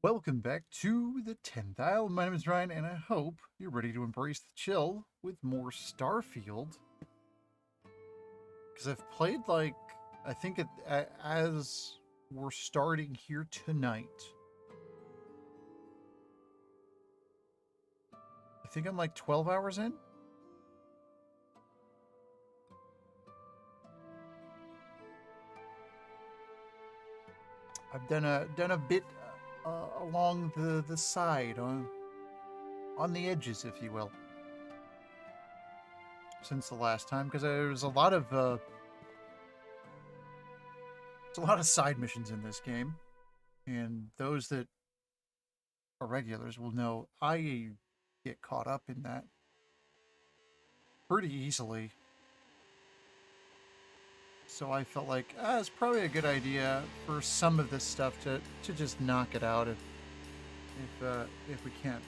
Welcome back to the 10th Isle. My name is Ryan, and I hope you're ready to embrace the chill with more Starfield. Because I've played, I think as we're starting here tonight, I think I'm like 12 hours in. I've done a bit along the side on the edges, if you will, since the last time, because there's a lot of side missions in this game, and those that are regulars will know I get caught up in that pretty easily. So I felt like it's probably a good idea for some of this stuff to just knock it out if we can.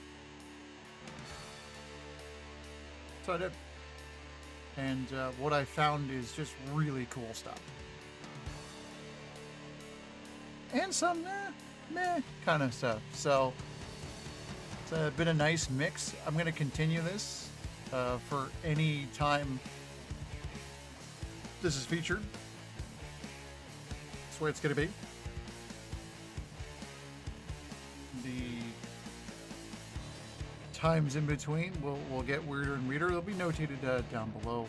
So I did, and what I found is just really cool stuff, and some meh kind of stuff. So it's been a nice mix. I'm going to continue this for any time this is featured. That's the way it's going to be. The times in between will get weirder and weirder. They'll be notated down below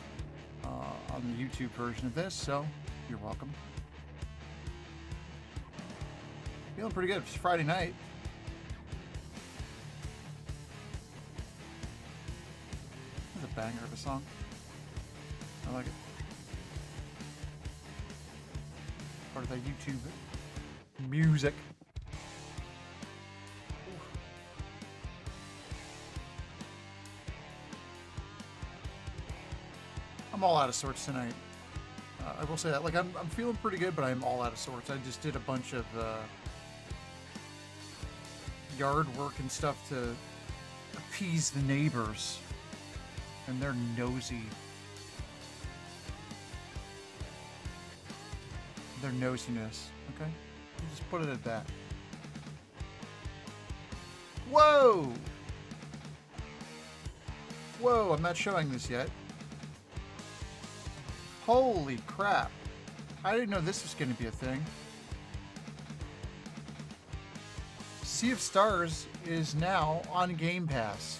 on the YouTube version of this, so you're welcome. Feeling pretty good. It's Friday night. That's a banger of a song. I like it. Part of the YouTube music. I'm all out of sorts tonight. I will say that. Like, I'm feeling pretty good, but I'm all out of sorts. I just did a bunch of yard work and stuff to appease the neighbors. And they're nosy. Their nosiness. Okay? We'll just put it at that. Whoa! Whoa, I'm not showing this yet. Holy crap. I didn't know this was going to be a thing. Sea of Stars is now on Game Pass,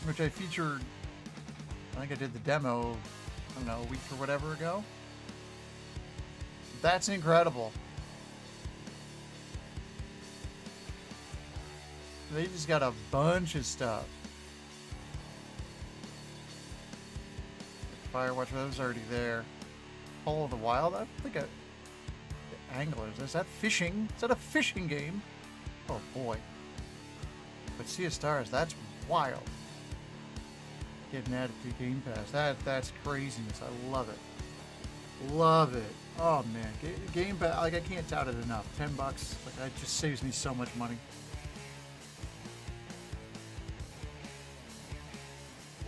which I featured, I think I did the demo, I don't know, a week or whatever ago. That's incredible. They just got a bunch of stuff. Firewatch, that was already there. Call of the Wild, I think Anglers, is that fishing? Is that a fishing game? Oh boy. But Sea of Stars, that's wild. Getting added to Game Pass. That's craziness. I love it. Love it. Oh man. Game Pass, like, I can't tout it enough. $10. Like, that just saves me so much money.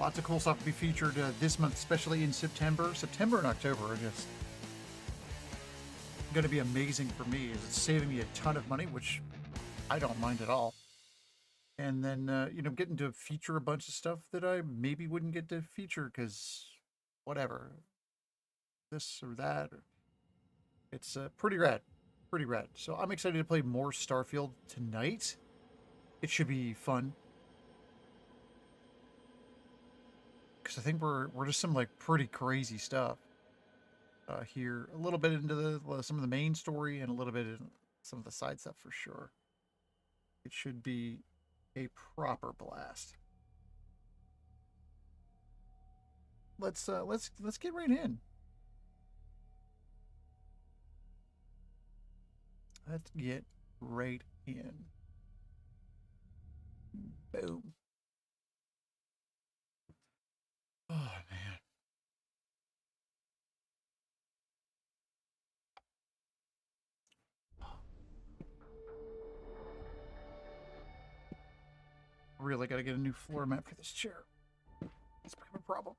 Lots of cool stuff to be featured this month, especially in September. September and October are just going to be amazing for me. It's saving me a ton of money, which I don't mind at all. And then, getting to feature a bunch of stuff that I maybe wouldn't get to feature because whatever, this or that. It's pretty rad. Pretty rad. So I'm excited to play more Starfield tonight. It should be fun. Because I think we're just some like pretty crazy stuff here. A little bit into some of the main story and a little bit in some of the side stuff for sure. It should be a proper blast. Let's get right in. Let's get right in. Boom. Oh man. Really got to get a new floor mat for this chair. It's become a problem.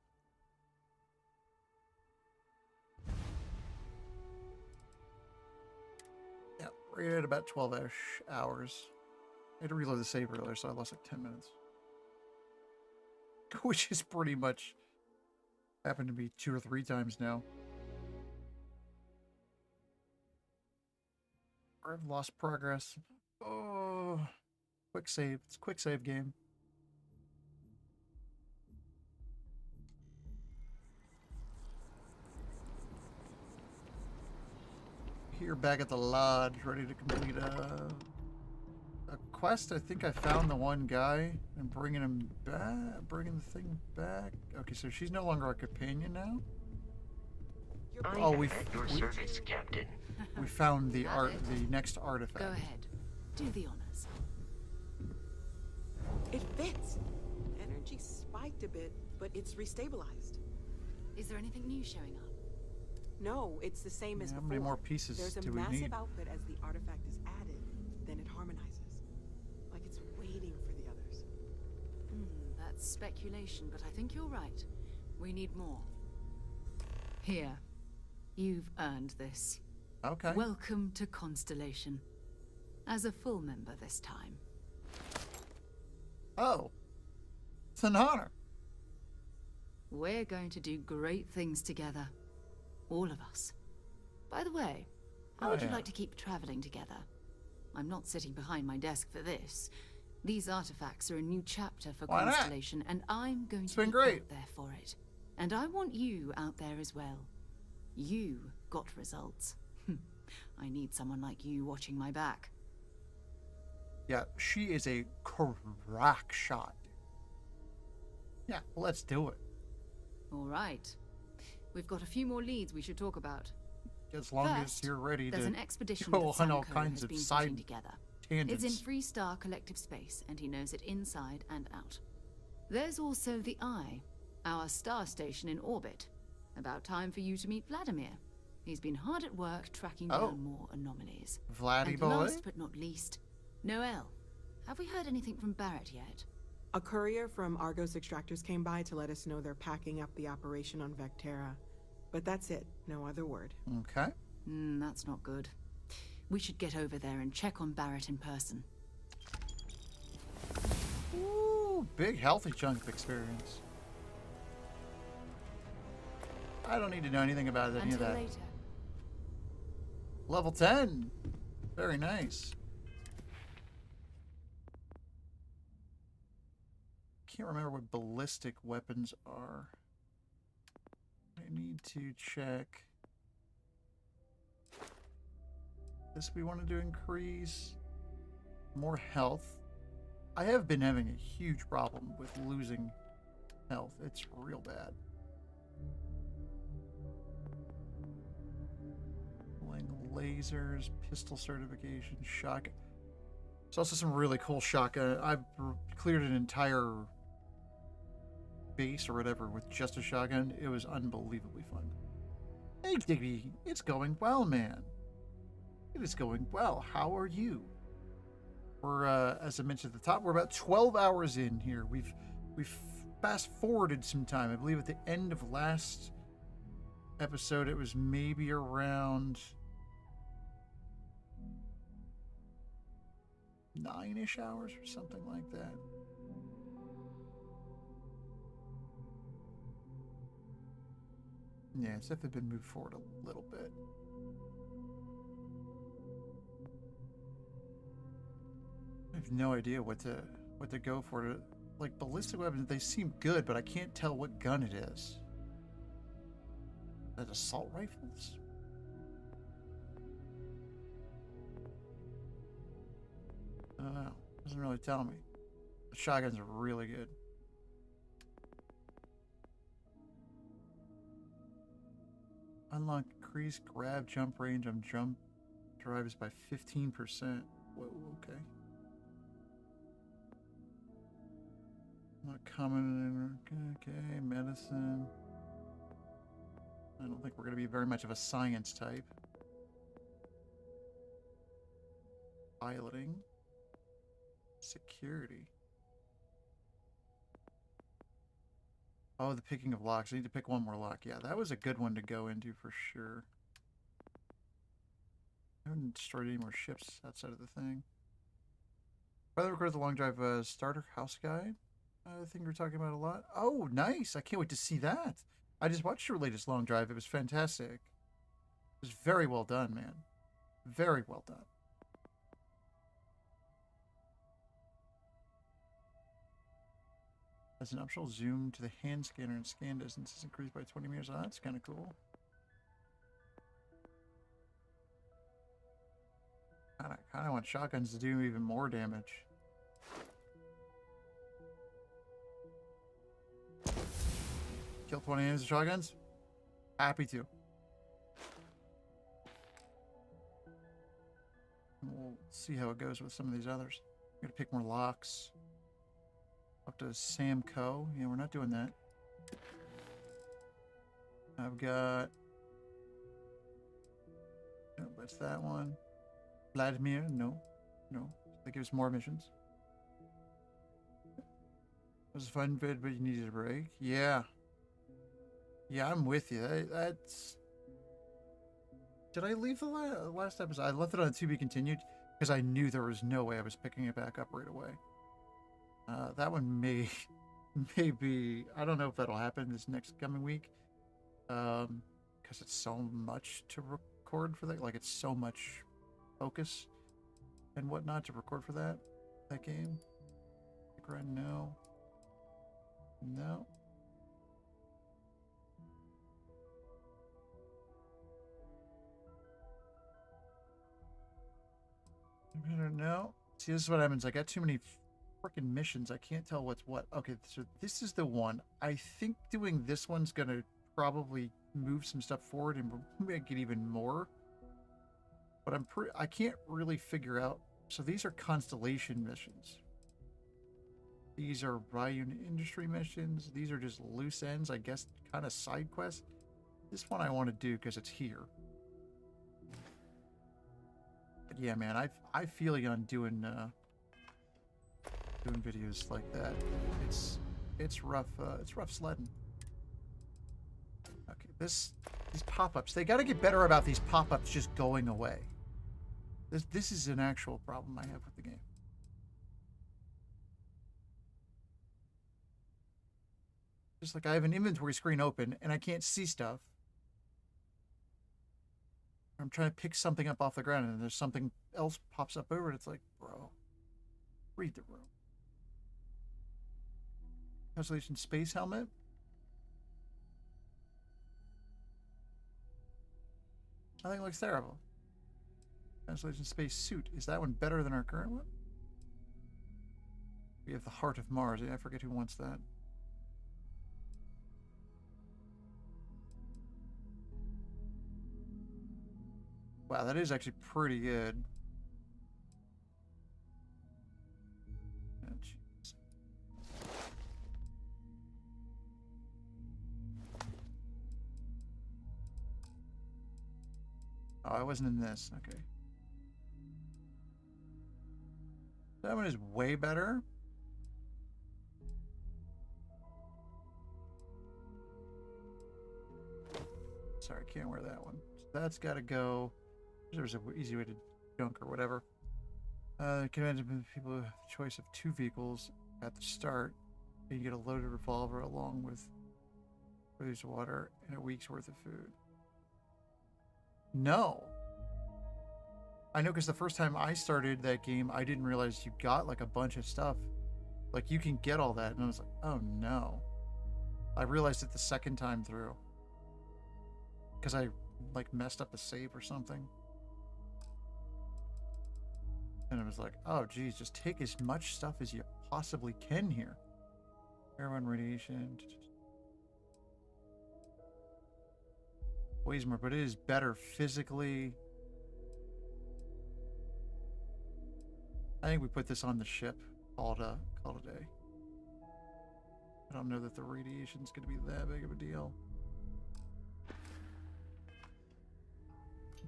Rated at about 12-ish hours. I had to reload the save earlier, so I lost like 10 minutes. Which is pretty much happened to me 2 or 3 times now. I've lost progress. Oh, quick save. It's a quick save game. Here, back at the lodge, ready to complete a quest. I think I found the one guy and bringing him back, bringing the thing back. Okay, so she's no longer our companion now. Oh, we your service, Captain. We found the the next artifact. Go ahead, do the honors. It fits. Energy spiked a bit, but it's restabilized. Is there anything new showing up? No, it's the same as How before. many more pieces There's a do we massive need? output as the artifact is added, then it harmonizes. Like it's waiting for the others. That's speculation, but I think you're right. We need more. Here. You've earned this. Okay. Welcome to Constellation. As a full member this time. Oh, it's an honor. We're going to do great things together. All of us. By the way, how would you like to keep traveling together? I'm not sitting behind my desk for this. These artifacts are a new chapter for Why not? Constellation, and I'm going to been be great. out there for it. And I want you out there as well. You got results. I need someone like you watching my back. Yeah, she is a crack shot. Yeah, let's do it. All right. We've got a few more leads we should talk about. As long as First, you're ready there's to an expedition go that on all Samco kinds has of been side putting together. tangents. It's in Freestar Collective Space, and he knows it inside and out. There's also the Eye, our star station in orbit. About time for you to meet Vladimir. He's been hard at work tracking down more anomalies. Vladdy And boy. last but not least, Noel. Have we heard anything from Barrett yet? A courier from Argos Extractors came by to let us know they're packing up the operation on Vectera. But that's it. No other word. Okay. That's not good. We should get over there and check on Barrett in person. Ooh, big healthy chunk of experience. I don't need to know anything about any Until of that. later. Level 10. Very nice. Can't remember what ballistic weapons are. I need to check. This we wanted to increase. More health. I have been having a huge problem with losing health. It's real bad. Lasers, pistol certification, shotgun. There's also some really cool shotgun. I've cleared an entire base or whatever with just a shotgun. It was unbelievably fun. Hey, Digby, it's going well, man. It is going well. How are you? We're, as I mentioned at the top, we're about 12 hours in here. We've fast forwarded some time. I believe at the end of last episode, it was maybe around 9-ish hours or something like that. Yeah, it's definitely been moved forward a little bit. I have no idea what to go for. Like ballistic weapons, they seem good, but I can't tell what gun it is. Is that assault rifles? I don't know. Doesn't really tell me. The shotguns are really good. Unlock increase grab jump range on jump drives by 15%. Whoa, okay. Not common. Okay, medicine. I don't think we're going to be very much of a science type. Piloting. Security. Oh, the picking of locks. I need to pick one more lock. Yeah, that was a good one to go into for sure. haven't destroyed any more ships outside of the thing. By the way, recorded the long drive starter house guide. I think we're talking about a lot. Oh, nice! I can't wait to see that. I just watched your latest long drive. It was fantastic. It was very well done, man. Very well done. As an optional zoom to the hand scanner and scan distance is increased by 20 meters. Oh, that's kind of cool. I kind of want shotguns to do even more damage. Kill 20 enemies with shotguns? Happy to. We'll see how it goes with some of these others. I'm gonna pick more locks. Up to Sam Co. Yeah, we're not doing that. I've got... No, that's that one. Vladimir, no. No. That gives more missions. It was a fun vid, but you needed a break. Yeah. Yeah, I'm with you. That's... Did I leave the last episode? I left it on to be continued because I knew there was no way I was picking it back up right away. That one may be... I don't know if that'll happen this next coming week. Because it's so much to record for that. Like, it's so much focus and whatnot to record for that game. No. No. No. See, this is what happens. I got too many freaking missions. I can't tell what's what. Okay, so this is the one. I think doing this one's gonna probably move some stuff forward and make it even more. But I can't really figure out. So these are constellation missions. These are Ryun industry missions. These are just loose ends, I guess, kind of side quests. This one I want to do because it's here. But yeah, man, I feel you on doing videos like that. It's rough. It's rough sledding. Okay, these pop-ups. They got to get better about these pop-ups just going away. This is an actual problem I have with the game. Just like I have an inventory screen open and I can't see stuff. I'm trying to pick something up off the ground and there's something else pops up over it. It's like, bro, read the room. Constellation space helmet. I think it looks terrible. Constellation space suit. Is that one better than our current one? We have the Heart of Mars. Yeah, I forget who wants that. Wow, that is actually pretty good. Oh, geez. Oh, I wasn't in this. Okay. That one is way better. Sorry, I can't wear that one. So that's got to go. There's an easy way to junk or whatever. Commanded people have the choice of 2 vehicles at the start. You get a loaded revolver along with produced water and a week's worth of food. No. I know, because the first time I started that game, I didn't realize you got like a bunch of stuff. Like you can get all that, and I was like, oh no. I realized it the second time through. Because I like messed up a save or something. And I was like, oh geez, just take as much stuff as you possibly can here. Heroin, radiation. Weighs more, but it is better physically. I think we put this on the ship. Call it a day. I don't know that the radiation's going to be that big of a deal.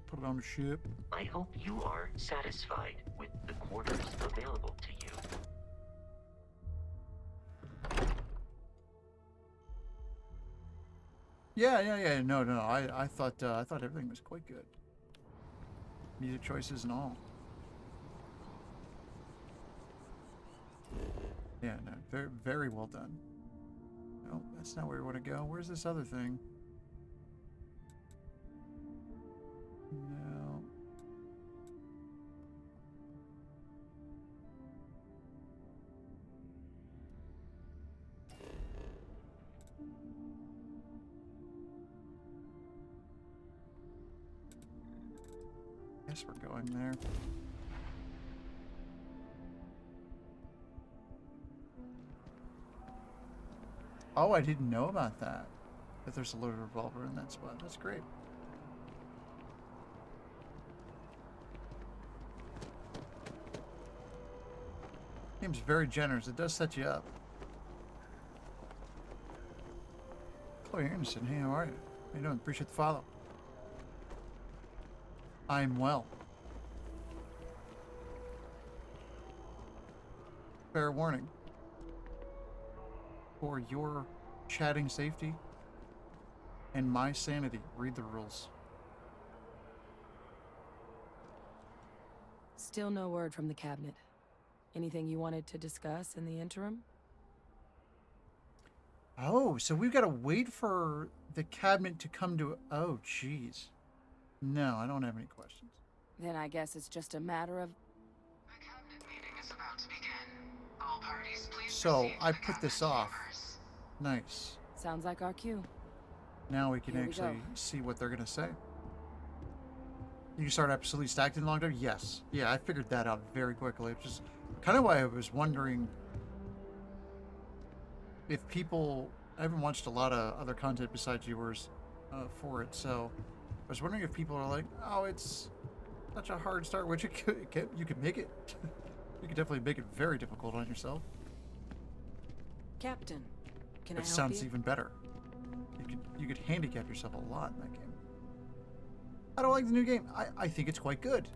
Put it on the ship. I hope you are satisfied with the quarters available to you. Yeah. No. I thought everything was quite good. music choices and all. Yeah, no, very, very well done. No, that's not where we want to go. Where's this other thing? No. Guess we're going there. Oh, I didn't know about that. That there's a loaded revolver in that spot. That's great. Game's very generous. It does set you up. Chloe Anderson, hey, how are you? How you doing? Appreciate the follow. I'm well. Fair warning. For your chatting safety and my sanity, read the rules. Still no word from the cabinet. Anything you wanted to discuss in the interim? Oh, so we've got to wait for the cabinet to come to... Oh, jeez. No, I don't have any questions. Then I guess it's just a matter of... The cabinet meeting is about to begin. All parties, please So, proceed to I the put this cabinet off. chambers. Nice. Sounds like our cue. Now we can Here we actually go. see what they're going to say. You can start absolutely stacked in long term? Yes. Yeah, I figured that out very quickly. Which is kind of why I was wondering if people... I haven't watched a lot of other content besides yours for it, so I was wondering if people are like, oh, it's such a hard start, which you can make it. You can definitely make it very difficult on yourself. Captain, can I It help sounds you? even better. You could handicap yourself a lot in that game. I don't like the new game. I think it's quite good.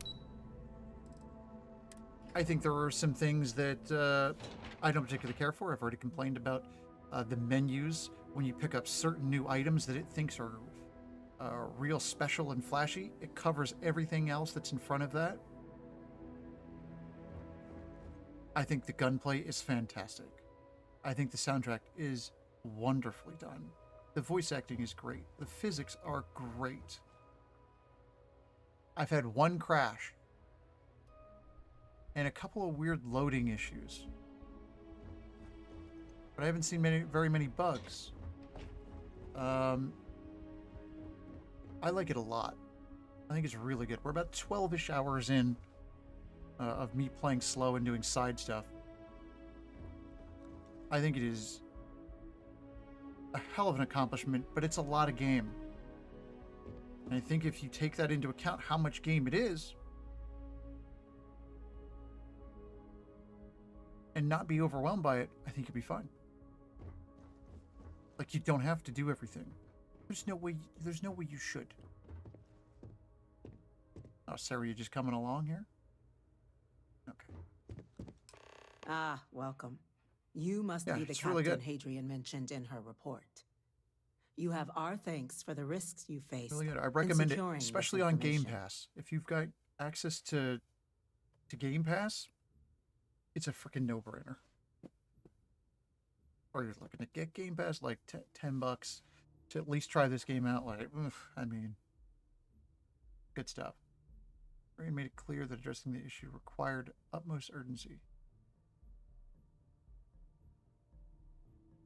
I think there are some things that I don't particularly care for. I've already complained about the menus when you pick up certain new items that it thinks are real special and flashy. It covers everything else that's in front of that. I think the gunplay is fantastic. I think the soundtrack is wonderfully done. The voice acting is great. The physics are great. I've had one crash and a couple of weird loading issues, but I haven't seen very many bugs. I like it a lot. I think it's really good. We're about 12-ish hours in of me playing slow and doing side stuff. I think it is a hell of an accomplishment, but it's a lot of game. And I think if you take that into account, how much game it is, and not be overwhelmed by it, I think you'll be fine. Like, you don't have to do everything. There's no way you should. Oh, Sarah, you just coming along here? Okay. Ah, welcome. You must Yeah, be the it's really captain good. Hadrian mentioned in her report. You have our thanks for the risks you faced. Really good. I recommend it, securing this especially on Game information. Pass. If you've got access to Game Pass, it's a freaking no-brainer. Or you're looking to get Game Pass, like $10 to at least try this game out. Like, I mean, good stuff. Ray made it clear that addressing the issue required utmost urgency.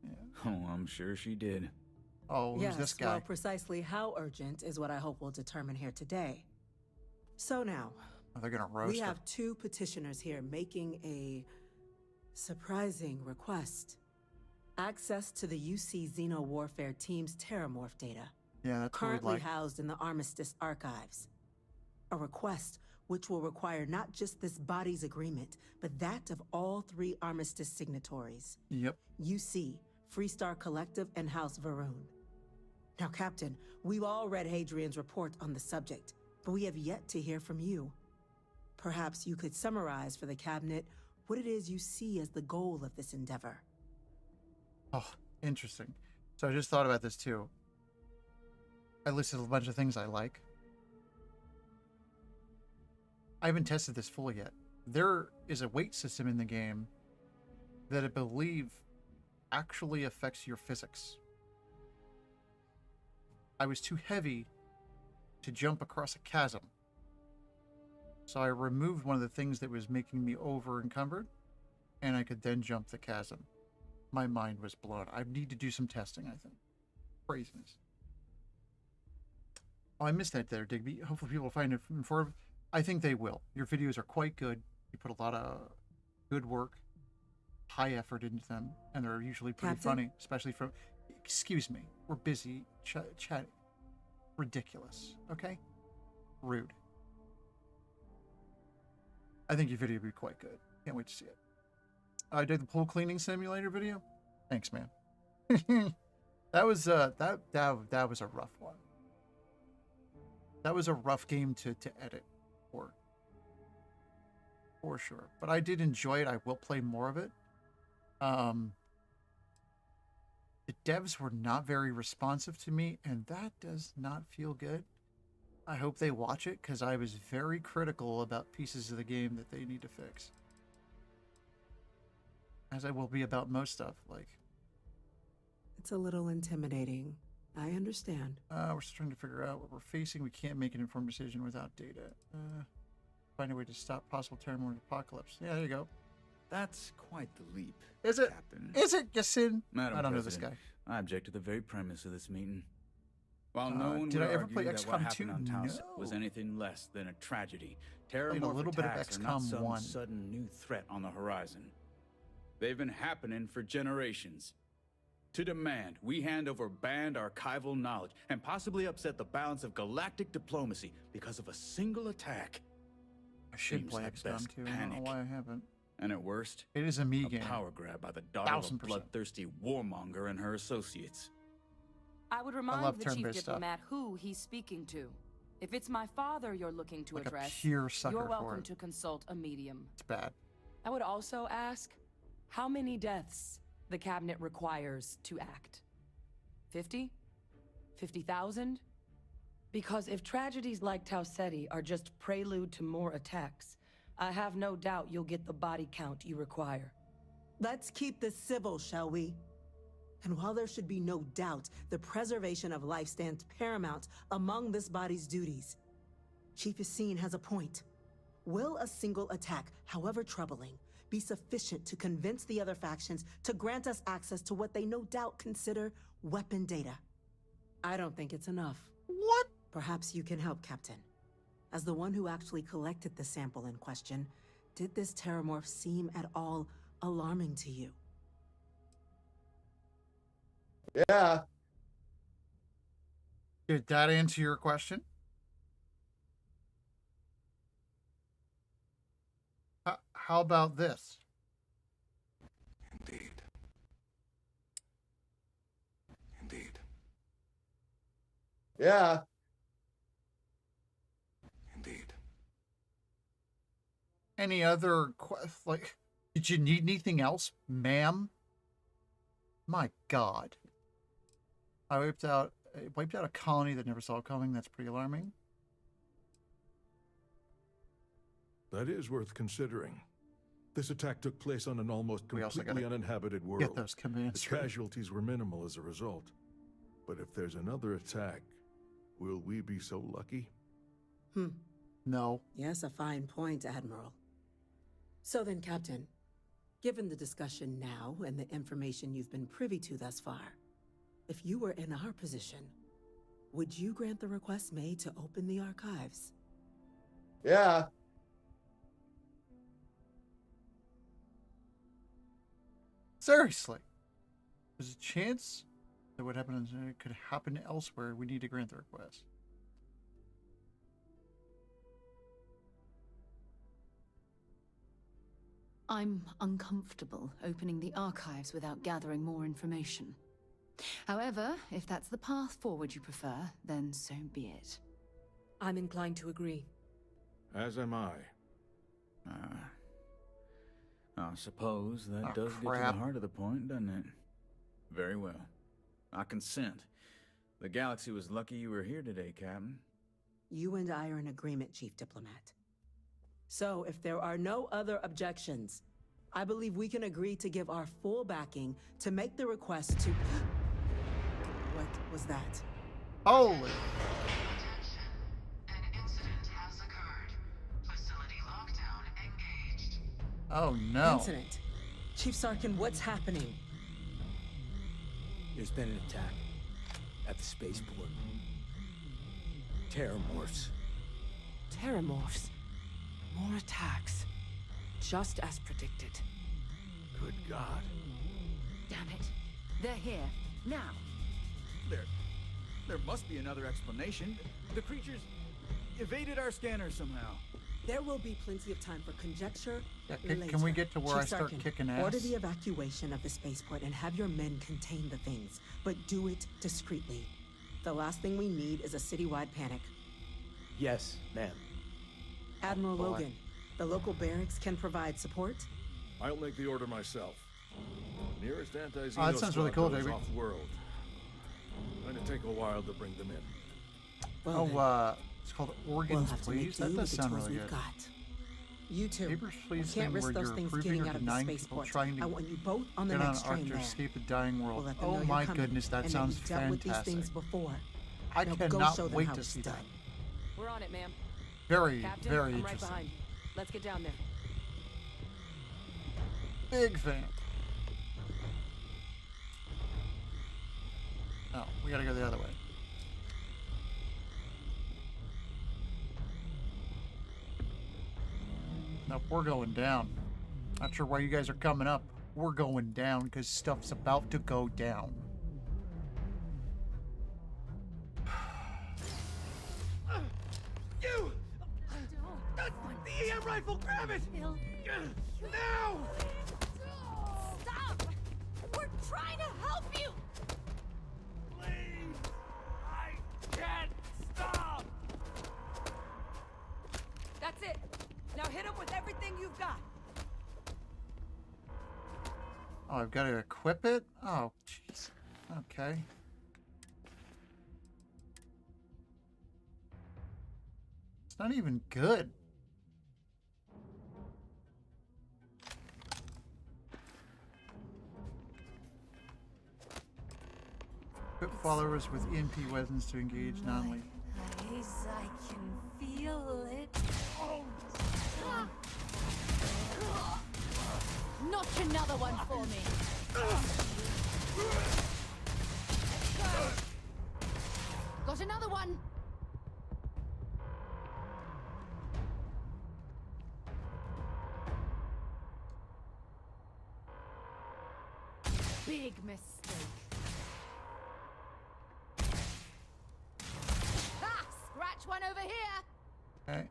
Yeah. Oh, I'm sure she did. Oh, who's Yes, this guy? well, precisely how urgent is what I hope we'll determine here today. So now, Oh, they're gonna roast we her. have two petitioners here making a surprising request. Access to the UC Xeno Warfare Team's Terramorph data, Yeah, that's what we'd currently like. housed in the Armistice archives. A request which will require not just this body's agreement, but that of all three Armistice signatories. Yep. UC, Freestar Collective, and House Varun. Now, Captain, we've all read Hadrian's report on the subject, but we have yet to hear from you. Perhaps you could summarize for the Cabinet what it is you see as the goal of this endeavor. Oh, interesting. So I just thought about this too. I listed a bunch of things I like. I haven't tested this fully yet. There is a weight system in the game that I believe actually affects your physics. I was too heavy to jump across a chasm. So I removed one of the things that was making me over encumbered, and I could then jump the chasm. My mind was blown. I need to do some testing, I think. Craziness. Oh, I missed that there, Digby. Hopefully people will find it informative. I think they will. Your videos are quite good. You put a lot of good work, high effort into them, and they're usually pretty Captain? funny, especially from... Excuse me. We're busy chatting. Ridiculous. Okay? Rude. I think your video will be quite good. Can't wait to see it. I did the pool cleaning simulator video. Thanks, man. That was that was a rough one. That was a rough game to edit for sure. But I did enjoy it. I will play more of it. The devs were not very responsive to me, and that does not feel good. I hope they watch it, because I was very critical about pieces of the game that they need to fix. As I will be about most stuff, like... It's a little intimidating. I understand. We're still trying to figure out what we're facing. We can't make an informed decision without data. Find a way to stop possible terror apocalypse. Yeah, there you go. That's quite the leap. Is it? Captain? Is it, Yasin? Madam I don't know this President, guy. I object to the very premise of this meeting. While no one did would I ever argue play that what XCOM happened 2? on Taos No. was anything less than a tragedy, Played a little terrormorph bit of attacks are not XCOM some 1. sudden new threat on the horizon. They've been happening for generations. To demand we hand over banned archival knowledge and possibly upset the balance of galactic diplomacy because of a single attack. I should Seems play at XCOM best 2. I don't know panic. why I haven't. And at worst, It is a me a game. power grab by the daughter of a 1000%. bloodthirsty warmonger and her associates. I would love remind the chief turn-based stuff. diplomat who he's speaking to. If it's my father you're looking to Like a address, pure sucker you're for welcome it. to consult a medium. It's bad. I would also ask how many deaths the cabinet requires to act. 50? 50,000? Because if tragedies like Tau Ceti are just prelude to more attacks, I have no doubt you'll get the body count you require. Let's keep this civil, shall we? And while there should be no doubt the preservation of life stands paramount among this body's duties, Chief Yassine has a point. Will a single attack, however troubling, be sufficient to convince the other factions to grant us access to what they no doubt consider weapon data? I don't think it's enough. What? Perhaps you can help, Captain. As the one who actually collected the sample in question, did this terramorph seem at all alarming to you? Yeah. Did that answer your question? How about this? Indeed. Indeed. Yeah. Indeed. Any other like? Did you need anything else, ma'am? My God. I wiped out a colony that never saw it coming. That's pretty alarming. That is worth considering. This attack took place on an almost We also completely gotta uninhabited world. Get those commands The straight. casualties were minimal as a result. But if there's another attack, will we be so lucky? No. Yes, a fine point, Admiral. So then, Captain, given the discussion now and the information you've been privy to thus far, if you were in our position, would you grant the request made to open the archives? Yeah. Seriously. There's a chance that what happened could happen elsewhere. We need to grant the request. I'm uncomfortable opening the archives without gathering more information. However, if that's the path forward you prefer, then so be it. I'm inclined to agree. As am I. I suppose that Oh, does get to the crap. heart of the point, doesn't it? Very well. I consent. The galaxy was lucky you were here today, Captain. You and I are in agreement, Chief Diplomat. So, if there are no other objections, I believe we can agree to give our full backing to make the request to... What was that? Holy. Attention. An incident has occurred. Facility lockdown engaged. Oh no. Incident. Chief Sarkin, what's happening? There's been an attack at the spaceport. Terramorphs. Terramorphs. More attacks. Just as predicted. Good God. Damn it. They're here. Now. There must be another explanation. The creatures evaded our scanner somehow. There will be plenty of time for conjecture Yeah, later. can we get to where Chief I start Sarkin, kicking ass? Order the evacuation of the spaceport and have your men contain the things, but do it discreetly. The last thing we need is a citywide panic. Yes, ma'am. Admiral boy. Logan, the local barracks can provide support. I'll make the order myself. Nearest anti-Xeno Oh, that sounds really cool, squad goes Davey. off-world. Going to take a while to bring them in. Well, then, It's called we'll Organs, have to make Please. do That with does the sound tools really we've good. got. You two, Papers, we Please can't thing risk where those you're things approving getting or out of the denying people spaceport. trying I to want you both on the get on next an arc train to there. escape the dying We'll world. let them Oh know you're my coming, goodness, that and sounds you've dealt with these fantastic. things before. I Now go cannot show them wait how to it's see done. that. We're on it, ma'am. Very, Captain, very I'm right interesting. behind. Let's get down there. Big fan. Oh, we gotta go the other way. Nope, we're going down. Not sure why you guys are coming up. We're going down because stuff's about to go down. You! The EM rifle, grab it! Now! Stop! We're trying to help you! Please! I can't stop! That's it. Now hit him with everything you've got. Oh, I've got to equip it? Oh, jeez. Okay. It's not even good. Equip followers with EMP weapons to engage non-lethal. Eyes, I can feel it. Notch another one for me. Got another one. Big mistake. Ah, scratch one over here. Okay.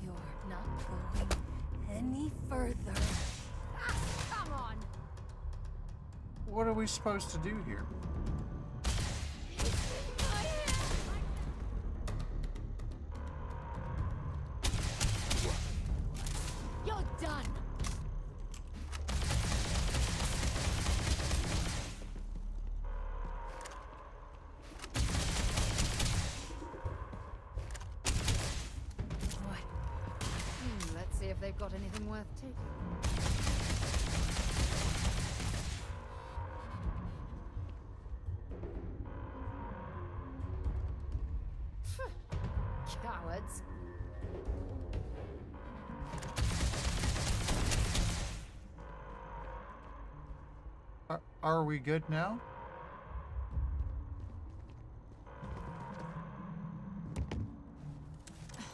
You're not going any further. Ah, come on. What are we supposed to do here? You're done. Boy. Let's see if they've got anything worth taking. Cowards. Are we good now?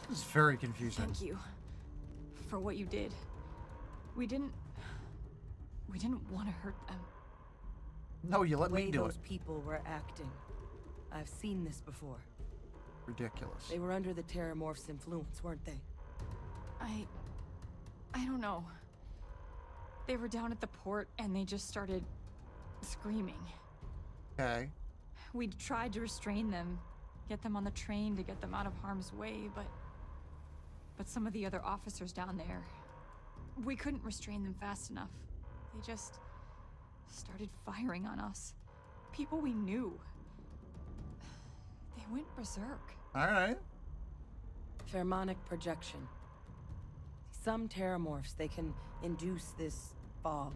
This is very confusing. Thank you for what you did. We didn't want to hurt them. No, you let The me way do those it. people were acting. I've seen this before. Ridiculous. They were under the Terramorph's influence, weren't they? I don't know. They were down at the port and they just started screaming. Okay. We tried to restrain them, get them on the train to get them out of harm's way, but some of the other officers down there, we couldn't restrain them fast enough. They just started firing on us. People we knew. They went berserk. All right. Pheromonic projection. Some terramorphs, they can induce this fog.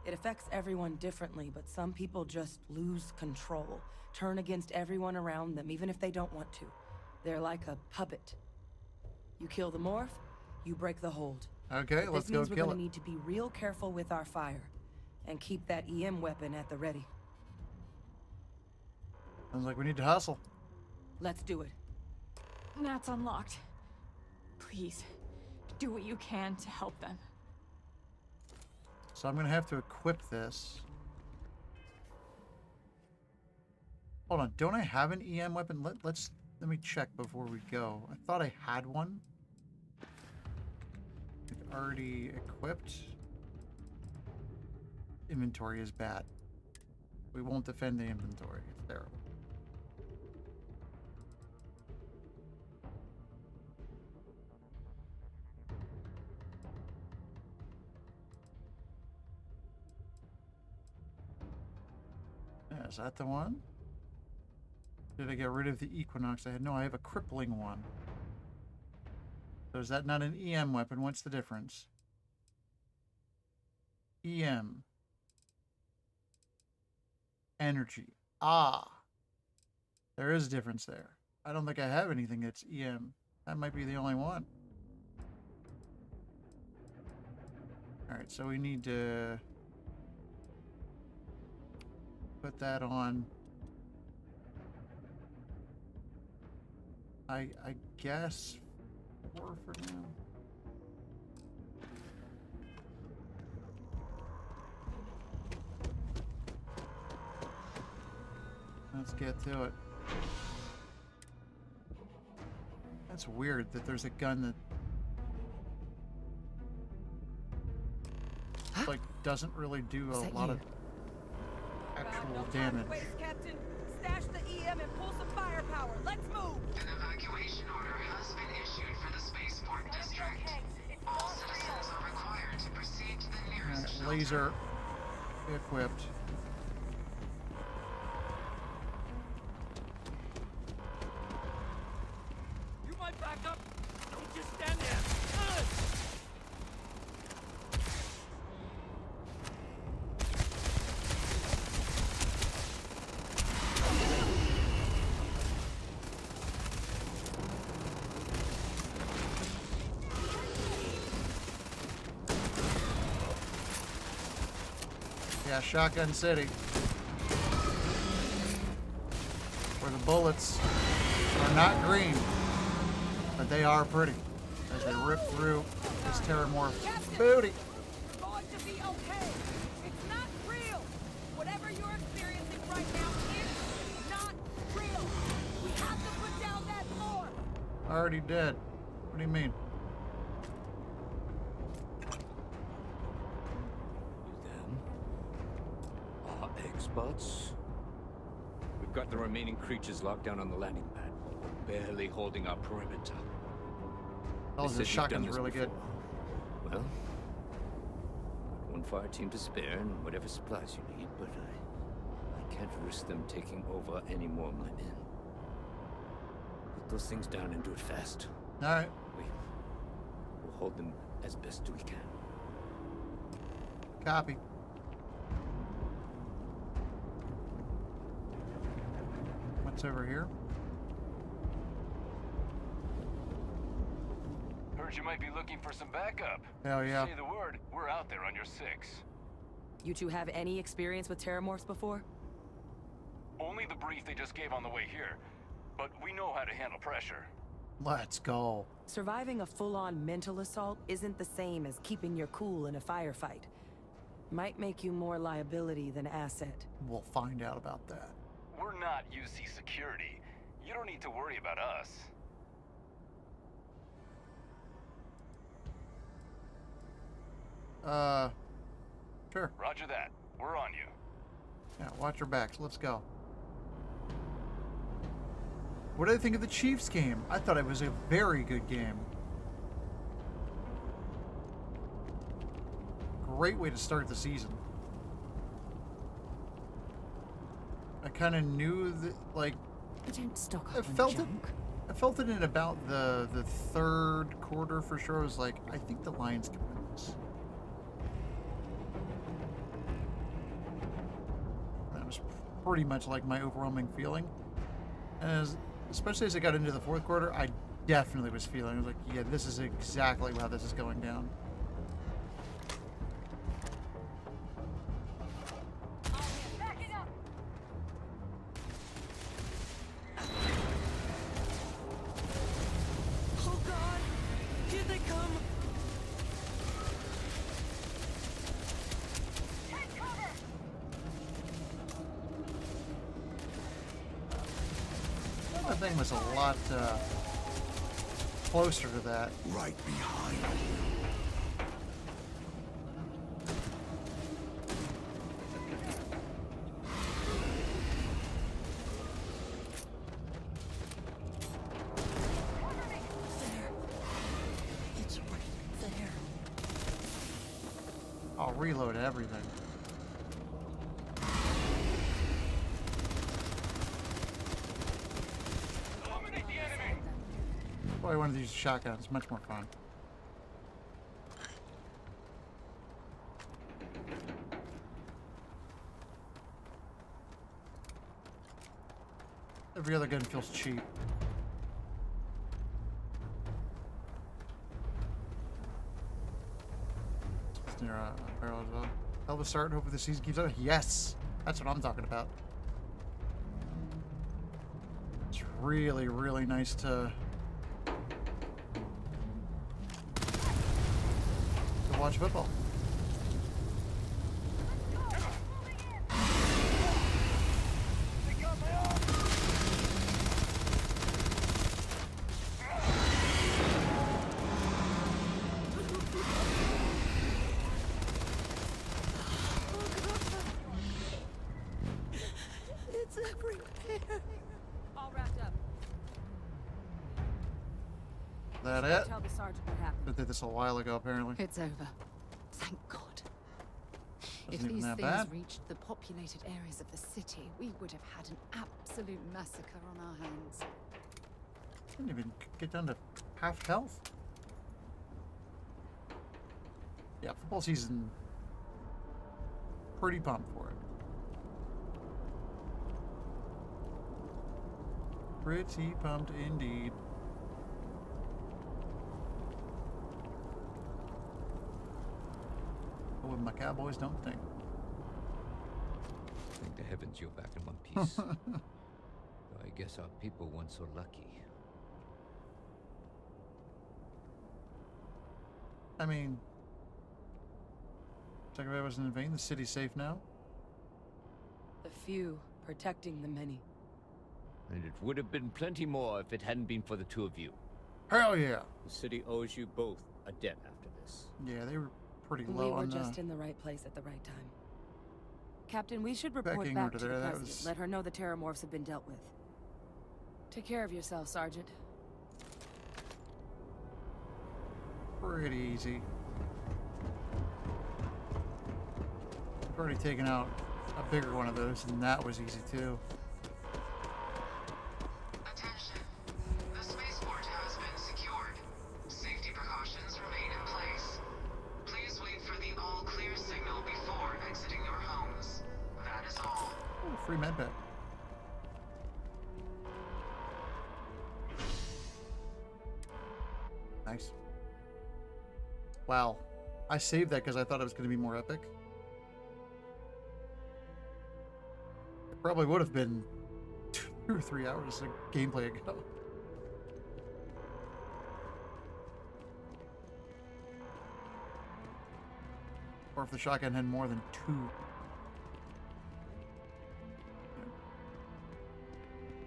It affects everyone differently, but some people just lose control, turn against everyone around them, even if they don't want to. They're like a puppet. You kill the morph, you break the hold. Okay, But let's this go means we're kill gonna it. need to be real careful with our fire, and keep that EM weapon at the ready. Sounds like we need to hustle. Let's do it. That's unlocked. Please, do what you can to help them. So I'm gonna have to equip this. Hold on, don't I have an EM weapon? Let me check before we go. I thought I had one. It's already equipped. Inventory is bad. We won't defend the inventory. It's terrible. Yeah, is that the one? Did I get rid of the Equinox? No, I have a crippling one. So is that not an EM weapon? What's the difference? EM. Energy. Ah. There is a difference there. I don't think I have anything that's EM. That might be the only one. Alright, so we need to put that on. I guess 4 for now. Let's get to it. That's weird that there's a gun that like doesn't really do a lot of actual damage. Captain. Stash the EM and pull some firepower. Let's move. An evacuation order has been issued for the spaceport district. All citizens are required to proceed to the nearest shelter. Laser equipped. You might back up. Don't just stand there. Yeah, Shotgun City. Where the bullets are not green, but they are pretty as they rip through this terramorph booty. You're going to be okay. It's not real. Whatever you're experiencing right now is not real. We have to put down that floor. Already dead. What do you mean? Experts? We've got the remaining creatures locked down on the landing pad. We're barely holding our perimeter. Oh, the shotgun's really good. Well, one fire team to spare and whatever supplies you need, but I can't risk them taking over any more of my men. Put those things down and do it fast. All right. We'll hold them as best we can. Copy. What's over here? Heard you might be looking for some backup. Hell yeah. Say the word, we're out there on your 6. You two have any experience with terramorphs before? Only the brief they just gave on the way here. But we know how to handle pressure. Let's go. Surviving a full-on mental assault isn't the same as keeping your cool in a firefight. Might make you more liability than asset. We'll find out about that. We're not UC security. You don't need to worry about us. Sure. Roger that. We're on you. Yeah, watch your backs. Let's go. What do I think of the Chiefs game? I thought it was a very good game. Great way to start the season. I kind of knew that, like, I don't stock I up on felt it. junk. I felt it in about the third quarter for sure. I was like, I think the Lions can win this. That was pretty much like my overwhelming feeling. Especially as I got into the fourth quarter, I definitely was feeling. I was like, yeah, this is exactly how this is going down. Oh God! Here they come! That thing was a lot closer to that. Right behind you. It's right there. I'll reload everything. Boy, one of these shotguns, much more fun. Every other gun feels cheap. Is there a barrel as well? Hell of a start. Hopefully the season keeps up. Yes! That's what I'm talking about. It's really, really nice to watch football. It's everywhere. All wrapped up. That it? Tell the sergeant what happened. I did this a while ago, apparently. It's over. Thank God. If Wasn't even these that things bad. reached the populated areas of the city, we would have had an absolute massacre on our hands. Didn't even get down to half health. Yeah, football season. Pretty pumped for it. Pretty pumped indeed. Oh, and my Cowboys don't think. Thank the heavens you're back in one piece. Though I guess our people weren't so lucky. I mean, Secretary wasn't in vain. The city's safe now. The few protecting the many. And it would have been plenty more if it hadn't been for the two of you. Hell yeah. The city owes you both a debt after this. Yeah, they were pretty We low were on just in the right place at the right time. Captain, we should report Pecking back order to the there, that president. was- Let her know the terramorphs have been dealt with. Take care of yourself, Sergeant. pretty easy. I've already taken out a bigger one of those, and that was easy too. Attention. The spaceport has been secured. Safety precautions remain in place. Please wait for the all clear signal before exiting your homes. That is all. Ooh, free med pack. Nice. Wow. I saved that because I thought it was going to be more epic. It probably would have been 2 or 3 hours of gameplay ago. Or if the shotgun had more than 2.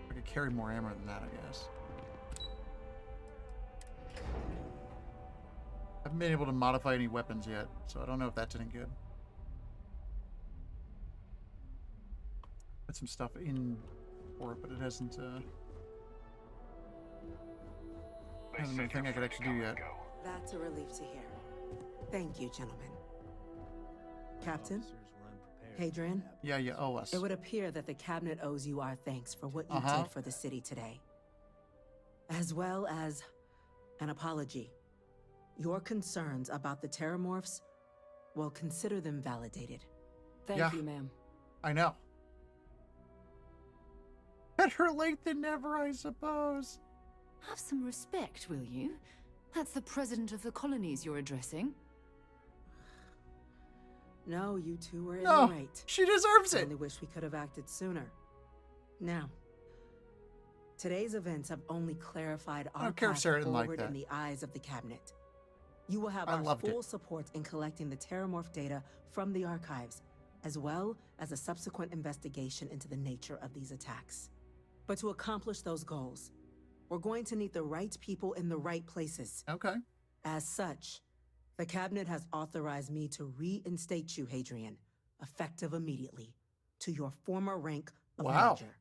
I could carry more ammo than that, I guess. I haven't been able to modify any weapons yet, so I don't know if that's any good. Put some stuff in for it, but it hasn't, hasn't been a thing I could actually do yet. That's a relief to hear. Thank you, gentlemen. Captain? Hadrian, Yeah, you owe us. it would appear that the cabinet owes you our thanks for what you did for the city today. As well as an apology. Your concerns about the Terramorphs, well, consider them validated. Thank you, ma'am. I know. Better late than never, I suppose. Have some respect, will you? That's the president of the colonies you're addressing. No, you two were in No, the right. she deserves I it. only wish we could have acted sooner. Now, today's events have only clarified I our don't care if path Sarah didn't like forward that. in the eyes of the cabinet. You will have I our loved full it. support in collecting the Terramorph data from the archives, as well as a subsequent investigation into the nature of these attacks. But to accomplish those goals, we're going to need the right people in the right places. Okay. As such, the cabinet has authorized me to reinstate you, Hadrian, effective immediately, to your former rank of manager.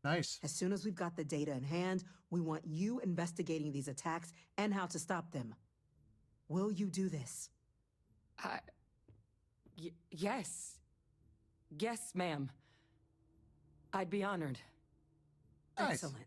Nice. As soon as we've got the data in hand, we want you investigating these attacks and how to stop them. Will you do this? Yes. Yes, ma'am. I'd be honored. Nice. Excellent.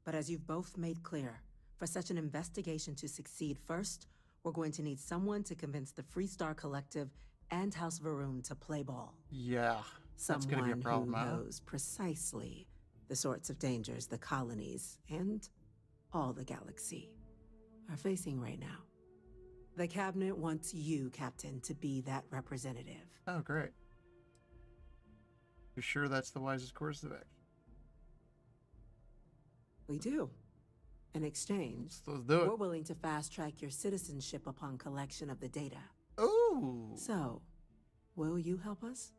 But as you've both made clear, for such an investigation to succeed first, we're going to need someone to convince the Freestar Collective and House Varun to play ball. Yeah. That's Someone gonna be a problem, who huh? knows precisely the sorts of dangers the colonies and all the galaxy are facing right now. The cabinet wants you, Captain, to be that representative. Oh, great. You sure that's the wisest course of action? We do. In exchange, Let's do it. we're willing to fast-track your citizenship upon collection of the data. Ooh. So, will you help us?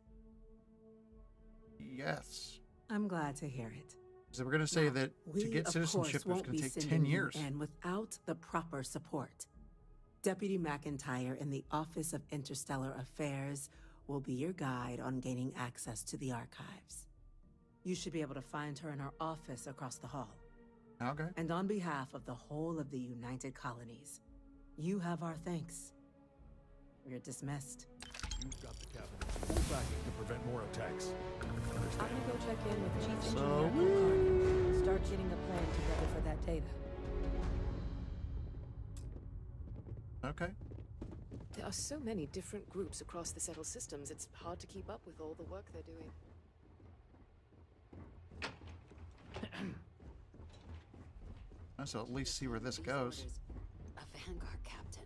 Yes. I'm glad to hear it. So we're going to say Now, that we, to get of citizenship course, is won't going to be take sending 10 you years. in without the proper support. Deputy McIntyre in the Office of Interstellar Affairs will be your guide on gaining access to the archives. You should be able to find her in her office across the hall. Okay. And on behalf of the whole of the United Colonies, you have our thanks. You're dismissed. You've got the cabinet's full backing to prevent more attacks. I'm Understand? gonna go check in with Chief So- Engineer O'Carney. Start getting a plan together for that data. Okay. There are so many different groups across the settled systems, it's hard to keep up with all the work they're doing. So at least see where this goes. A Vanguard captain.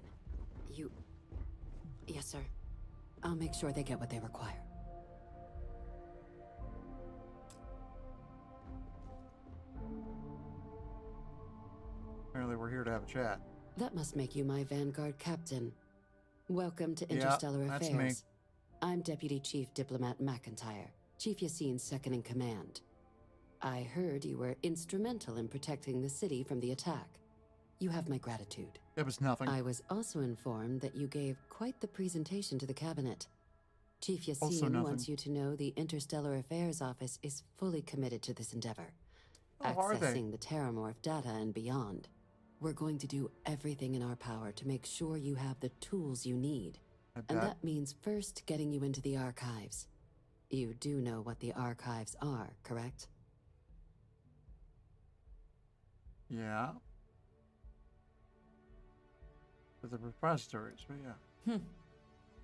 You... Yes, sir. I'll make sure they get what they require. Apparently we're here to have a chat. That must make you my Vanguard captain. Welcome to Yeah, Interstellar that's Affairs. me. I'm Deputy Chief Diplomat McIntyre, Chief Yassine's second in command. I heard you were instrumental in protecting the city from the attack. You have my gratitude. It was nothing. I was also informed that you gave quite the presentation to the cabinet. Chief Also Yassine nothing. wants you to know the Interstellar Affairs Office is fully committed to this endeavor. Oh, are they? Accessing the Terramorph data and beyond. We're going to do everything in our power to make sure you have the tools you need. I And bet. that means first getting you into the archives. You do know what the archives are, correct? Yeah. For the repositories, but yeah.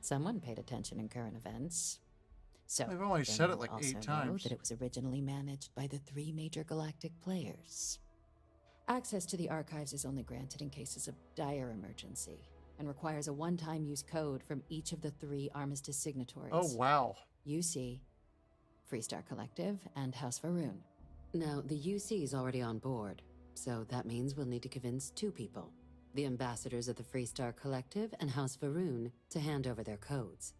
Someone paid attention in current events. So They've only then said it you like also 8 know times. that it was originally managed by the 3 major galactic players. Access to the archives is only granted in cases of dire emergency and requires a one-time use code from each of the 3 Armistice signatories. Oh, wow. UC, Freestar Collective, and House Varun. Now, the UC is already on board, so that means we'll need to convince 2 people. The ambassadors of the Freestar Collective and House Varun to hand over their codes.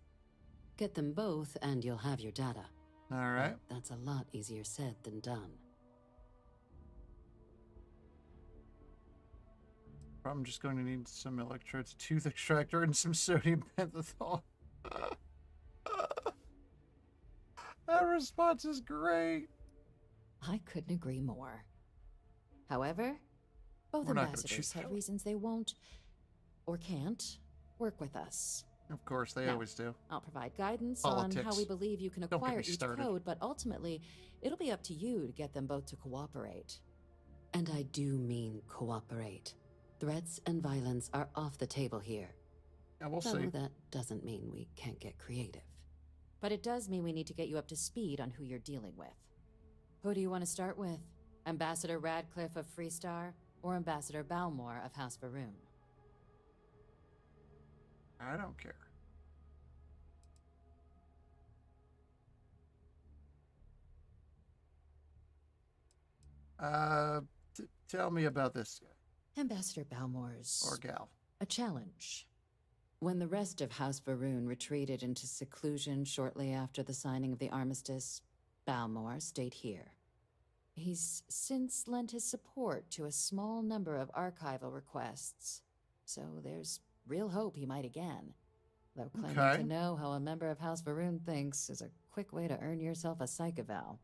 Get them both and you'll have your data. All right. But that's a lot easier said than done. I'm just going to need some electrodes, tooth extractor, and some sodium pentothal. That response is great. I couldn't agree more. However, both We're not gonna ambassadors choose have that. reasons they won't or can't work with us. Of course, they Now, always do. I'll provide guidance on how we believe you can Don't get acquire me each started. code, but ultimately, it'll be up to you to get them both to cooperate. And I do mean cooperate. Threats and violence are off the table here. Yeah, we'll Though see. that doesn't mean we can't get creative. But it does mean we need to get you up to speed on who you're dealing with. Who do you want to start with? Ambassador Radcliffe of Freestar, or Ambassador Balmore of House Varoon? I don't care. Tell me about this guy. Ambassador Balmore's Or gal. a challenge. When the rest of House Varoon retreated into seclusion shortly after the signing of the armistice, Balmore stayed here. He's since lent his support to a small number of archival requests, so there's real hope he might again. Though claiming to know how a member of House Varoon thinks is a quick way to earn yourself a psych eval.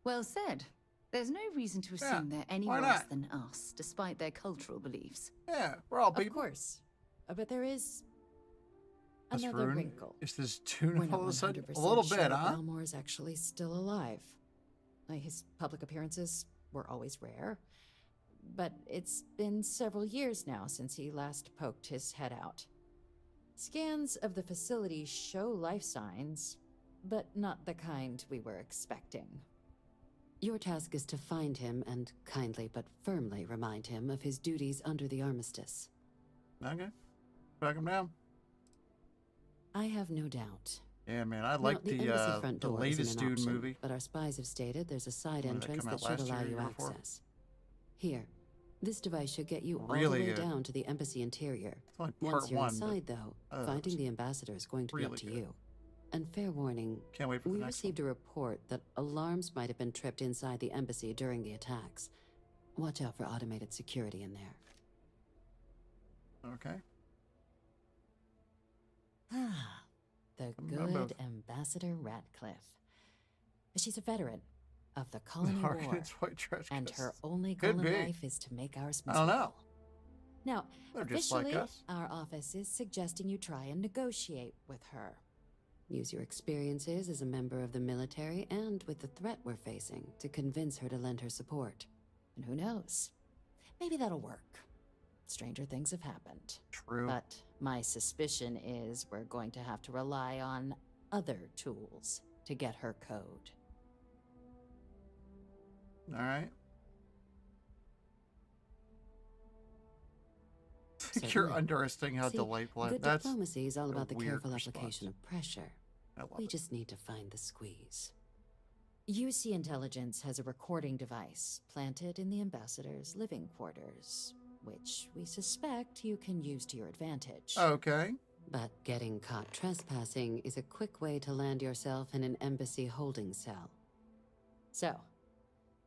Well said. There's no reason to assume they're any why worse not? than us, despite their cultural beliefs. Yeah, we're all Of people. course. But there is House another Varoon wrinkle. is this tune We're not all of a sudden? 100% A little sure bit, that huh? Balmore is actually still alive. His public appearances were always rare, but it's been several years now since he last poked his head out. Scans of the facility show life signs, but not the kind we were expecting. Your task is to find him and kindly but firmly remind him of his duties under the armistice. Okay. Track him down. I have no doubt. Yeah, man, I like the embassy front the door isn't latest an Dune option, movie. but our spies have stated there's a side When did that entrance come that out, should last allow year, you year before? access. Here, this device should get you all Really the way good. down to the embassy interior. It's only Once part you're one, inside, though, but, finding the ambassador is going to be up really to good. you. And fair warning, Can't wait for the we next received a report that alarms might have been tripped inside the embassy during the attacks. Watch out for automated security in there. Okay. Ah, the good Ambassador Radcliffe. She's a veteran of the Colony War, Harkonnens white trash and cans. her only Could goal in be. life is to make ours I don't know. miserable. Now, They're just like officially, us. our office is suggesting you try and negotiate with her. Use your experiences as a member of the military and with the threat we're facing to convince her to lend her support. And who knows? Maybe that'll work. Stranger things have happened. True. But my suspicion is we're going to have to rely on other tools to get her code. All right. You're Certainly. underestimating how See, delightful. good That's diplomacy is all a about the weird careful response. application of pressure. I love We it. just need to find the squeeze. UC Intelligence has a recording device planted in the ambassador's living quarters, which we suspect you can use to your advantage. Okay. But getting caught trespassing is a quick way to land yourself in an embassy holding cell. So,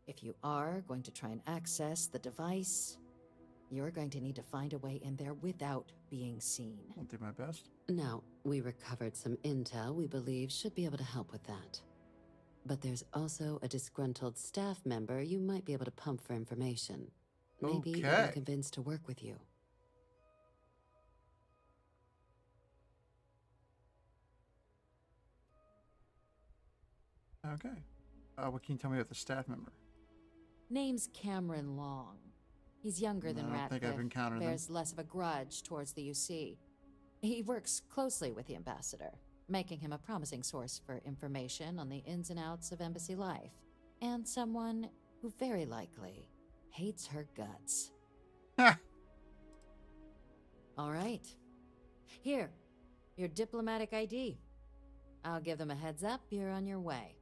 if you are going to try and access the device, you're going to need to find a way in there without being seen. I'll do my best. Now, we recovered some intel we believe should be able to help with that. But there's also a disgruntled staff member you might be able to pump for information. Maybe even Okay. convince to work with you. Okay. What can you tell me about the staff member? Name's Cameron Long. He's younger than I don't Ratcliffe. think I've encountered them. Bears less of a grudge towards the UC. He works closely with the ambassador, making him a promising source for information on the ins and outs of embassy life, and someone who very likely hates her guts. All right. Here, your diplomatic ID. I'll give them a heads up, you're on your way.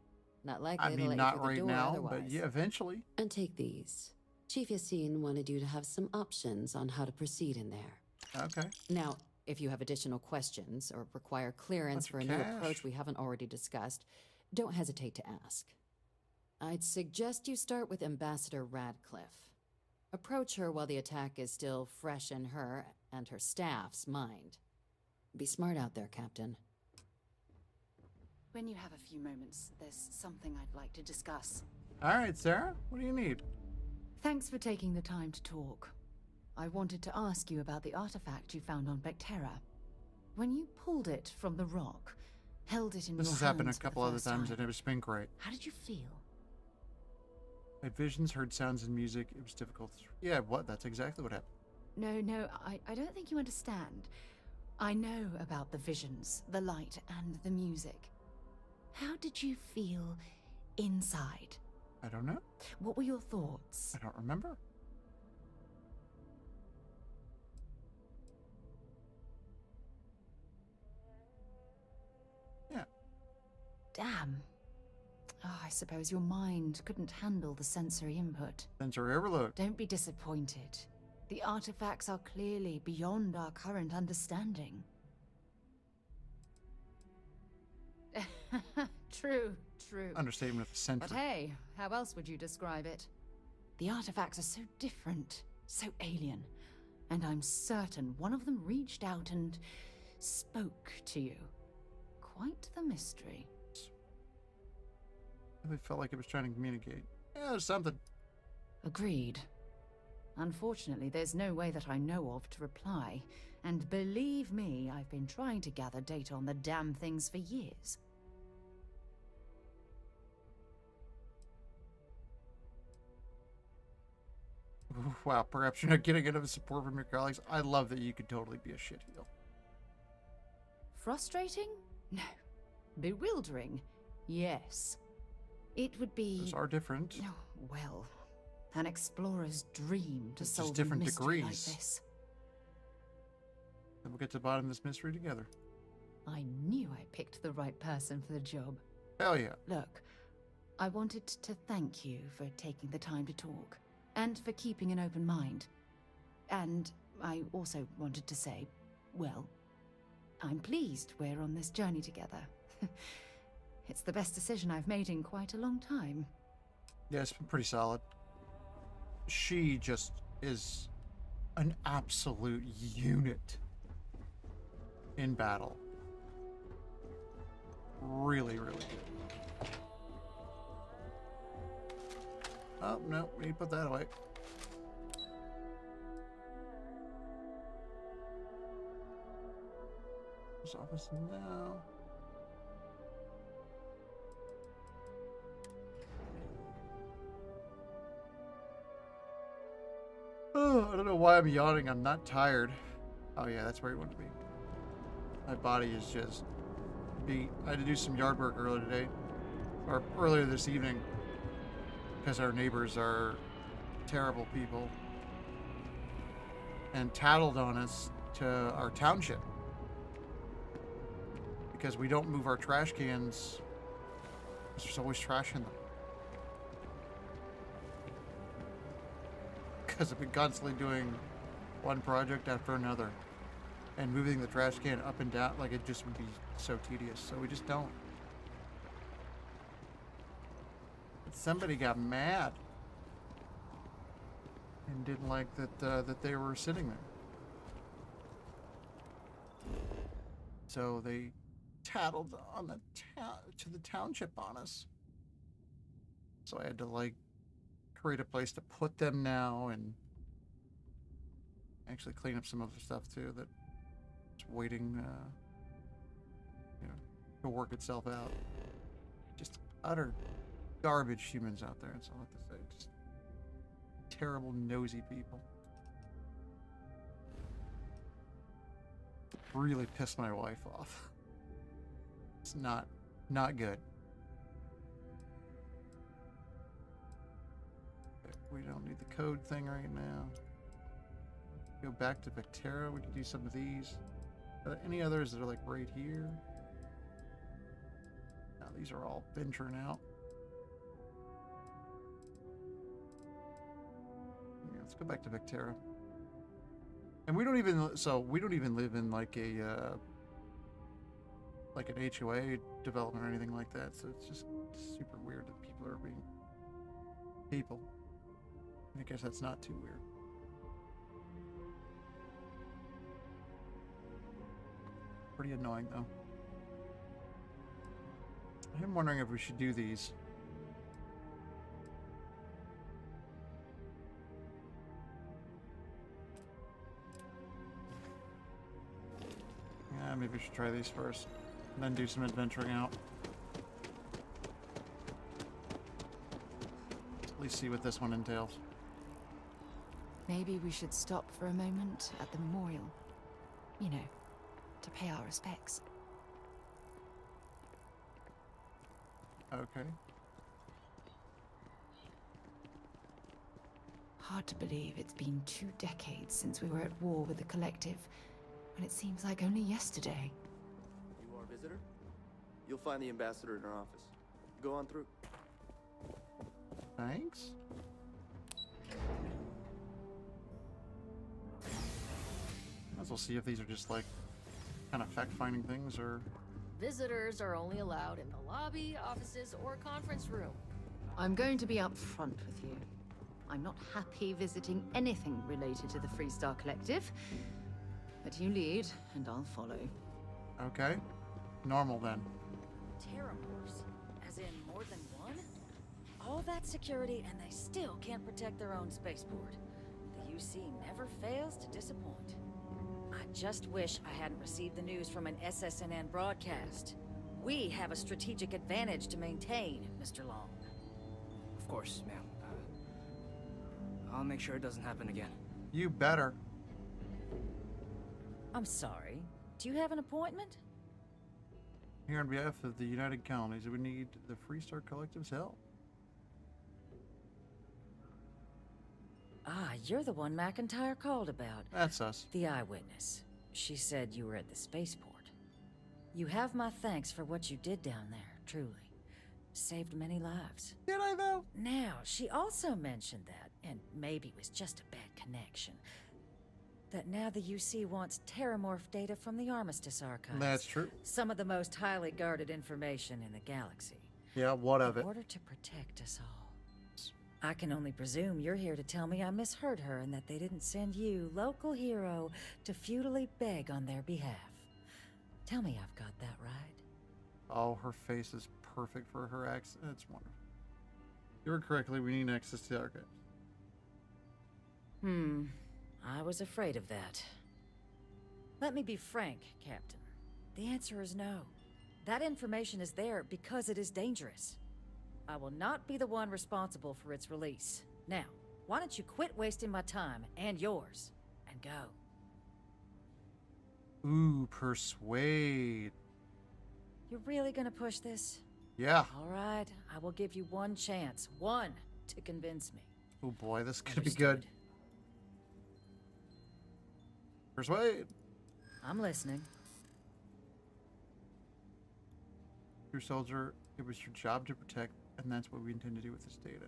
Not likely I to mean, let not you through the right door now, otherwise. but yeah, eventually. And take these. Chief Yassine wanted you to have some options on how to proceed in there. Okay. Now, if you have additional questions or require clearance Bunch for of a new cash. approach we haven't already discussed, don't hesitate to ask. I'd suggest you start with Ambassador Radcliffe. Approach her while the attack is still fresh in her and her staff's mind. Be smart out there, Captain. When you have a few moments, there's something I'd like to discuss. All right, Sarah. What do you need? Thanks for taking the time to talk. I wanted to ask you about the artifact you found on Vectera. When you pulled it from the rock, held it in your This hands has happened a for the couple other first times time, and it's been great. how did you feel? I had visions, heard sounds and music. It was difficult. Yeah, what? That's exactly what happened. No, I don't think you understand. I know about the visions, the light, and the music. How did you feel inside? I don't know. What were your thoughts? I don't remember. Yeah. Damn. Oh, I suppose your mind couldn't handle the sensory input. Sensory overload. Don't be disappointed. The artifacts are clearly beyond our current understanding. True. Understatement of the century. But hey, how else would you describe it? The artifacts are so different, so alien, and I'm certain one of them reached out and spoke to you. Quite the mystery. It felt like it was trying to communicate. Yeah, there's something. Agreed. Unfortunately, there's no way that I know of to reply, and believe me, I've been trying to gather data on the damn things for years. Wow, perhaps you're not getting enough support from your colleagues. I love that you could totally be a shitheel. Frustrating? No. Bewildering? Yes. It would be... Those are different. Oh, well, an explorer's dream to It's solve just different a mystery degrees. like this. Then we'll get to the bottom of this mystery together. I knew I picked the right person for the job. Hell yeah. Look, I wanted to thank you for taking the time to talk, and for keeping an open mind. And I also wanted to say, well, I'm pleased we're on this journey together. It's the best decision I've made in quite a long time. Yeah, it's been pretty solid. She just is an absolute unit in battle. Really, really good. Oh, no, we need to put that away. This office now. Oh, I don't know why I'm yawning. I'm not tired. Oh yeah, that's where you want to be. My body is just beat. I had to do some yard work earlier today, or earlier this evening, because our neighbors are terrible people and tattled on us to our township because we don't move our trash cans. There's always trash in them. Because I've been constantly doing one project after another and moving the trash can up and down, like it just would be so tedious, so we just don't. But somebody got mad and didn't like that they were sitting there, so they tattled on the to the township on us. So I had to like create a place to put them now and actually clean up some other stuff too that's waiting to work itself out. Just utter garbage humans out there, that's all I have to say. Just terrible nosy people. Really pissed my wife off. It's not good. We don't need the code thing right now. Go back to Vectera. We can do some of these. Any others that are like right here? No, these are all venturing out. Yeah, let's go back to Vectera. And we don't even live in like a like an HOA development or anything like that. So it's just super weird that people are being people. I guess that's not too weird. Pretty annoying though. I'm wondering if we should do these. maybe we should try these first, and then do some adventuring out. At least see what this one entails. Maybe we should stop for a moment at the memorial. You know, to pay our respects. Okay. Hard to believe it's been 2 decades since we were at war with the Collective, when it seems like only yesterday. You are a visitor? You'll find the ambassador in her office. Go on through. Thanks. Might as well see if these are just like kind of fact-finding things, or... Visitors are only allowed in the lobby, offices, or conference room. I'm going to be upfront with you. I'm not happy visiting anything related to the Freestar Collective. But you lead, and I'll follow. Okay. Normal then. Terramorphs, as in more than one? All that security, and they still can't protect their own spaceport. The UC never fails to disappoint. I just wish I hadn't received the news from an SSNN broadcast. We have a strategic advantage to maintain, Mr. Long. Of course, ma'am. I'll make sure it doesn't happen again. You better. I'm sorry. Do you have an appointment? Here on behalf of the United Colonies, we need the Freestar Collective's help. Ah, you're the one McIntyre called about. That's us. The eyewitness. She said you were at the spaceport. You have my thanks for what you did down there, truly. Saved many lives. Did I, though? Now, she also mentioned that, and maybe it was just a bad connection, that now the UC wants Terramorph data from the Armistice archives. That's true. Some of the most highly guarded information in the galaxy. Yeah, what of it? In order to protect us all. I can only presume you're here to tell me I misheard her and that they didn't send you, local hero, to futilely beg on their behalf. Tell me I've got that right. Oh, her face is perfect for her accent. It's wonderful. You heard correctly, we need access to the archives. I was afraid of that. Let me be frank, Captain. The answer is no. That information is there because it is dangerous. I will not be the one responsible for its release. Now, why don't you quit wasting my time and yours, and go. Ooh, persuade. You're really gonna push this? Yeah. All right, I will give you one chance. One to convince me. Oh boy, this could be good. Persuade. I'm listening. Your soldier, it was your job to protect, and that's what we intend to do with this data.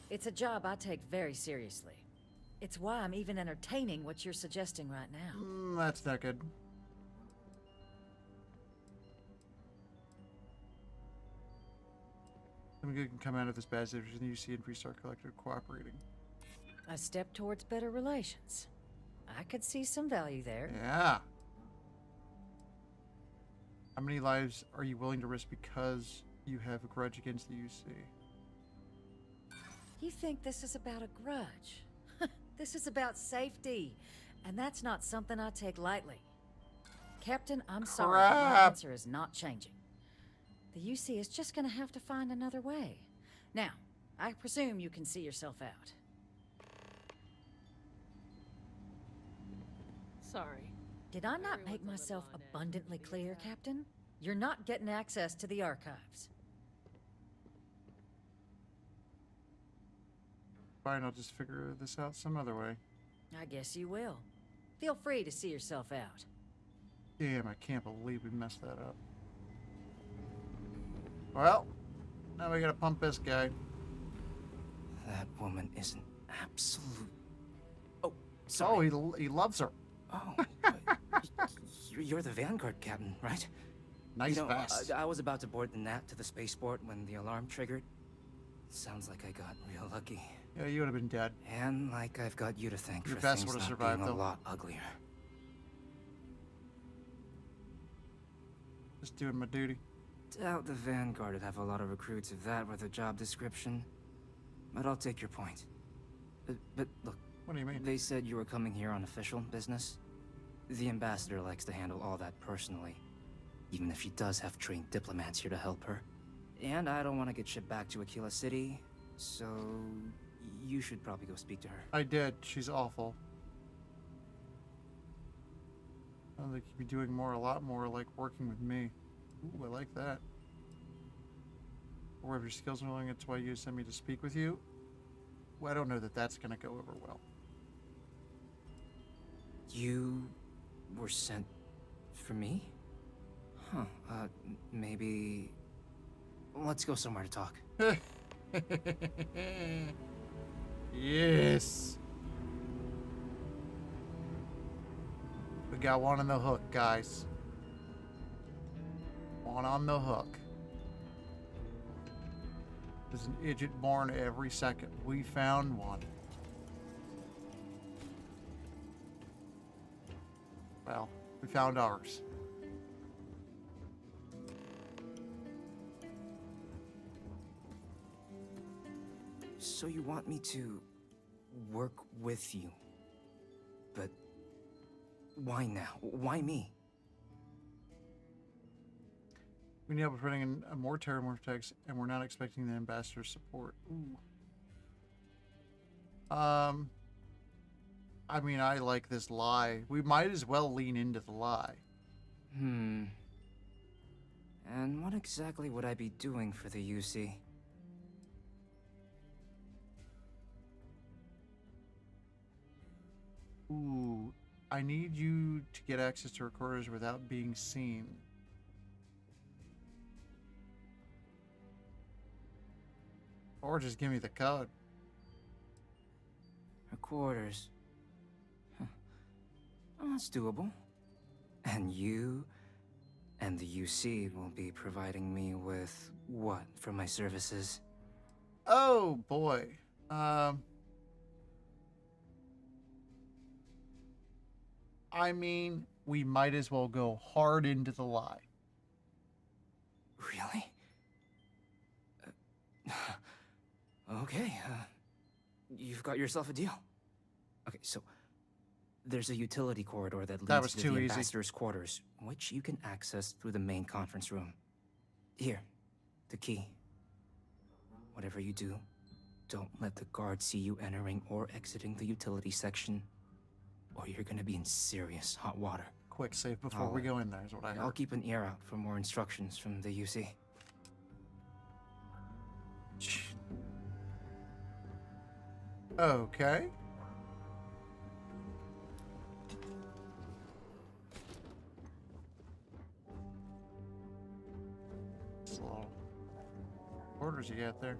It's a job I take very seriously. It's why I'm even entertaining what you're suggesting right now. That's not good. Something good can come out of this bad situation. You see in Freestar Collective cooperating. A step towards better relations. I could see some value there. Yeah. How many lives are you willing to risk because you have a grudge against the UC? You think this is about a grudge? This is about safety. And that's not something I take lightly. Captain, I'm sorry, but my answer is not changing. The UC is just gonna have to find another way. Now, I presume you can see yourself out. Sorry. Did I not make myself abundantly clear, Captain? You're not getting access to the archives. Fine, I'll just figure this out some other way. I guess you will. Feel free to see yourself out. Damn, I can't believe we messed that up. Well, now we gotta pump this guy. That woman is an absolute... Oh, sorry. Oh, he loves her. Oh, you're the Vanguard captain, right? Nice vest. I was about to board the Nat to the spaceport when the alarm triggered. Sounds like I got real lucky. Yeah, you would have been dead. And like I've got you to thank Your for vest things would have not survived, being though. a lot uglier. Just doing my duty. Doubt the Vanguard would have a lot of recruits if that were the job description. But I'll take your point. But look. What do you mean? They said you were coming here on official business. The ambassador likes to handle all that personally, even if she does have trained diplomats here to help her. And I don't want to get shipped back to Aquila City, so you should probably go speak to her. I did. She's awful. I think you'd be doing more, a lot more, like working with me. Ooh, I like that. Or if your skills are willing, it's why you send me to speak with you. Well, I don't know that that's going to go over well. You were sent for me? Huh. Maybe... Let's go somewhere to talk. Yes. We got one on the hook, guys. One on the hook. There's an idiot born every second. We found one. Well, we found ours. So you want me to work with you? But why now? Why me? We need help running in more terramorph techs, and we're not expecting the ambassador's support. Ooh. I mean, I like this lie. We might as well lean into the lie. And what exactly would I be doing for the UC? Ooh, I need you to get access to recorders without being seen. Or just give me the code. Recorders. Huh. Oh, that's doable. And you and the UC will be providing me with what for my services? Oh boy. I mean, we might as well go hard into the lie. Really? Okay, you've got yourself a deal. Okay, so there's a utility corridor that leads to the ambassador's quarters, which you can access through the main conference room. Here, the key. Whatever you do, don't let the guards see you entering or exiting the utility section, or you're gonna be in serious hot water. Quick save before we go in there is what I heard. I'll keep an ear out for more instructions from the UC. Okay. Slow. Orders you got there?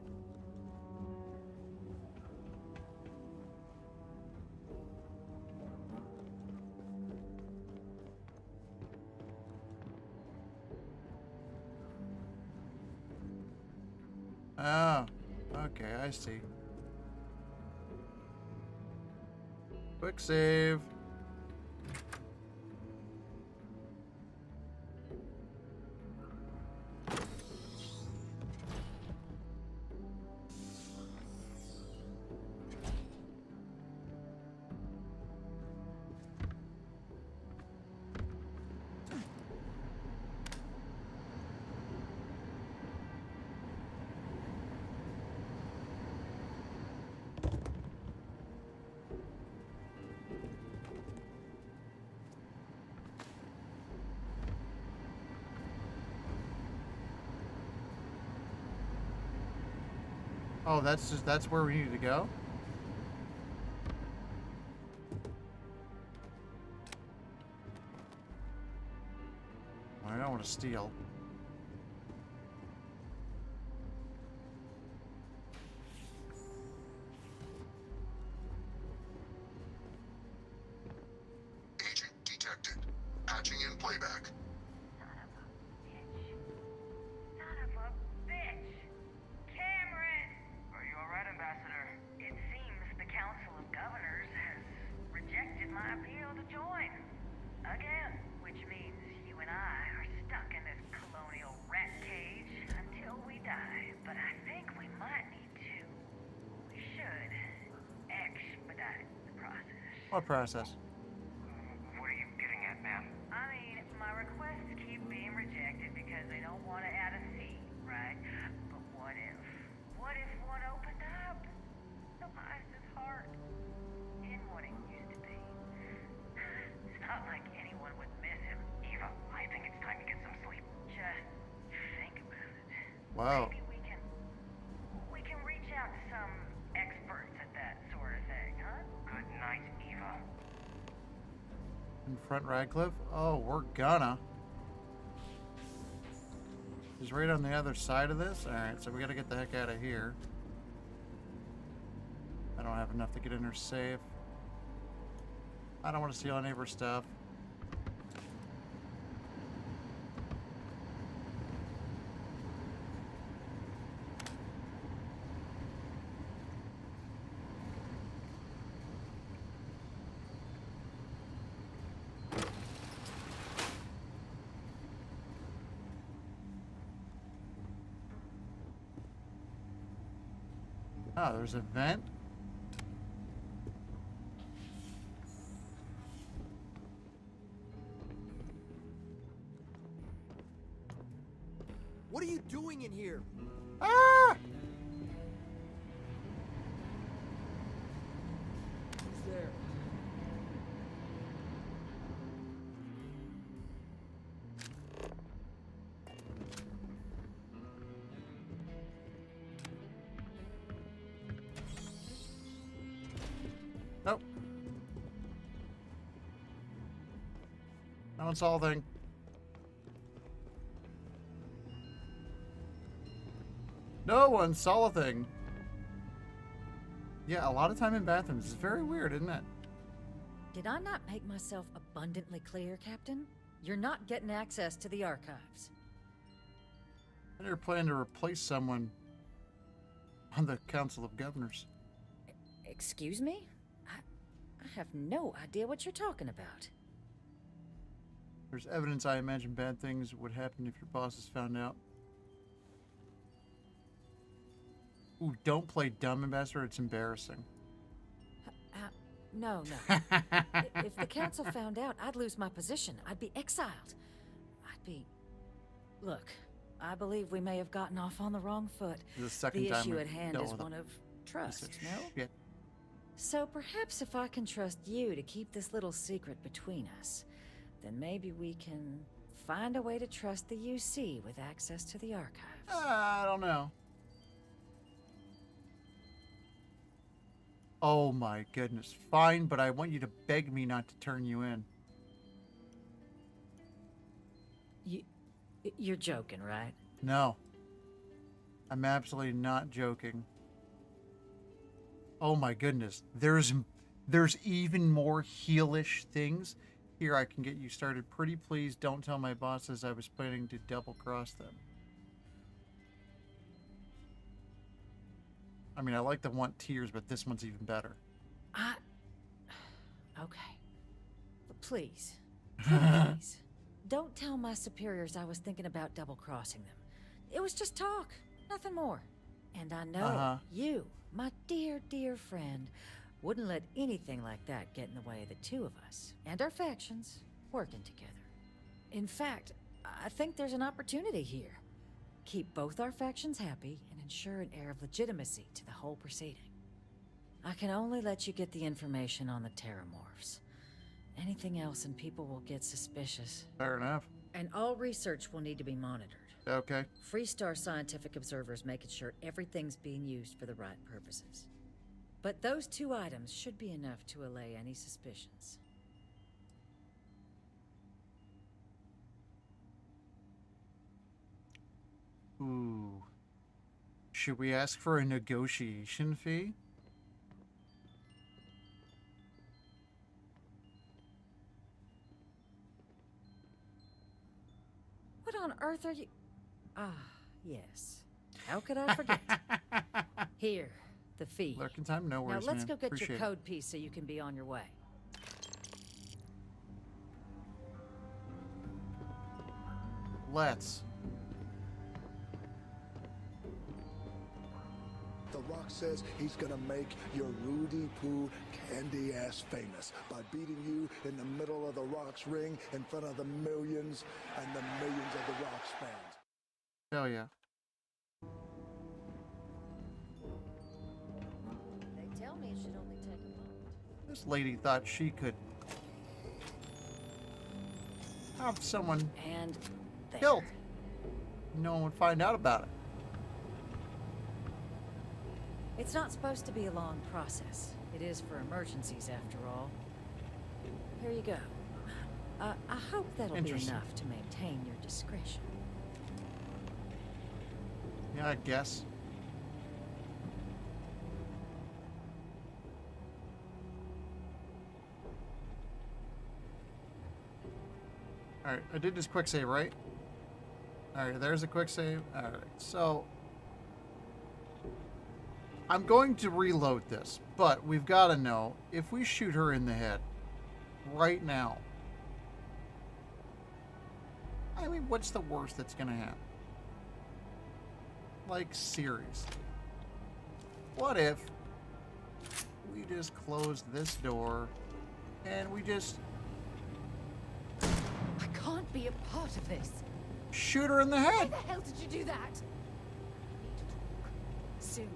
Oh, okay, I see. Quick save. Oh, that's where we need to go? I don't want to steal. Agent detected. Patching in playback. What process? What are you getting Wow. Maybe we can reach out to some experts at that sort of thing, huh? Good night, Eva. Confront Radcliffe? Oh, we're gonna. He's right on the other side of this? Alright, so we gotta get the heck out of here. I don't have enough to get in her safe. I don't want to steal our neighbor's stuff. Oh, there's a vent? What are you doing in here? Ah! Who's there? Nope. No one saw a thing. No one saw a thing. Yeah, a lot of time in bathrooms is very weird, isn't it? Did I not make myself abundantly clear, Captain? You're not getting access to the archives. They're planning to replace someone on the Council of Governors. Excuse me? I have no idea what you're talking about. There's evidence I imagine bad things would happen if your bosses found out. Ooh, don't play dumb, Ambassador. It's embarrassing. No. If the council found out, I'd lose my position. I'd be exiled. Look, I believe we may have gotten off on the wrong foot. The second the time issue we at hand dealt is with one it. of trust, no? Shit. So perhaps if I can trust you to keep this little secret between us, then maybe we can find a way to trust the UC with access to the archives. I don't know. Oh my goodness. Fine, but I want you to beg me not to turn you in. You're joking, right? No. I'm absolutely not joking. Oh my goodness. There's even more heelish things. Here, I can get you started. Pretty please don't tell my bosses I was planning to double cross them. I mean, I like the want tears, but this one's even better. Okay. But please, please, don't tell my superiors I was thinking about double-crossing them. It was just talk, nothing more. And I know you, my dear, dear friend, wouldn't let anything like that get in the way of the two of us, and our factions, working together. In fact, I think there's an opportunity here. Keep both our factions happy and ensure an air of legitimacy to the whole proceeding. I can only let you get the information on the Terramorphs. Anything else and people will get suspicious. Fair enough. And all research will need to be monitored. Okay. Freestar scientific observers making sure everything's being used for the right purposes. But those two items should be enough to allay any suspicions. Ooh. Should we ask for a negotiation fee? What on earth are you... Ah, yes. How could I forget? Here, the fee. Lurking time? No worries, Now let's man. go get Appreciate your it. code piece so you can be on your way. Let's. The Rock says he's gonna make your Rudy Poo candy ass famous by beating you in the middle of the Rock's ring in front of the millions and the millions of the Rock's fans. Hell yeah. They tell me it should only take a moment. This lady thought she could have someone and killed. No one would find out about it. It's not supposed to be a long process. It is for emergencies, after all. Here you go. I hope that'll be enough to maintain your discretion. Yeah, I guess. Alright, I did this quick save, right? Alright, there's a quick save. Alright, so I'm going to reload this, but we've got to know if we shoot her in the head right now. I mean, what's the worst that's going to happen? Like, seriously. What if we just close this door and we just I can't be a part of this. shoot her in the head? Why the hell did you do that? I need to talk. Soon.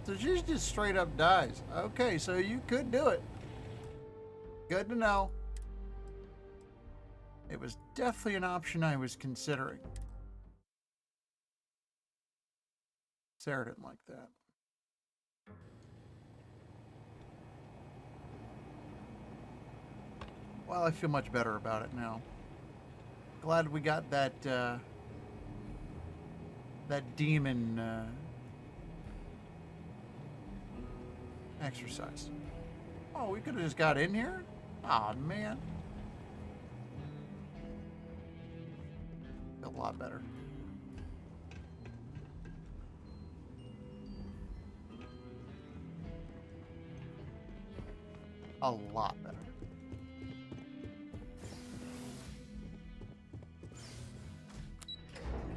So she just straight up dies. Okay, so you could do it. Good to know. It was definitely an option I was considering. Sarah didn't like that. Well, I feel much better about it now. Glad we got that that demon exercise. Oh, we could have just got in here? Aw, man. Feel a lot better. A lot better.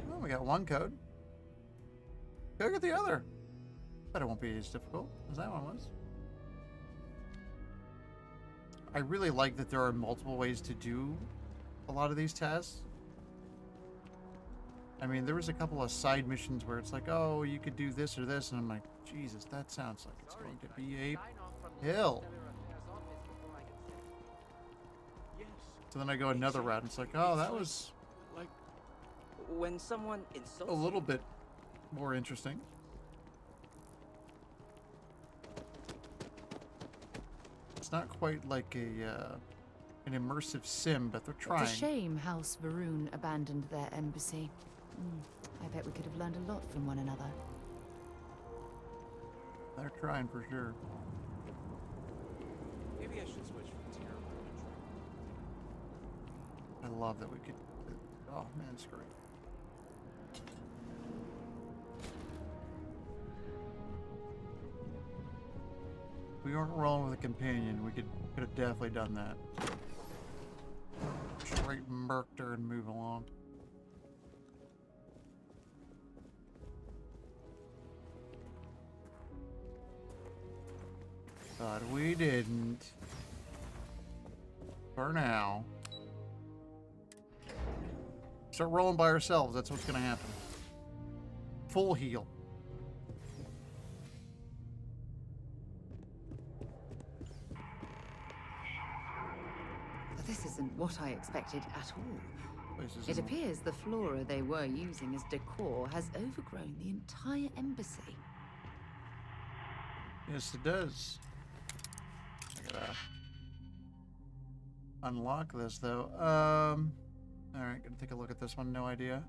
Well, we got one code. Go get the other. Bet it won't be as difficult as that one was. I really like that there are multiple ways to do a lot of these tasks. I mean, there was a couple of side missions where it's like, oh, you could do this or this, and I'm like, Jesus, that sounds like it's going to be a hill. So then I go another route, and it's like, oh, that was like when someone insults a little bit more interesting. It's not quite like a an immersive sim, but they're trying. It's a shame House Varun abandoned their embassy. I bet we could have learned a lot from one another. They're trying for sure. Maybe I should switch from tier. I love that we could. Oh man, it's great. If we weren't rolling with a companion, we could have definitely done that. Straight murked her and move along. But we didn't. For now. Start rolling by ourselves. That's what's going to happen. Full heal. This isn't what I expected at all. It isn't- appears the flora they were using as decor has overgrown the entire embassy. Yes, it does. I gotta unlock this though. Alright, gonna take a look at this one. No idea.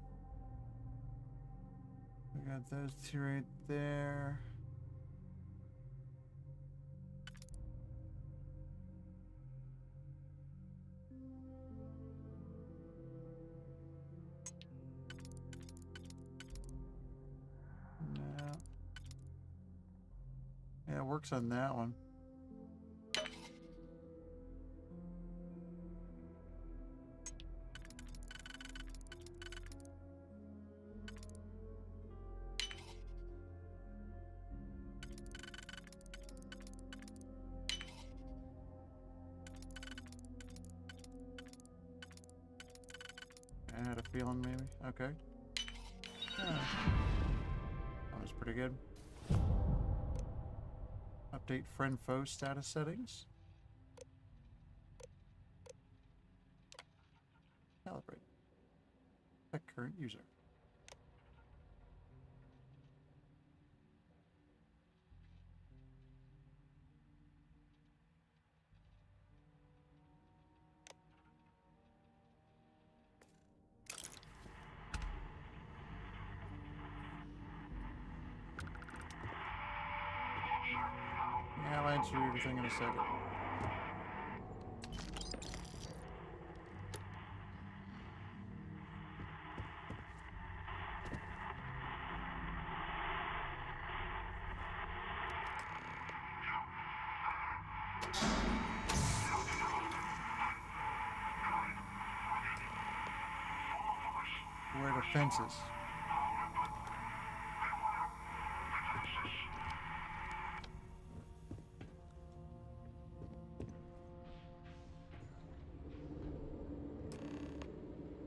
We got those two right there. No. Yeah, it works on that one. I had a feeling maybe. Okay. Yeah. That was pretty good. Update friend foe status settings. Calibrate. Check current user. answer everything in a second. Where are the fences?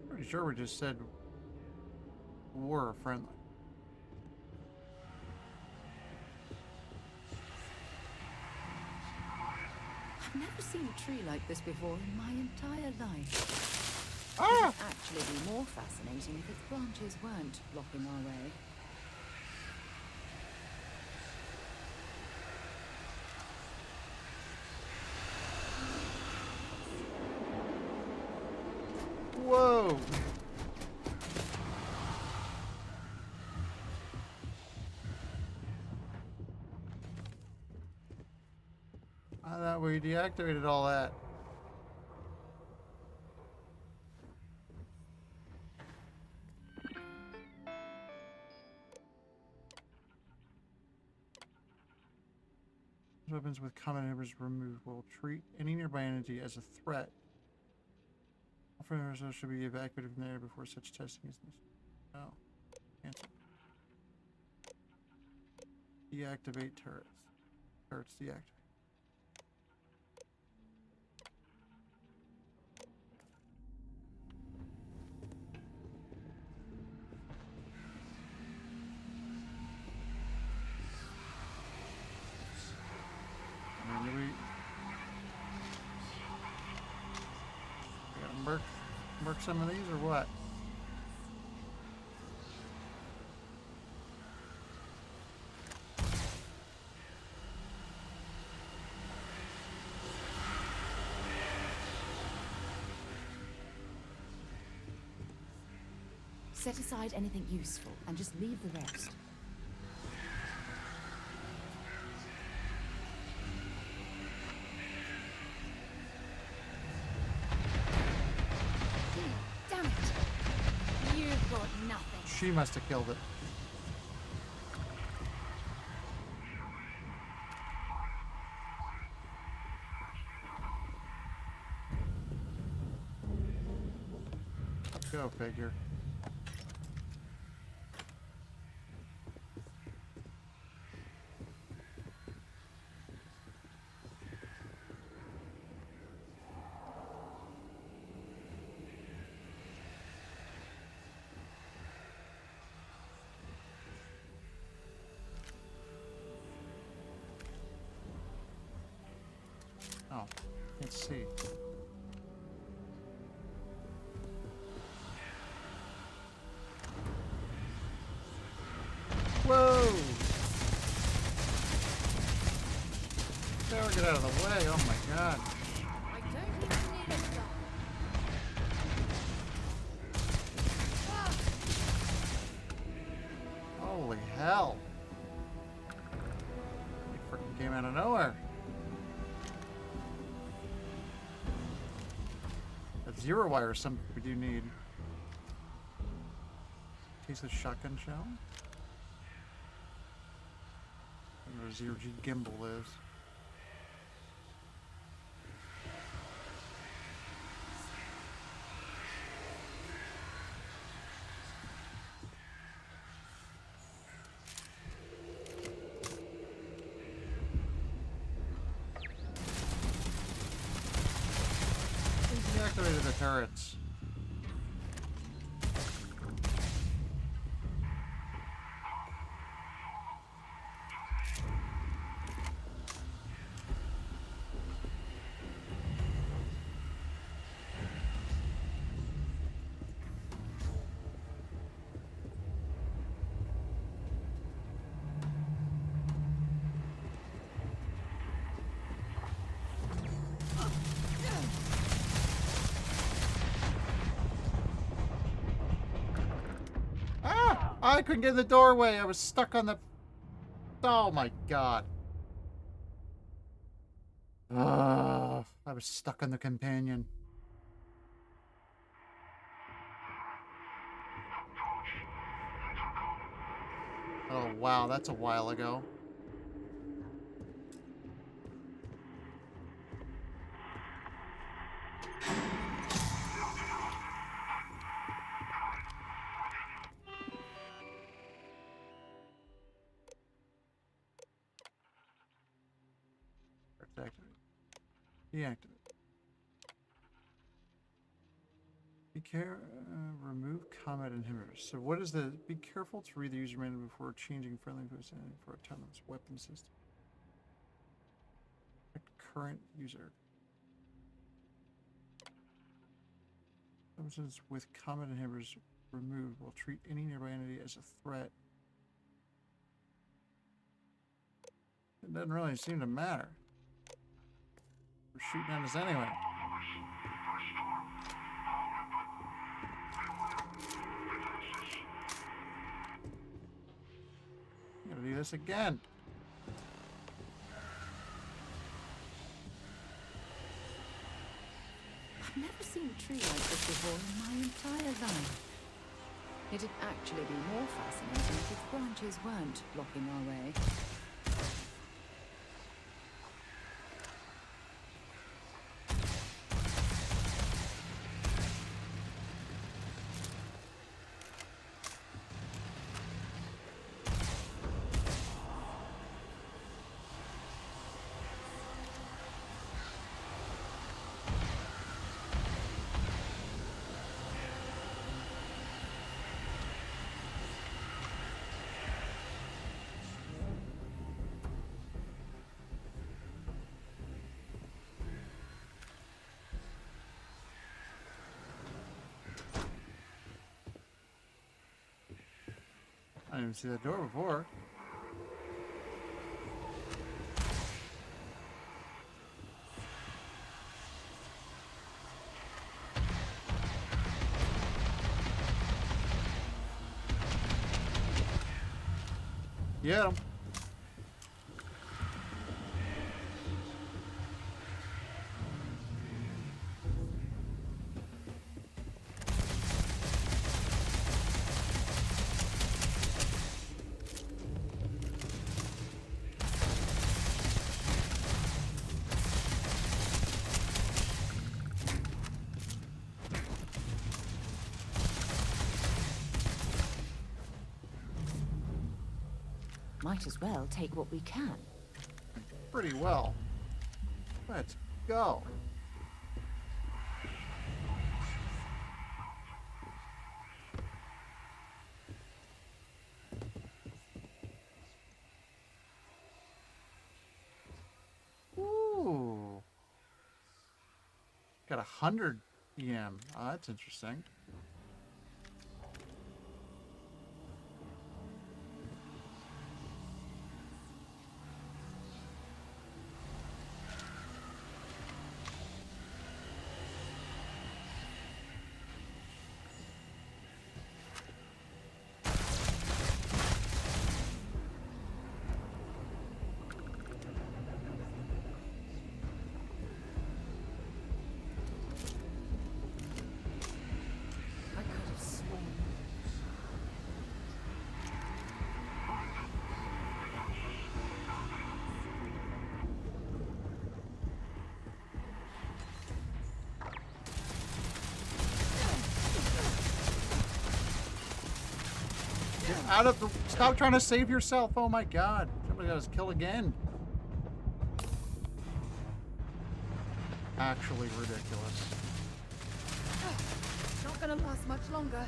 Pretty sure we just said we're friendly. I've never seen a tree like this before in my entire life. Ah! It would actually be more fascinating if its branches weren't blocking our way. Whoa! I thought we deactivated all that. Weapons with common inhibitors removed will treat any nearby entity as a threat. All friendly should be evacuated from there before such testing is necessary. No. Cancel. Deactivate turrets. Turrets deactivate. We gotta murk some of these or what? Set aside anything useful and just leave the rest. Damn it! You've got nothing. She must have killed it. Go figure. Oh, let's see. Whoa! Sarah, get out of the way. Oh my god. I don't even need a stop. Holy hell. He freaking came out of nowhere. That zero wire is something we do need. Case of shotgun shell. Where zero G gimbal is. Who deactivated the turrets? I couldn't get in the doorway. I was stuck on the... Oh my god. I was stuck on the companion. Oh, wow, that's a while ago. Activate. Deactivate. Remove combat inhibitors. So what is the... Be careful to read the user manual before changing friendly position for autonomous weapon system. Current user. Substances with combat inhibitors removed will treat any nearby entity as a threat. It doesn't really seem to matter. We're shooting at us anyway. I'm gonna do this again. I've never seen a tree like this before in my entire life. It'd actually be more fascinating if its branches weren't blocking our way. I didn't even see that door before. Get him. Might as well take what we can. Pretty well. Let's go. Ooh. Got 100 EM. Oh, that's interesting. Out of the... Stop trying to save yourself. Oh my god. Somebody got us killed again. Actually ridiculous. Not gonna last much longer.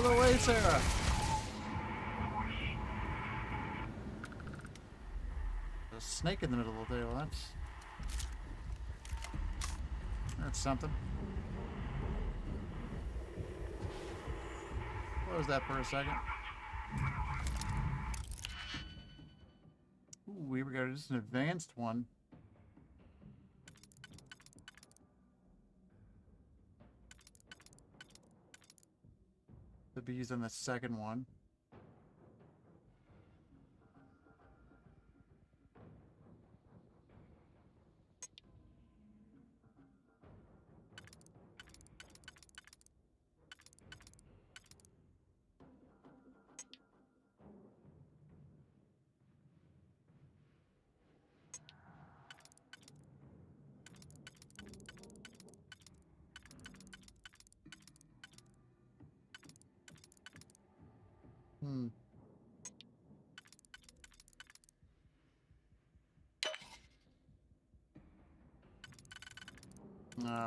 of the way, Sarah. There's a snake in the middle of the deal. That's something. Close that for a second. Ooh, we got just an advanced one. The bees on the second one.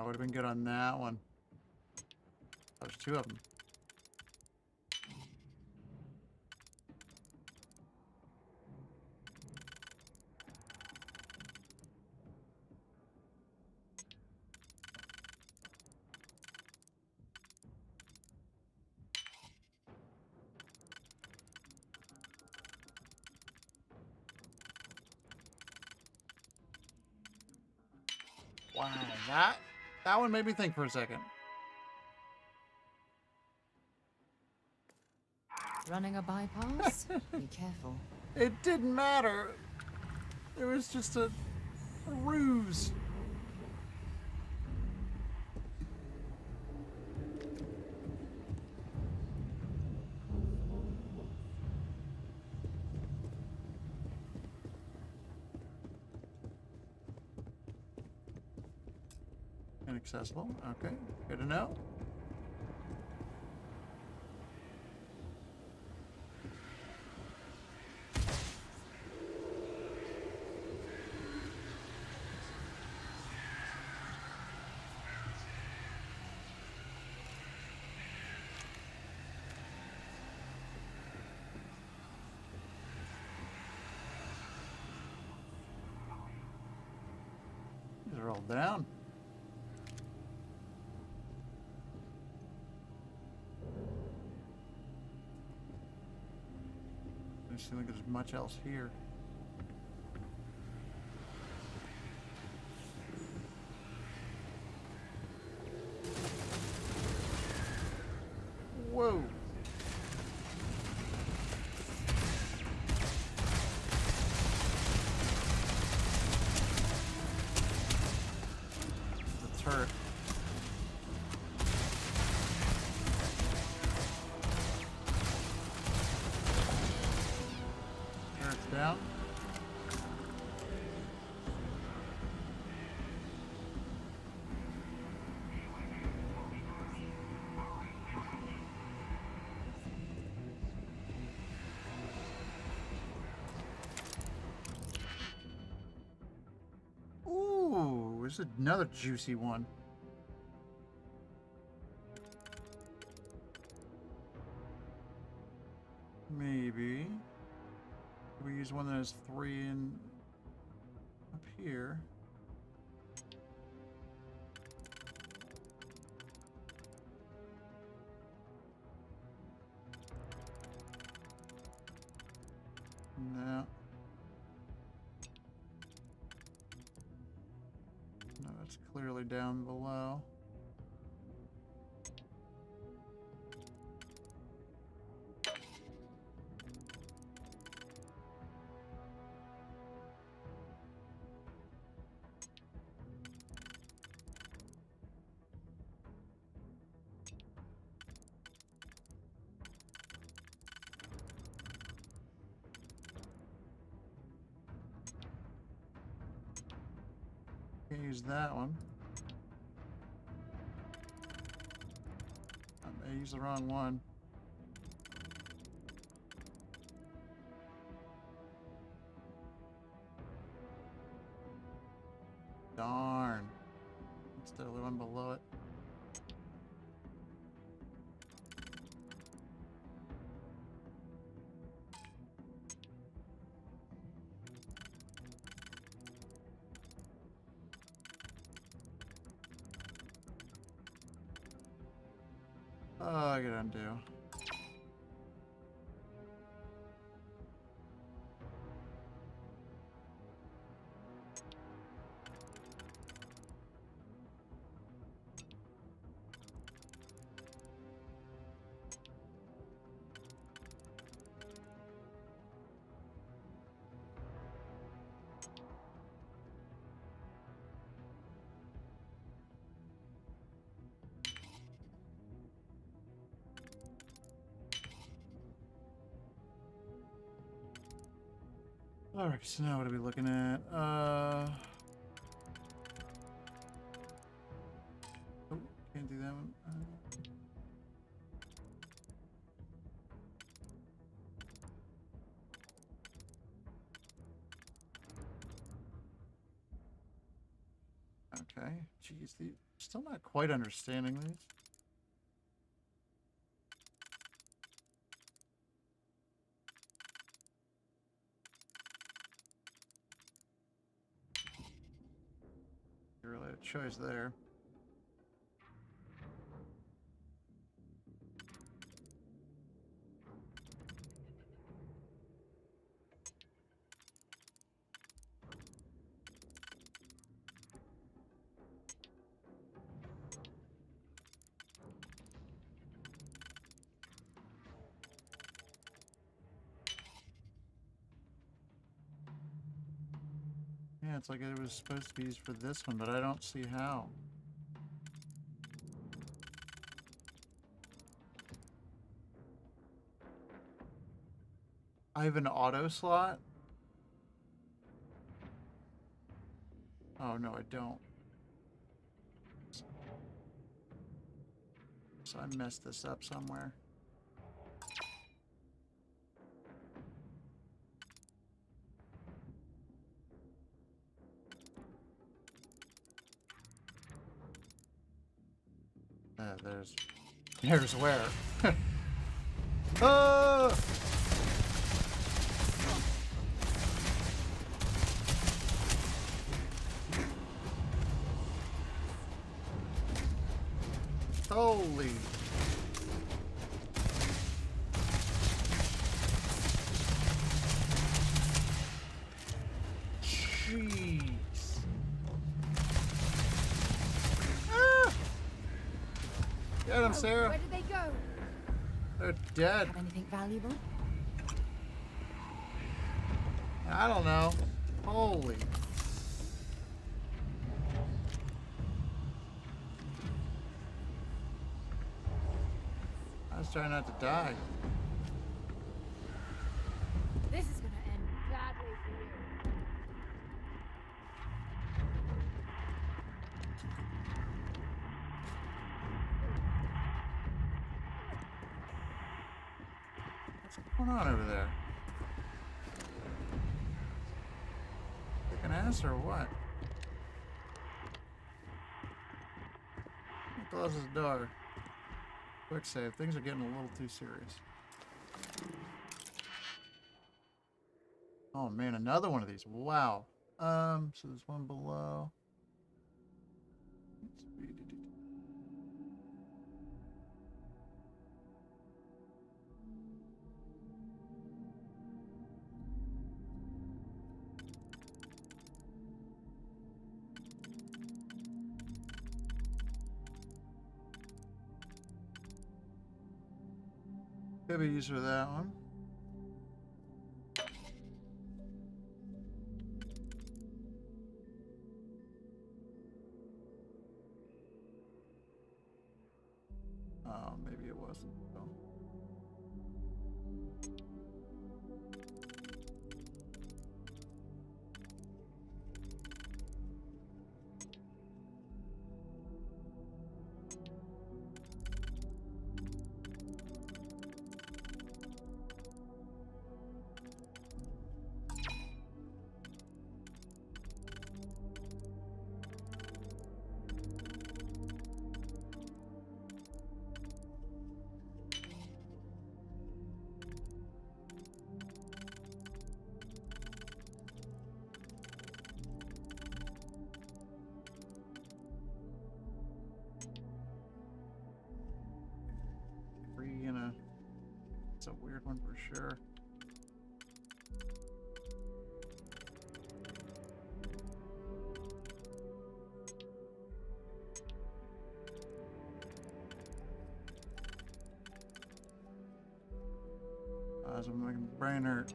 Would have been good on that one. There's two of them. Wow, that one made me think for a second. Running a bypass? Be careful. It didn't matter. It was just a ruse. Inaccessible. Okay, good to know. These are all down. I don't seem like there's much else here. Whoa. The turret. Turret's down. Ooh, there's another juicy one. Maybe. We use one that has 3 in up here. No. No, it's clearly down below. Can't use that one. I used the wrong one. Darn. It's the other one below it. Oh, I gotta undo. Alright, so now what are we looking at? Oh, can't do that one. Okay, geez, still not quite understanding these. You really had a choice there. Yeah, it's like it was supposed to be used for this one, but I don't see how. I have an auto slot? Oh, no, I don't. So I messed this up somewhere. There's where. Oh! Holy. Jeez. Ah! Get him, Sarah. Where did they go? They're dead. Have anything valuable? I don't know. Holy. I was trying not to die. This is gonna end badly for you. What's going on over there? Kicking ass or what? Closes the door. Quick save. Things are getting a little too serious. Oh man, another one of these. Wow. So there's one below. Could be used for that one. Oh, maybe it wasn't. Oh. one for sure. As I'm making my brain hurt.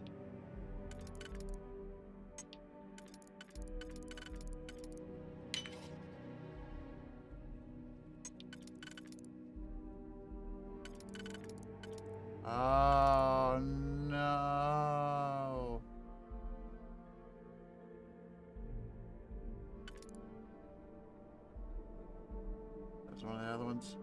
Oh no. That's one of the other ones.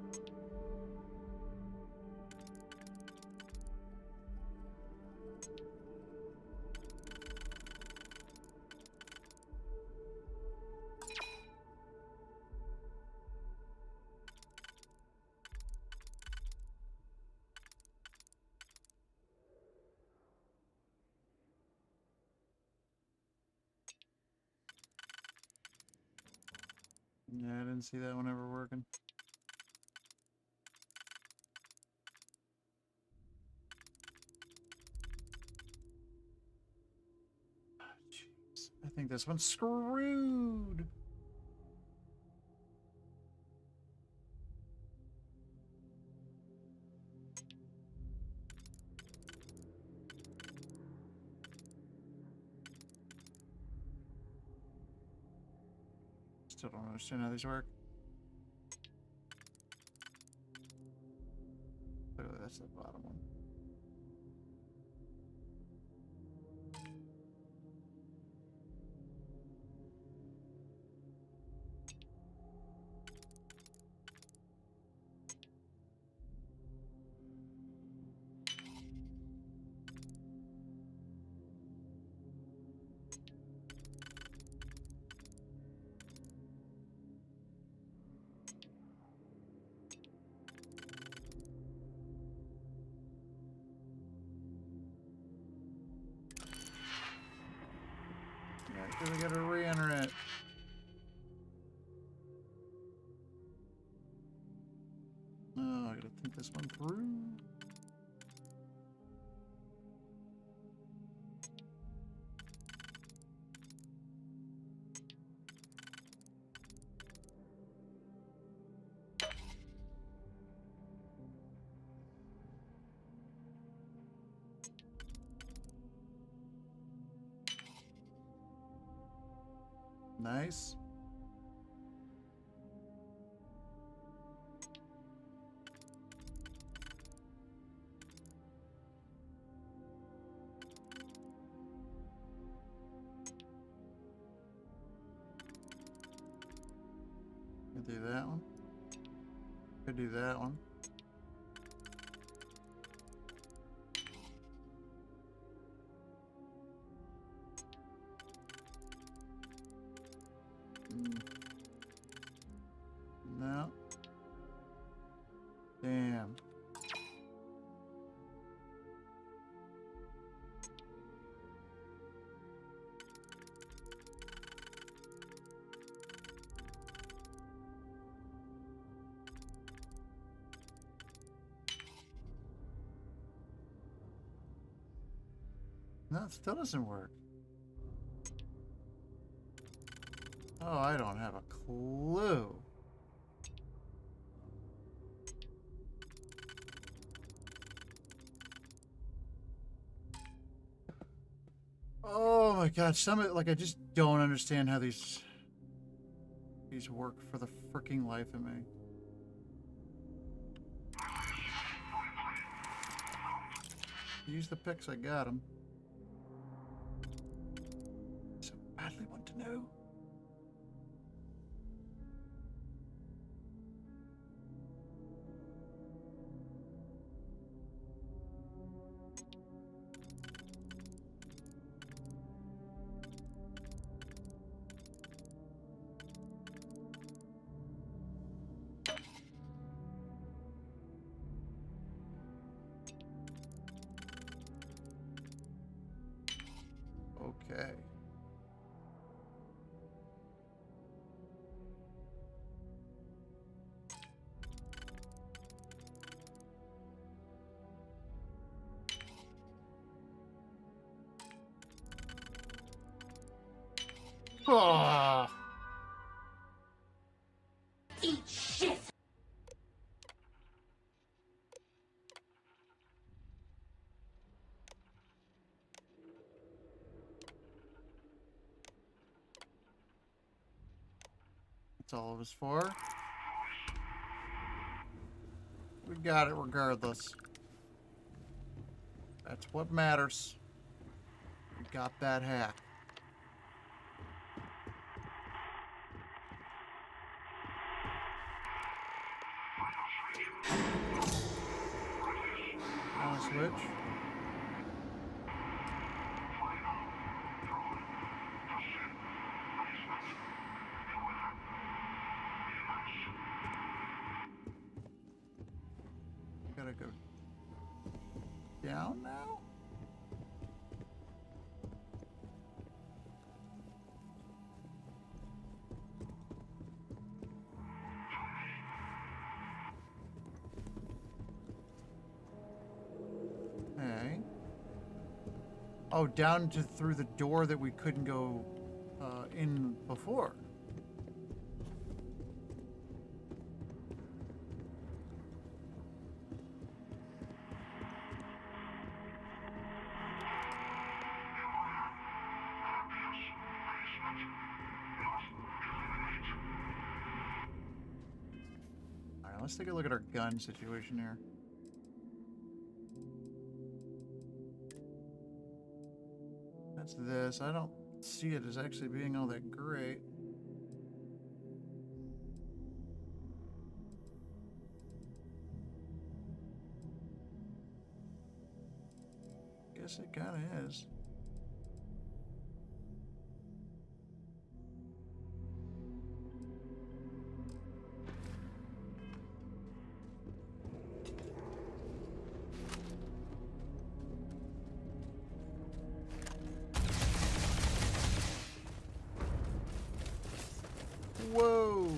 Yeah, I didn't see that one ever working. Jeez, I think this one's screwed. Still don't understand how these work. Clearly that's the bottom one. Yeah, we gotta re-enter it. Oh, I gotta think this one through. Nice. Could do that one. Could do that one. No. Damn. No, it still doesn't work. Oh, I don't have a clue. Oh my god, some of it, like I just don't understand how these work for the freaking life of me. Use the picks, I got them. So badly want to know. Okay. Oh. Eat shit! That's all it was for. We got it regardless. That's what matters. We got that hack. On a switch. Gotta go down now? Okay. Oh, down to through the door that we couldn't go in before. Alright, let's take a look at our gun situation here. That's this. I don't see it as actually being all that great. Guess it kind of is. Whoa!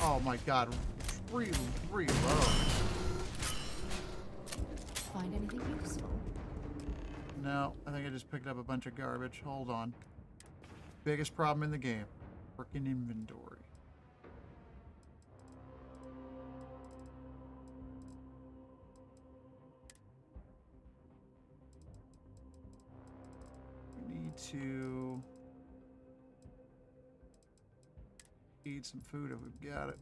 Oh my god, reload. Find anything useful? No, I think I just picked up a bunch of garbage. Hold on. Biggest problem in the game. Frickin' inventory. We need to eat some food if we've got it.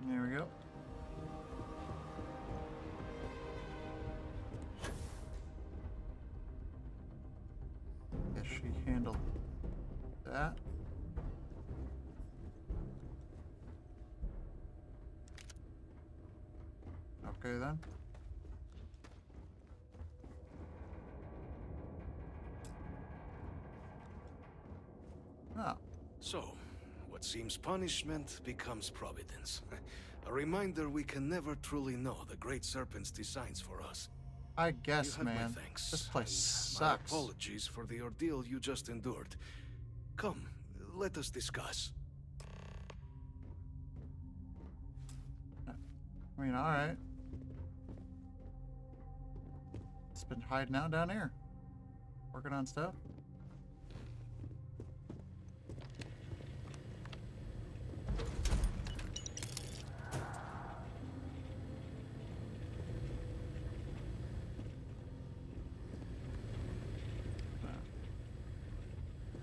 There we go. Guess she handled that. Okay then. Ah. So, what seems punishment becomes providence. A reminder we can never truly know the Great Serpent's designs for us. I guess, You have man. my thanks. This place and my sucks. apologies for the ordeal you just endured. Come, let us discuss. I mean, alright. It's been hiding out down here. Working on stuff.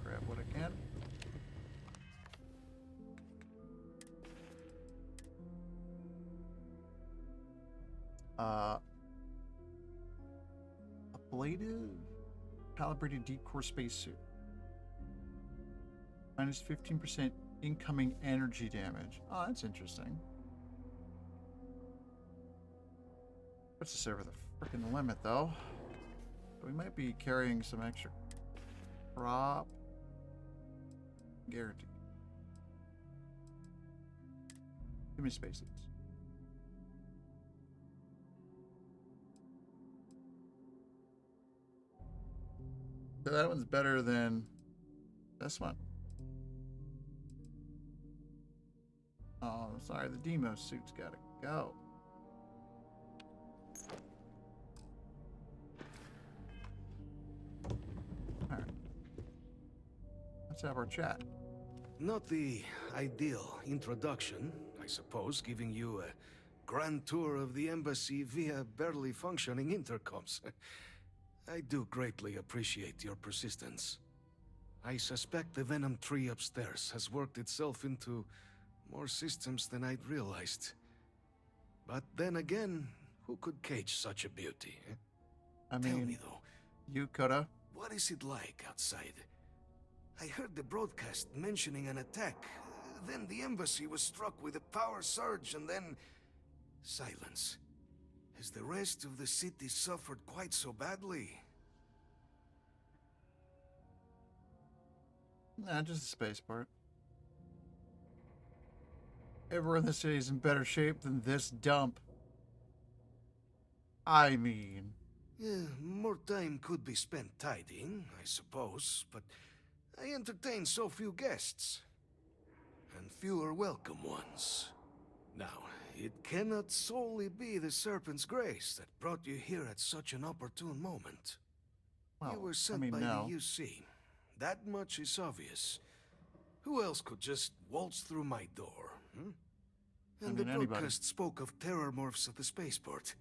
Grab what I can. Ablative calibrated deep core spacesuit. Minus 15% incoming energy damage. Oh, that's interesting. Puts us over the freaking limit, though. We might be carrying some extra prop. Guaranteed. Too many spacesuits. So that one's better than this one. Oh, I'm sorry, the Demo suit's gotta go. Alright. Let's have our chat. Not the ideal introduction, I suppose, giving you a grand tour of the embassy via barely functioning intercoms. I do greatly appreciate your persistence. I suspect the Venom tree upstairs has worked itself into more systems than I'd realized. But then again, who could cage such a beauty? Eh? I mean, Tell me though, you coulda. what is it like outside? I heard the broadcast mentioning an attack. Then the embassy was struck with a power surge and then silence. Has the rest of the city suffered quite so badly? Nah, just the spaceport. Everyone in the city is in better shape than this dump. I mean... Yeah, more time could be spent tidying, I suppose, but I entertain so few guests. And fewer welcome ones. Now, it cannot solely be the Serpent's grace that brought you here at such an opportune moment. Well, You were sent by the UC. That much is obvious. Who else could just waltz through my door, hmm? And the broadcast spoke of terror morphs at the spaceport.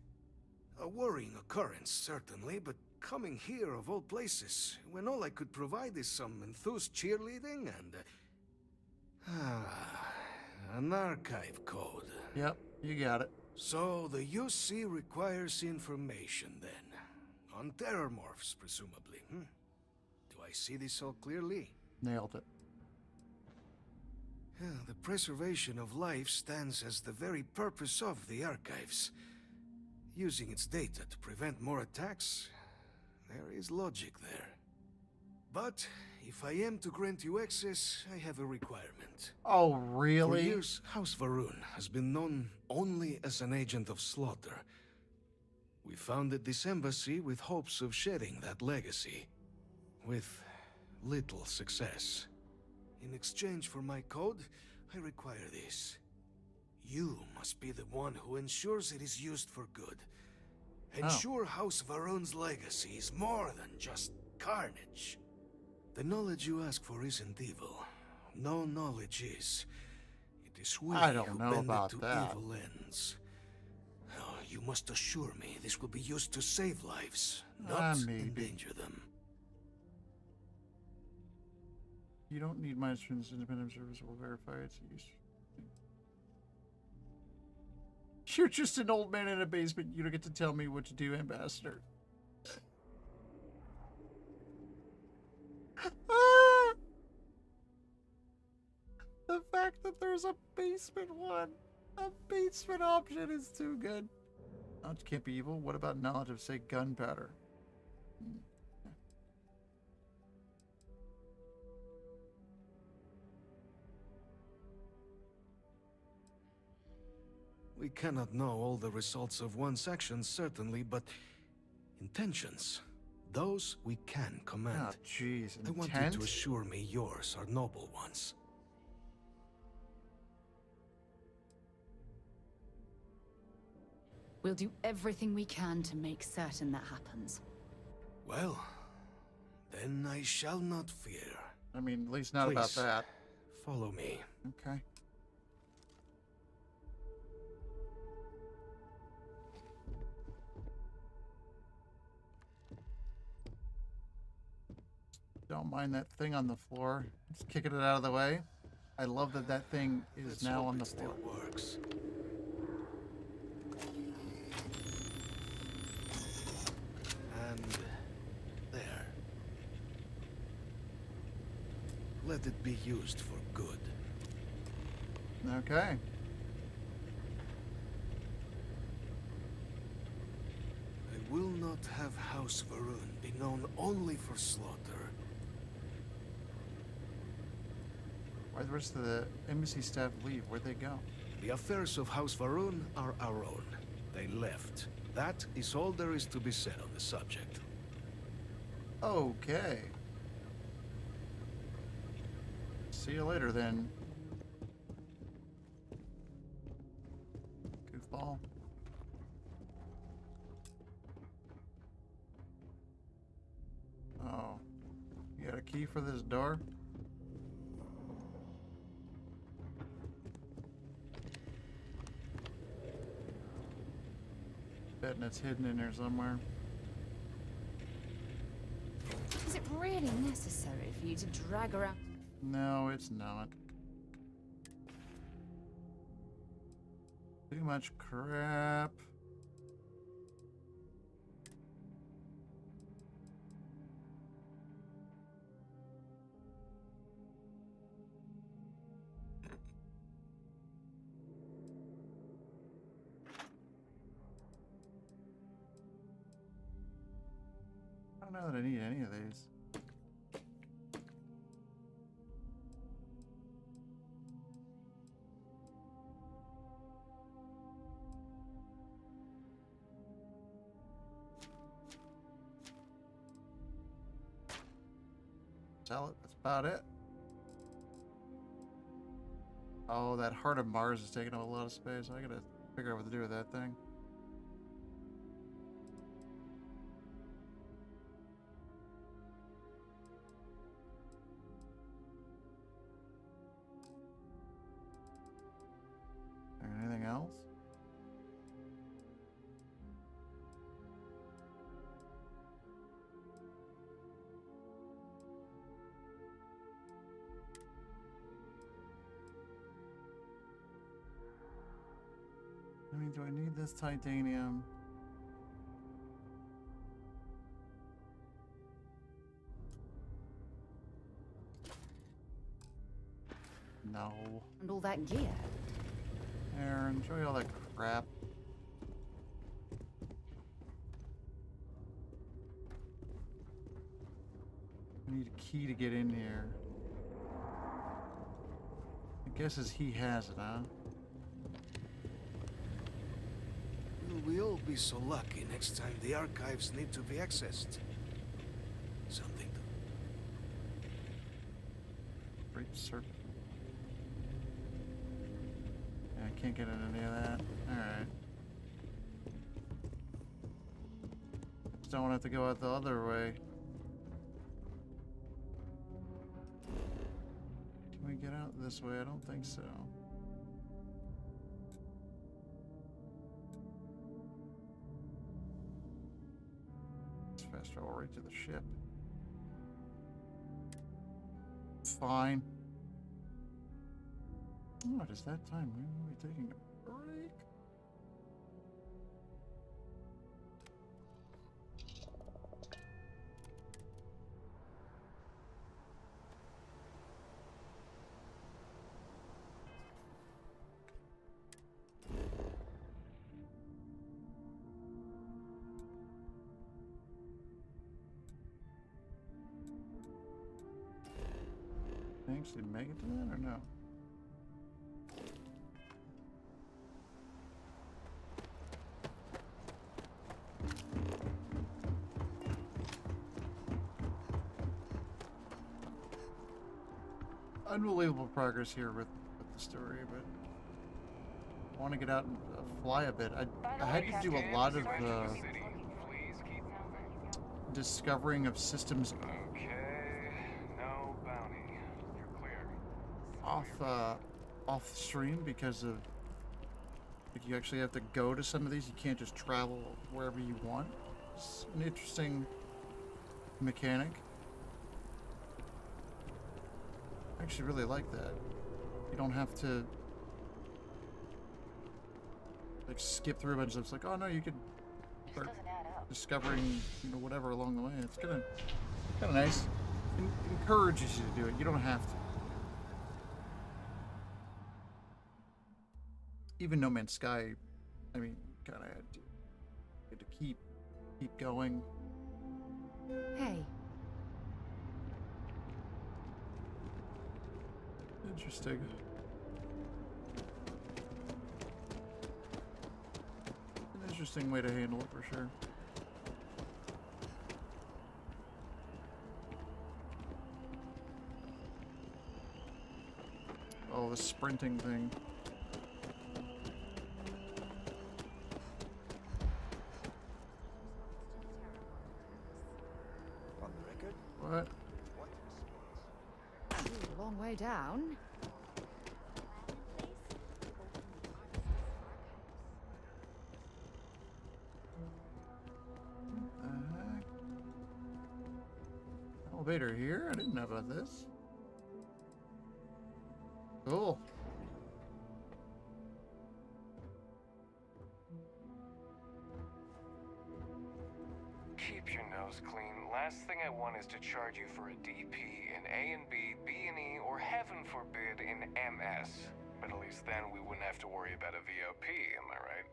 A worrying occurrence, certainly, but coming here of all places, when all I could provide is some enthused cheerleading and... an archive code. Yep, you got it. So the UC requires information, then. On terror morphs, presumably, hmm? Do I see this all clearly? Nailed it. Yeah, the preservation of life stands as the very purpose of the archives. Using its data to prevent more attacks, there is logic there. But if I am to grant you access, I have a requirement. Oh, really? For years, House Varun has been known only as an agent of slaughter. We founded this embassy with hopes of shedding that legacy. With little success. In exchange for my code, I require this. You must be the one who ensures it is used for good. Ensure House Varun's legacy is more than just carnage. The knowledge you ask for isn't evil. No knowledge is. It is we I don't who know bend about it to that. evil ends. Oh, you must assure me this will be used to save lives, not endanger them. You don't need my students. Independent observers will verify its use. You're just an old man in a basement. You don't get to tell me what to do, Ambassador. The fact that there's a basement one, a basement option is too good. Knowledge can't be evil. What about knowledge of, say, gunpowder? We cannot know all the results of one's actions, certainly, but intentions, those we can command. Oh, jeez, I want you to assure me yours are noble ones. We'll do everything we can to make certain that happens. Well, then I shall not fear. I mean, at least not about Please, that. Follow me. Okay. Don't mind that thing on the floor. Just kicking it out of the way. I love that that thing is Let's now hope on the it still floor. works. And there. Let it be used for good. Okay. I will not have House Varun be known only for slaughter. Why the rest of the embassy staff leave? Where'd they go? The affairs of House Varun are our own. They left. That is all there is to be said on the subject. Okay. See you later then. Goofball. Oh. You got a key for this door? Betting it's hidden in there somewhere. Is it really necessary for you to drag around? No, it's not. Too much crap. I don't know that I need any of these. Sell it. That's about it. Oh, that Heart of Mars is taking up a lot of space. I gotta figure out what to do with that thing. Anything else? I mean, do I need this titanium? No. And all that gear. There, enjoy all that crap. I need a key to get in here. I guess as he has it, huh? Will we all be so lucky next time the archives need to be accessed? Something to... Great serpent. Yeah, I can't get into any of that. Alright. Just don't want to have to go out the other way. Can we get out this way? I don't think so. Let's fast travel right to the ship. Fine. Oh, it is that time. We will be taking a break. Can I actually make it to that or no? Unbelievable progress here with the story, but I want to get out and fly a bit. I had to do a lot of discovering of systems Okay, no bounty. You're clear. off stream because of like you actually have to go to some of these. You can't just travel wherever you want. It's an interesting mechanic. I actually really like that. You don't have to like skip through a bunch of stuff. It's like, oh no, you could start discovering, you know, whatever along the way. It's kind of nice. Encourages you to do it. You don't have to. Even No Man's Sky, I mean, kind of had to keep going. Hey. Interesting. An interesting way to handle it for sure. the sprinting thing. On the record? What? Ooh, long way down. Elevator here? I didn't know about this. Cool. Keep your nose clean. Last thing I want is to charge you for a DP in A and B, B and E, or heaven forbid in MS. But at least then we wouldn't have to worry about a VOP, am I right?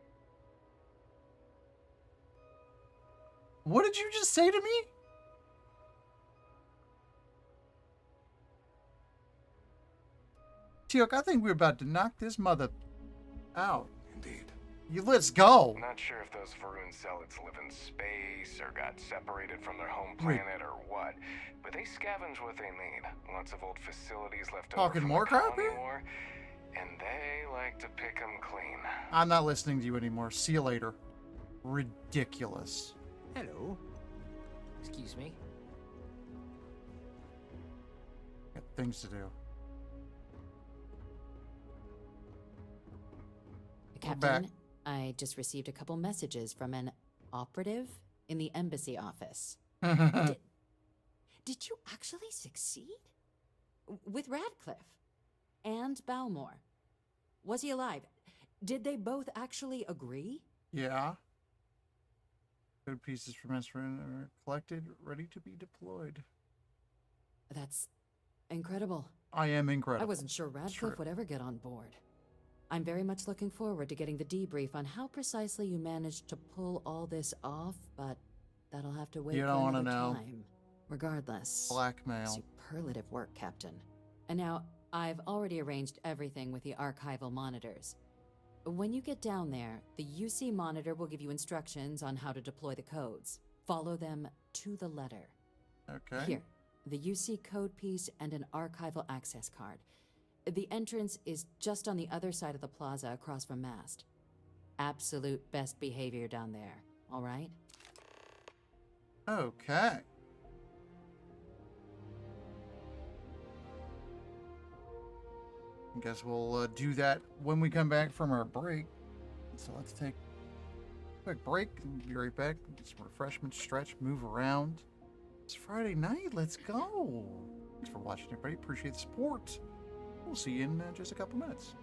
What did you just say to me? Teok, I think we're about to knock this mother out. Indeed. You let's go. Not sure if those Varun zealots live in space or got separated from their home planet or what, but they scavenge what they need. Lots of old facilities left over Talking from more the crap colony here? war, and they like to pick them clean. I'm not listening to you anymore. See you later. Ridiculous. Hello. Excuse me. Got things to do. We're back. Captain, I just received a couple messages from an operative in the embassy office. Did you actually succeed? With Radcliffe and Balmore. Was he alive? Did they both actually agree? Yeah. Code pieces from Esrin are collected, ready to be deployed. That's incredible. I am incredible. I wasn't sure Radcliffe would ever get on board. I'm very much looking forward to getting the debrief on how precisely you managed to pull all this off, but that'll have to wait You for don't wanna another know. time. Regardless. Blackmail. Superlative work, Captain. And now, I've already arranged everything with the archival monitors. When you get down there, the UC monitor will give you instructions on how to deploy the codes. Follow them to the letter. Okay. Here, the UC code piece and an archival access card. The entrance is just on the other side of the plaza across from Mast. Absolute best behavior down there, all right? Okay. I guess we'll do that when we come back from our break. So let's take a quick break and be right back. Get some refreshments, stretch, move around. It's Friday night. Let's go. Thanks for watching, everybody. Appreciate the support. We'll see you in just a couple minutes.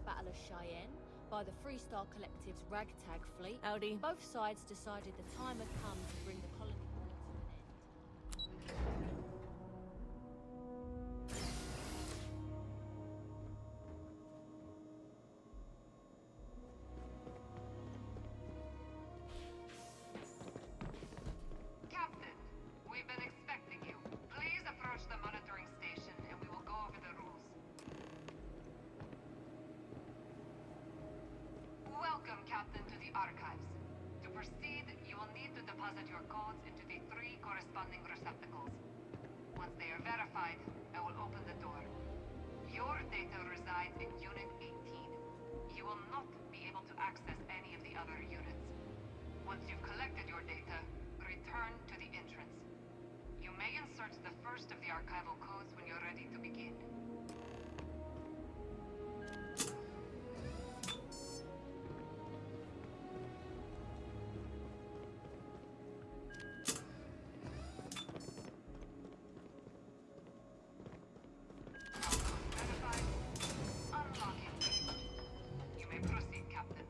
Battle of Cheyenne by the Freestar Collective's ragtag fleet. Howdy. Both sides decided the time had come to bring the colony war to an end. Captain, we've been expecting you. Please approach the monitoring station and we will go over the rules. Welcome, Captain, to the archives. To proceed, you will need to deposit your codes into the 3 corresponding receptacles. Once they are verified, I will open the door. Your data resides in Unit 18. You will not be able to access any of the other units. Once you've collected your data, return to the entrance. You may insert the first of the archival codes when you're ready to begin. Unlocking. You may proceed, Captain.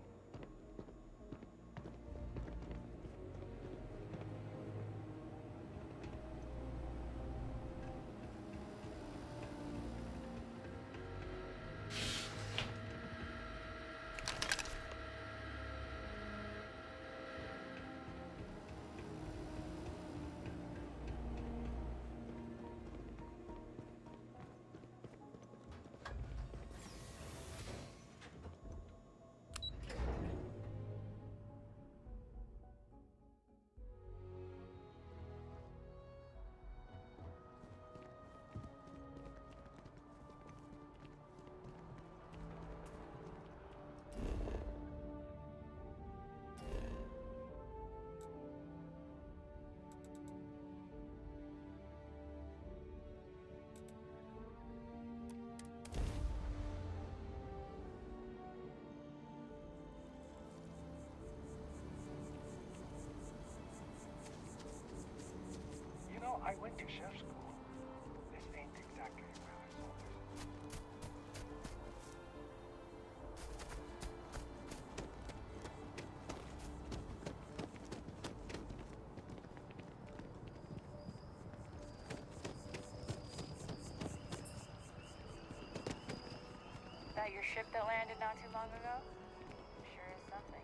You know, I went to chef school. This ain't exactly where I saw this. That your ship that landed not too long ago? Sure is something.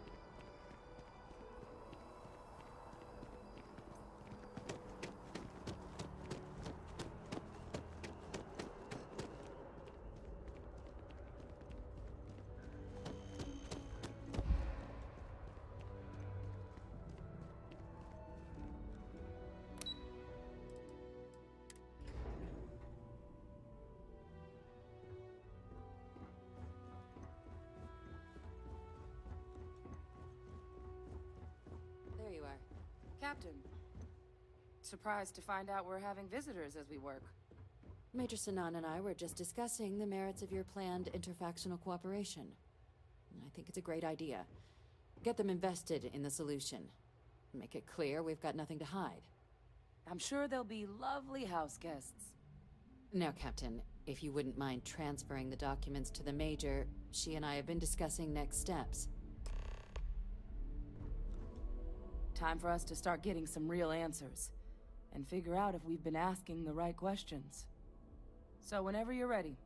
There you are. Captain. Surprised to find out we're having visitors as we work. Major Sinan and I were just discussing the merits of your planned interfactional cooperation. I think it's a great idea. Get them invested in the solution. Make it clear we've got nothing to hide. I'm sure they'll be lovely house guests. Now, Captain, if you wouldn't mind transferring the documents to the Major, she and I have been discussing next steps. Time for us to start getting some real answers. And figure out if we've been asking the right questions. So whenever you're ready.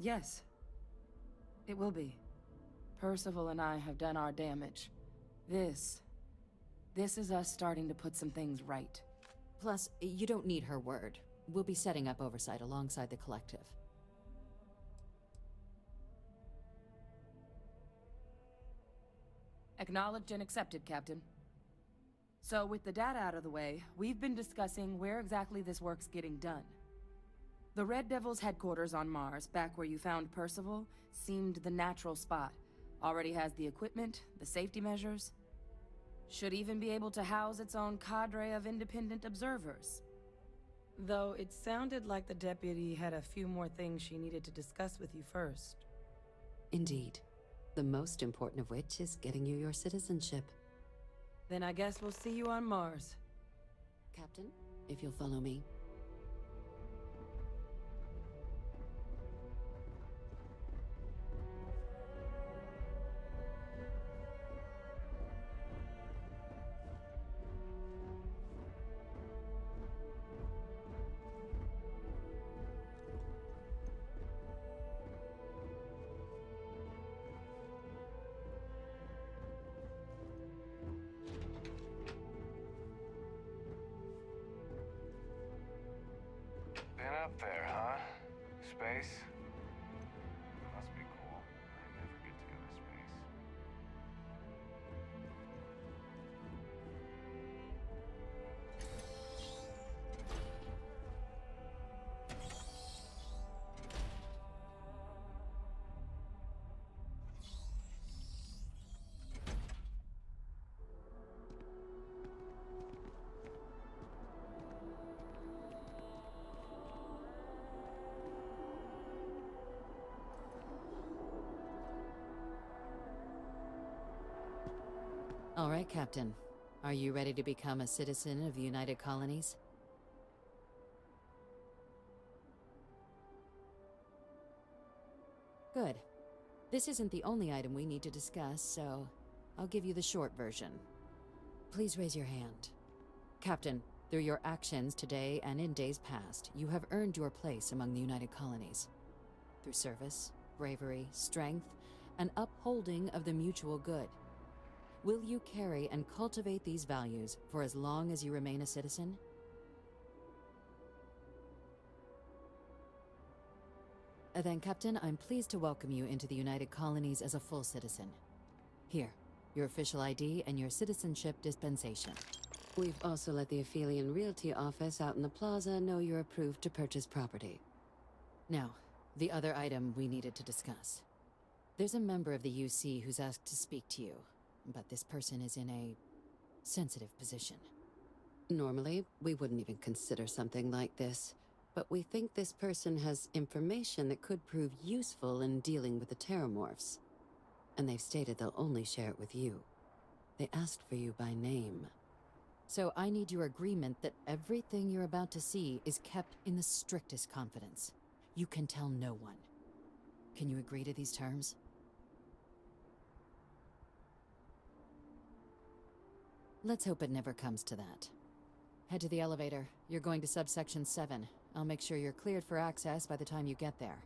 Yes. It will be. Percival and I have done our damage. This is us starting to put some things right. Plus, you don't need her word. We'll be setting up oversight alongside the collective. Acknowledged and accepted, Captain. So with the data out of the way, we've been discussing where exactly this work's getting done. The Red Devil's headquarters on Mars, back where you found Percival, seemed the natural spot. Already has the equipment, the safety measures. Should even be able to house its own cadre of independent observers. Though it sounded like the deputy had a few more things she needed to discuss with you first. Indeed. The most important of which is getting you your citizenship. Then I guess we'll see you on Mars. Captain, if you'll follow me. Been up there, huh? Space? Must be cool. I never get to go to space. All right, Captain. Are you ready to become a citizen of the United Colonies? Good. This isn't the only item we need to discuss, so I'll give you the short version. Please raise your hand. Captain, through your actions today and in days past, you have earned your place among the United Colonies. Through service, bravery, strength, and upholding of the mutual good. Will you carry and cultivate these values for as long as you remain a citizen? Then, Captain, I'm pleased to welcome you into the United Colonies as a full citizen. Here, your official ID and your citizenship dispensation. We've also let the Aphelion Realty office out in the plaza know you're approved to purchase property. Now, the other item we needed to discuss. There's a member of the UC who's asked to speak to you. But this person is in a sensitive position. Normally, we wouldn't even consider something like this, but we think this person has information that could prove useful in dealing with the Terramorphs. And they've stated they'll only share it with you. They asked for you by name. So I need your agreement that everything you're about to see is kept in the strictest confidence. You can tell no one. Can you agree to these terms? Let's hope it never comes to that. Head to the elevator. You're going to subsection 7. I'll make sure you're cleared for access by the time you get there.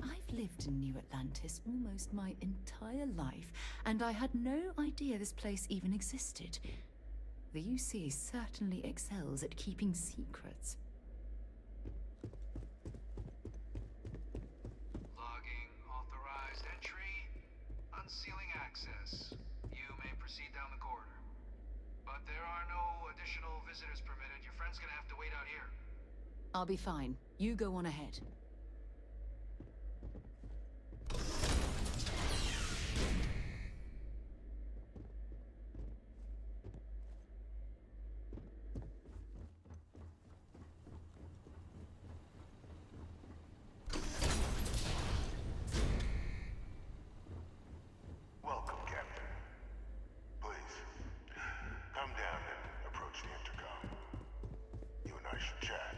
I've lived in New Atlantis almost my entire life, and I had no idea this place even existed. The UC certainly excels at keeping secrets. Logging authorized entry, unsealing access. You may proceed down the corridor. But there are no additional visitors permitted. Your friend's gonna have to wait out here. I'll be fine. You go on ahead. Welcome, Captain. Please, come down and approach the intercom. You and I should chat.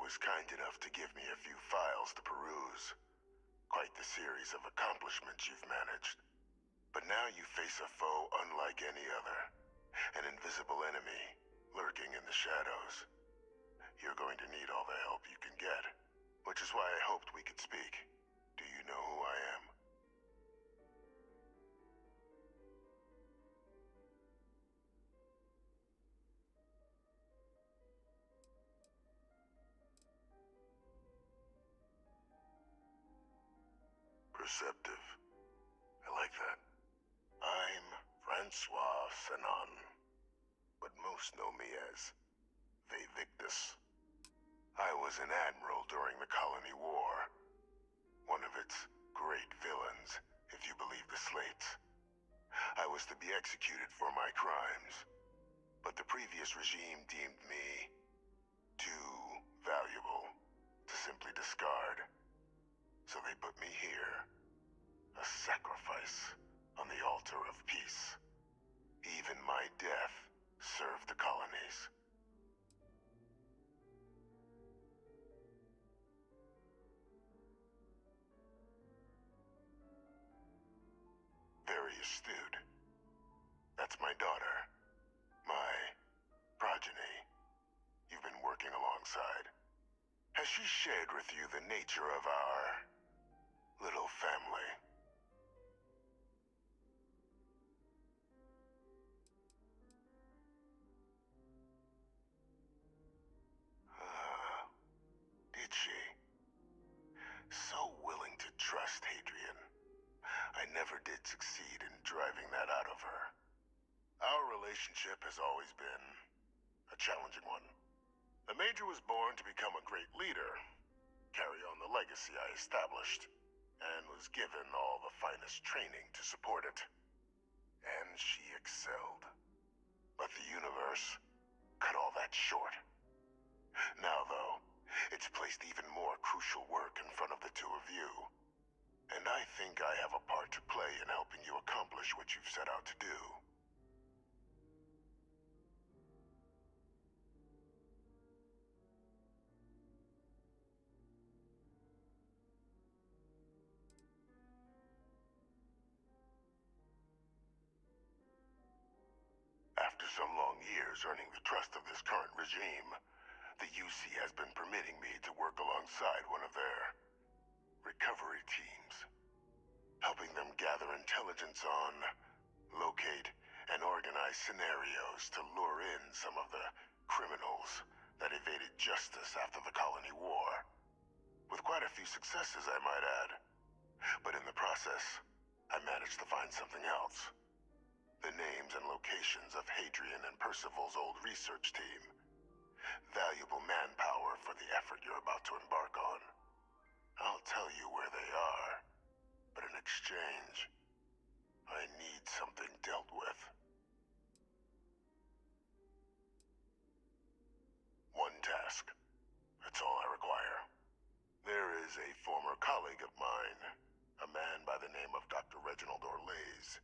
was kind enough to give me a few files to peruse. Quite the series of accomplishments you've managed. But now you face a foe unlike any other. An invisible enemy, lurking in the shadows. You're going to need all the help you can get, which is why I hoped we could speak. Do you know who I am? Perceptive. I like that. I'm Francois Sanon, but most know me as Vivictus. I was an admiral during the Colony War. One of its great villains, if you believe the slates. I was to be executed for my crimes, but the previous regime deemed me too valuable to simply discard. So they put me here, a sacrifice on the altar of peace. Even my death served the colonies. Very astute. That's my daughter. My progeny. You've been working alongside. Has she shared with you the nature of our little family? Did she? So willing to trust Hadrian. I never did succeed in driving that out of her. Our relationship has always been a challenging one. The Major was born to become a great leader, carry on the legacy I established, and was given all the finest training to support it. And she excelled. But the universe cut all that short. Now, though, it's placed even more crucial work in front of the two of you. And I think I have a part to play in helping you accomplish what you've set out to do. After some long years earning the trust of this current regime, the UC has been permitting me to work alongside one of their recovery teams, helping them gather intelligence on, locate, and organize scenarios to lure in some of the criminals that evaded justice after the Colony War. With quite a few successes, I might add. But in the process, I managed to find something else. The names and locations of Hadrian and Percival's old research team. Valuable manpower for the effort you're about to embark on. I'll tell you where they are, but in exchange, I need something dealt with. One task. That's all I require. There is a former colleague of mine, a man by the name of Dr. Reginald Orlaise.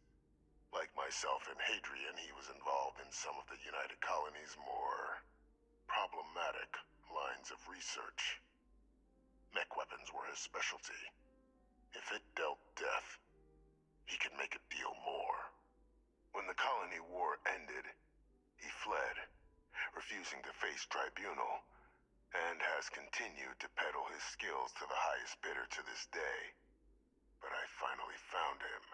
Like myself and Hadrian, he was involved in some of the United Colony's more problematic lines of research. Mech weapons were his specialty. If it dealt death, he could make it deal more. When the Colony War ended, he fled, refusing to face tribunal, and has continued to peddle his skills to the highest bidder to this day. But I finally found him.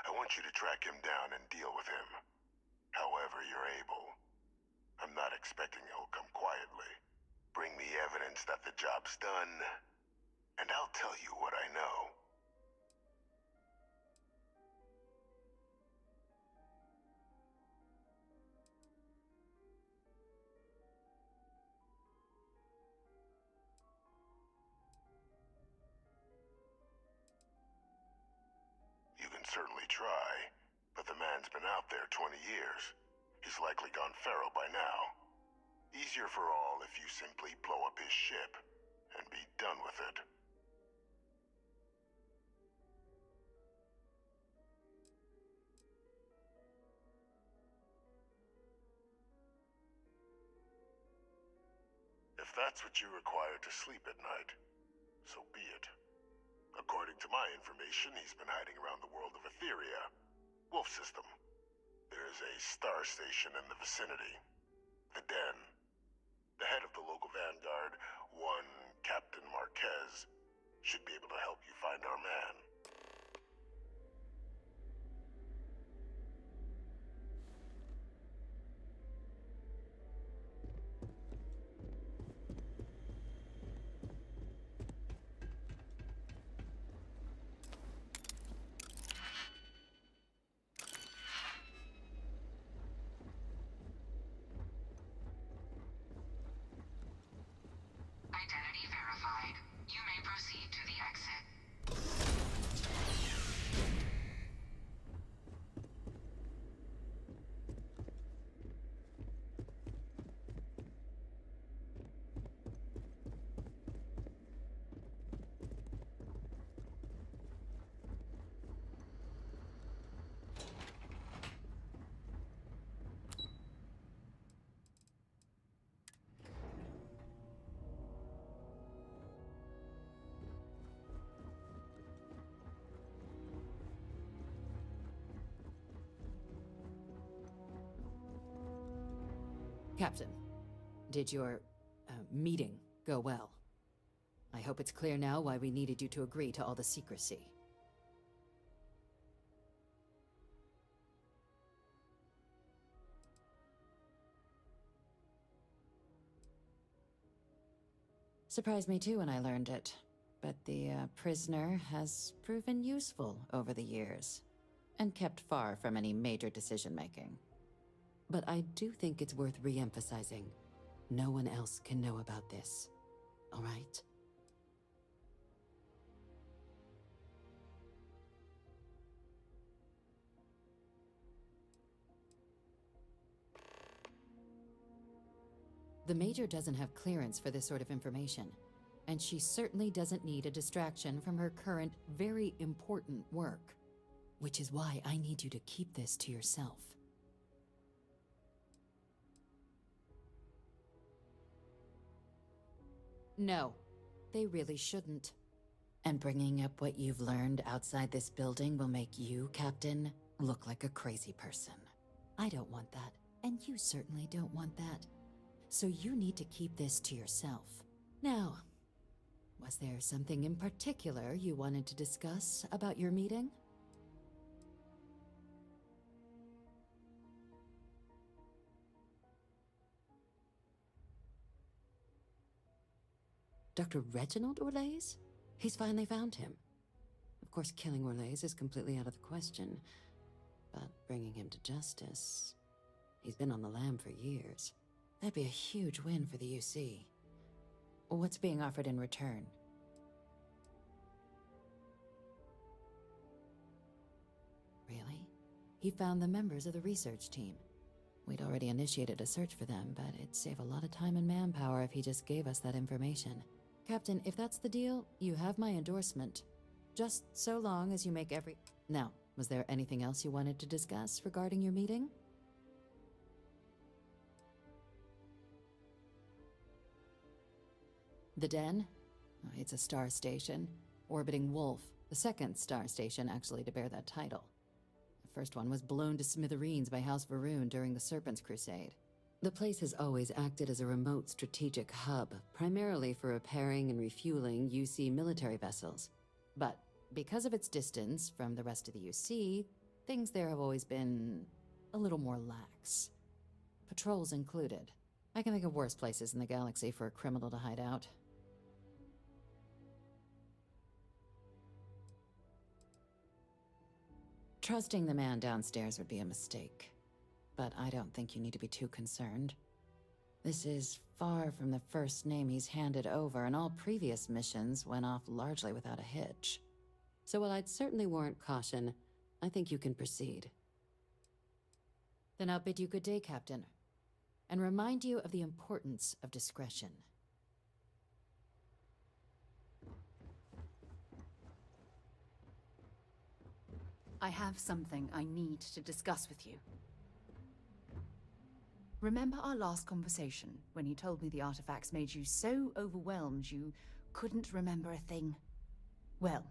I want you to track him down and deal with him, however you're able. I'm not expecting he'll come quietly. Bring me evidence that the job's done, and I'll tell you what I know. You can certainly try, but the man's been out there 20 years. He's likely gone feral by now. Easier for all if you simply blow up his ship and be done with it. If that's what you require to sleep at night, so be it. According to my information, he's been hiding around the world of Etheria. Wolf system. There's a star station in the vicinity. The Den. The head of the local vanguard, one Captain Marquez, should be able to help you find our man. Identity verified. You may proceed to the exit. Captain, did your meeting go well? I hope it's clear now why we needed you to agree to all the secrecy. Surprised me too when I learned it, but the prisoner has proven useful over the years, and kept far from any major decision-making. But I do think it's worth re-emphasizing. No one else can know about this. All right? The Major doesn't have clearance for this sort of information, and she certainly doesn't need a distraction from her current, very important work. Which is why I need you to keep this to yourself. No, they really shouldn't. And bringing up what you've learned outside this building will make you, Captain, look like a crazy person. I don't want that, and you certainly don't want that. So you need to keep this to yourself. Now, was there something in particular you wanted to discuss about your meeting? Dr. Reginald Orlaise? He's finally found him. Of course, killing Orlaise is completely out of the question, but bringing him to justice... He's been on the lam for years. That'd be a huge win for the UC. What's being offered in return? Really? He found the members of the research team. We'd already initiated a search for them, but it'd save a lot of time and manpower if he just gave us that information. Captain, if that's the deal, you have my endorsement. Just so long as you make every... Now, was there anything else you wanted to discuss regarding your meeting? The Den? Oh, it's a star station. Orbiting Wolf, the second star station actually to bear that title. The first one was blown to smithereens by House Varun during the Serpent's Crusade. The place has always acted as a remote strategic hub, primarily for repairing and refueling UC military vessels. But because of its distance from the rest of the UC, things there have always been a little more lax. Patrols included. I can think of worse places in the galaxy for a criminal to hide out. Trusting the man downstairs would be a mistake. But I don't think you need to be too concerned. This is far from the first name he's handed over, and all previous missions went off largely without a hitch. So while I'd certainly warrant caution, I think you can proceed. Then I'll bid you good day, Captain, and remind you of the importance of discretion. I have something I need to discuss with you. Remember our last conversation when you told me the artifacts made you so overwhelmed you couldn't remember a thing? Well,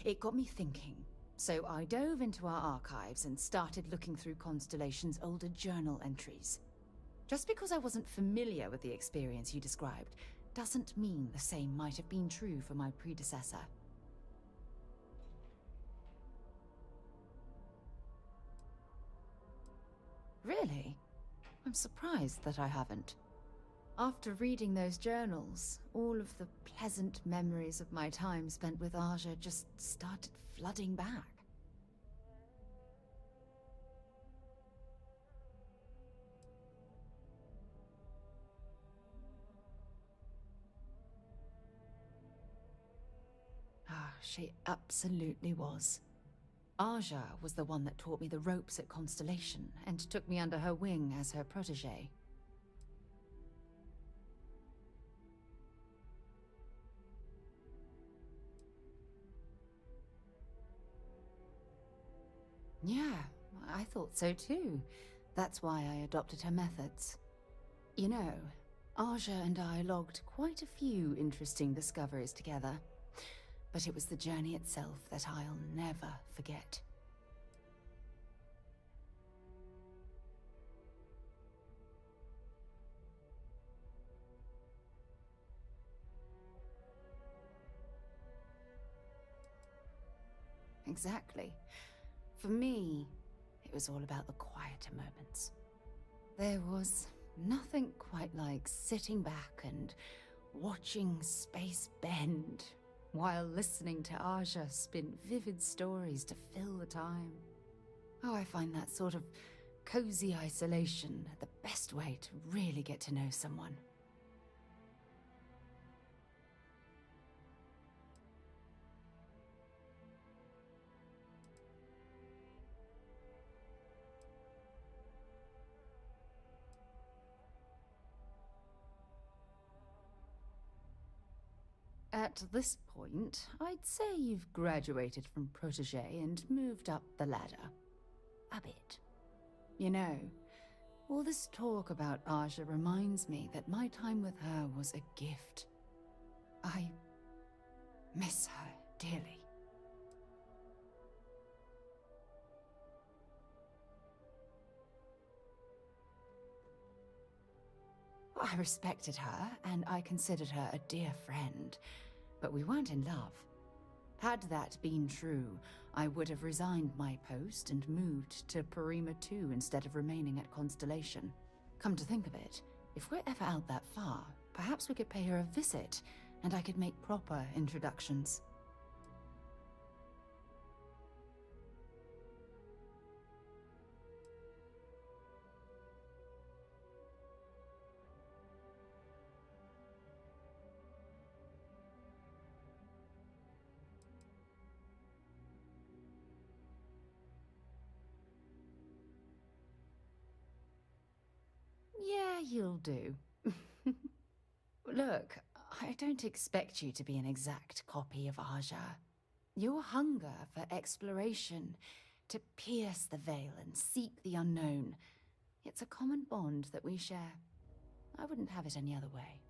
it got me thinking, so I dove into our archives and started looking through Constellation's older journal entries. Just because I wasn't familiar with the experience you described doesn't mean the same might have been true for my predecessor. Really? I'm surprised that I haven't. After reading those journals, all of the pleasant memories of my time spent with Aja just started flooding back. Ah, she absolutely was. Aja was the one that taught me the ropes at Constellation and took me under her wing as her protege. Yeah, I thought so too. That's why I adopted her methods. You know, Aja and I logged quite a few interesting discoveries together. But it was the journey itself that I'll never forget. Exactly. For me, it was all about the quieter moments. There was nothing quite like sitting back and watching space bend while listening to Aja spin vivid stories to fill the time. Oh, I find that sort of cozy isolation the best way to really get to know someone. At this point, I'd say you've graduated from protege and moved up the ladder. A bit. You know, all this talk about Aja reminds me that my time with her was a gift. I miss her dearly. I respected her, and I considered her a dear friend, but we weren't in love. Had that been true, I would have resigned my post and moved to Parima 2 instead of remaining at Constellation. Come to think of it, if we're ever out that far, perhaps we could pay her a visit, and I could make proper introductions. Yeah, you'll do. Look, I don't expect you to be an exact copy of Aja. Your hunger for exploration, to pierce the veil and seek the unknown, it's a common bond that we share. I wouldn't have it any other way.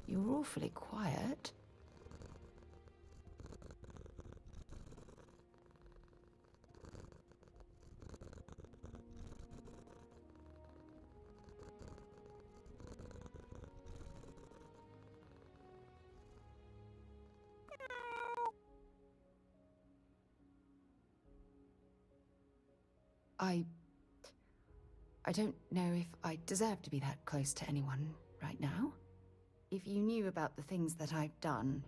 You're awfully quiet. I don't know if I deserve to be that close to anyone right now. If you knew about the things that I've done,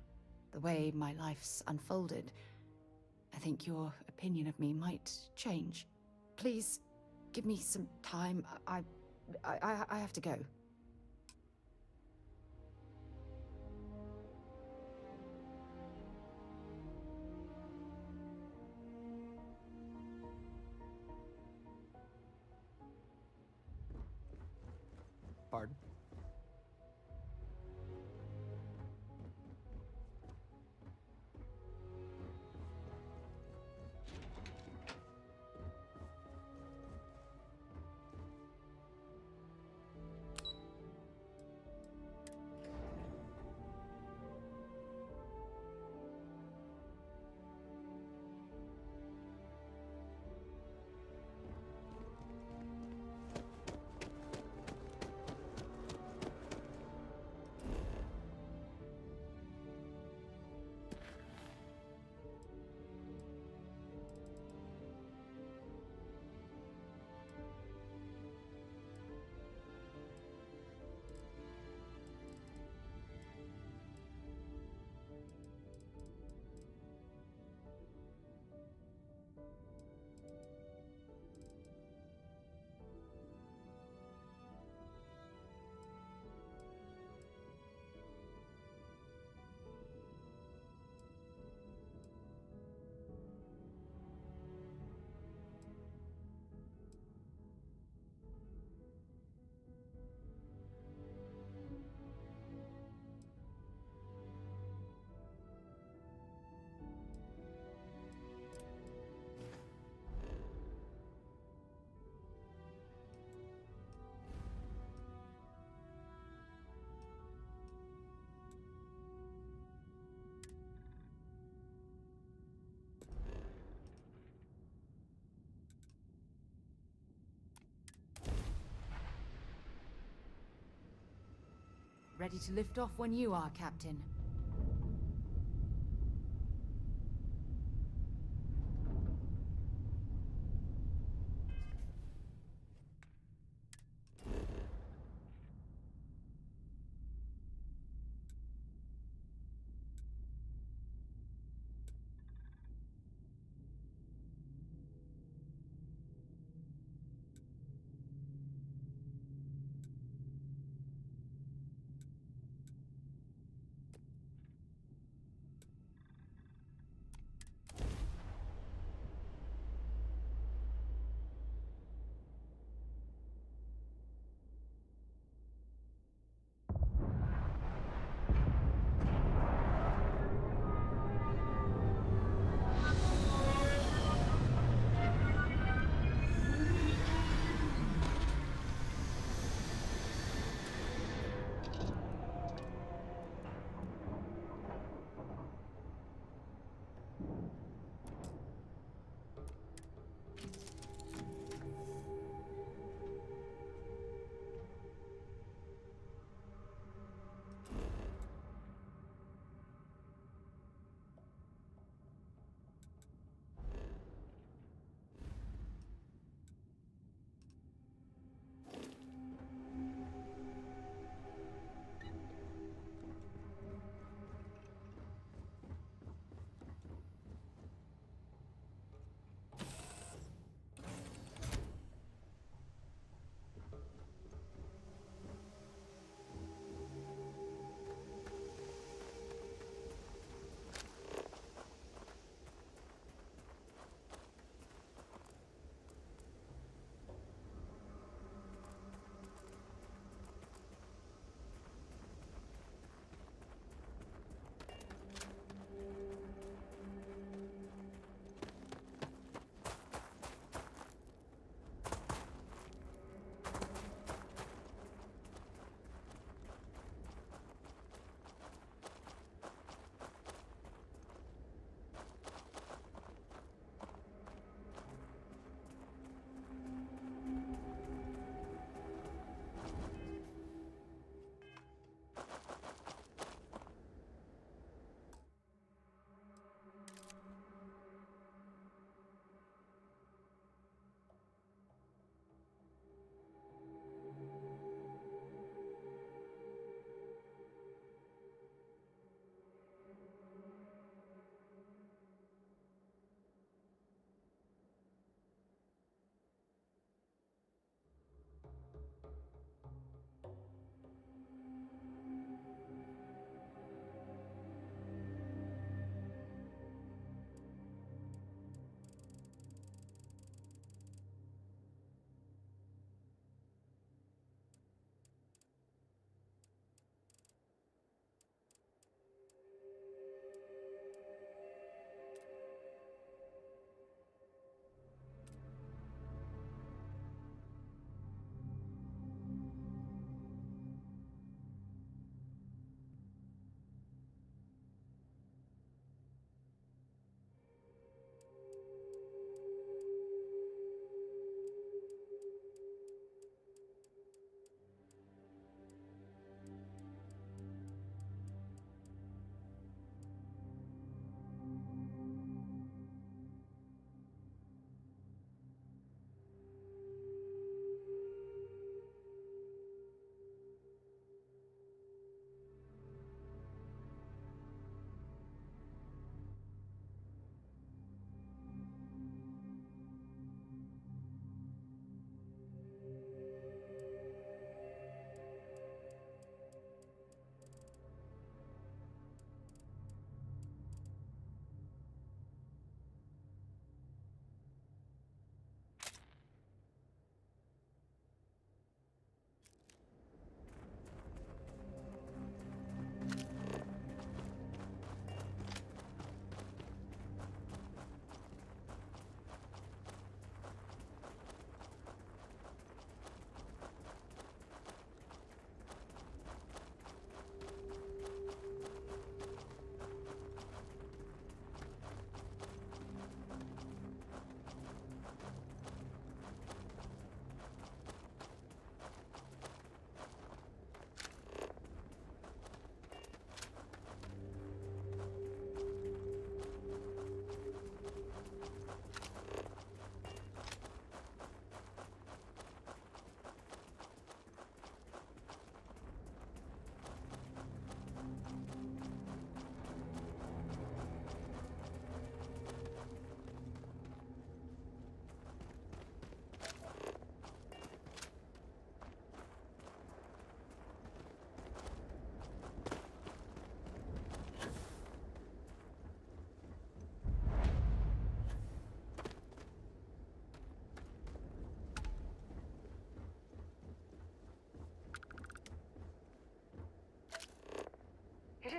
the way my life's unfolded, I think your opinion of me might change. Please, give me some time. I have to go. Pardon? Ready to lift off when you are, Captain.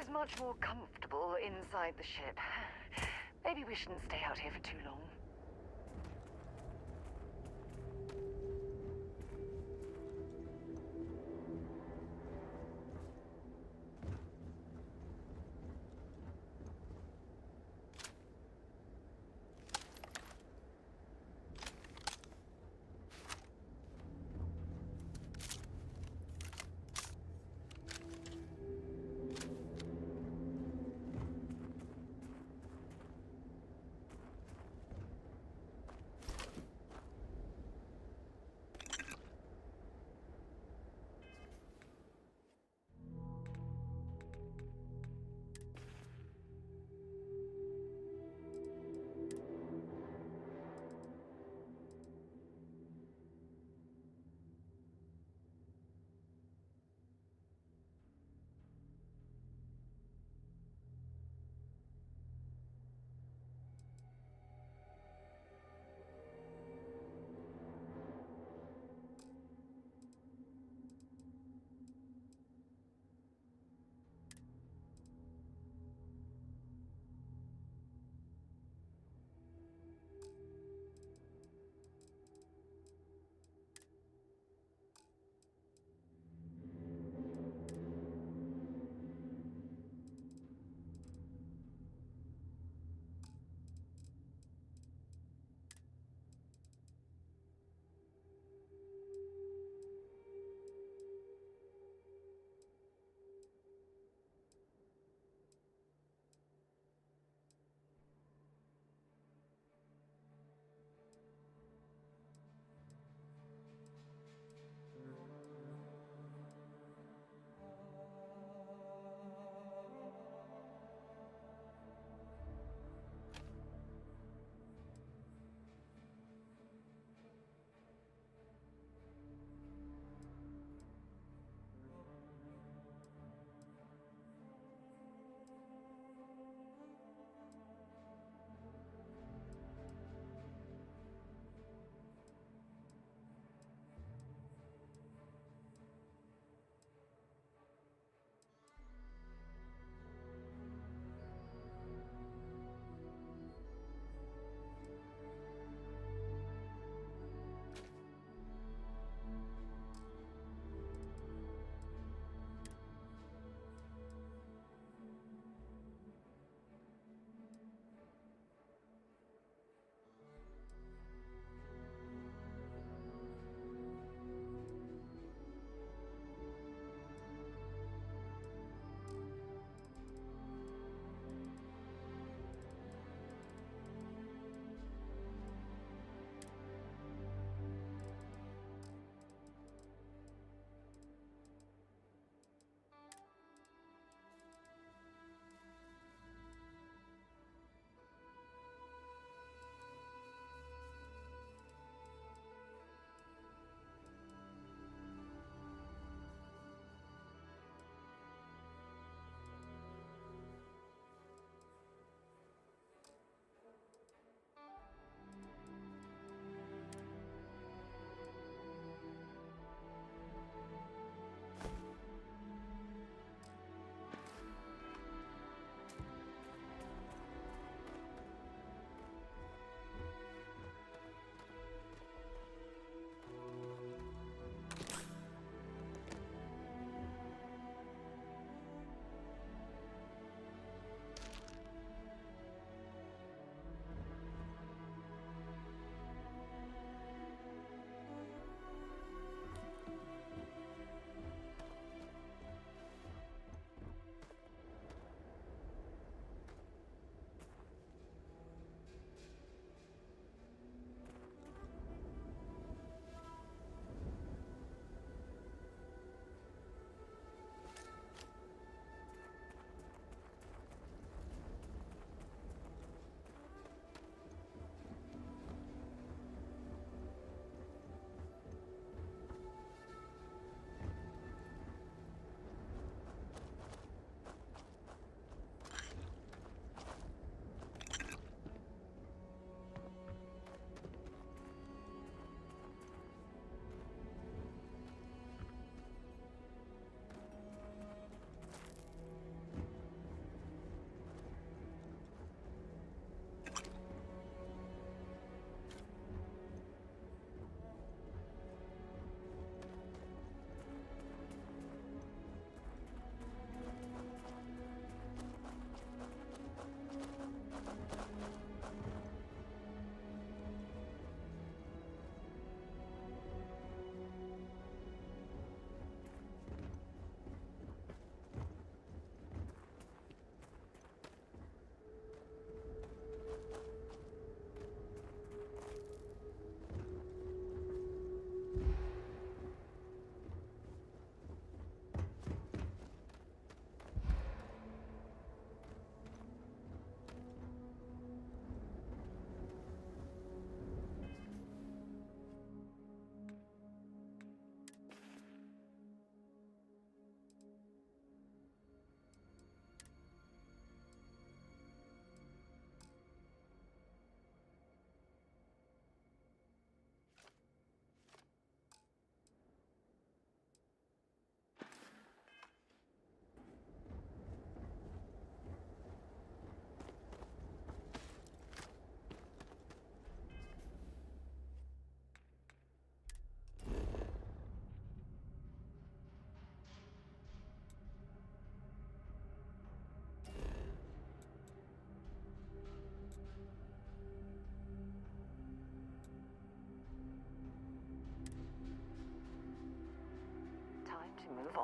is much more comfortable inside the ship. Maybe we shouldn't stay out here for too long.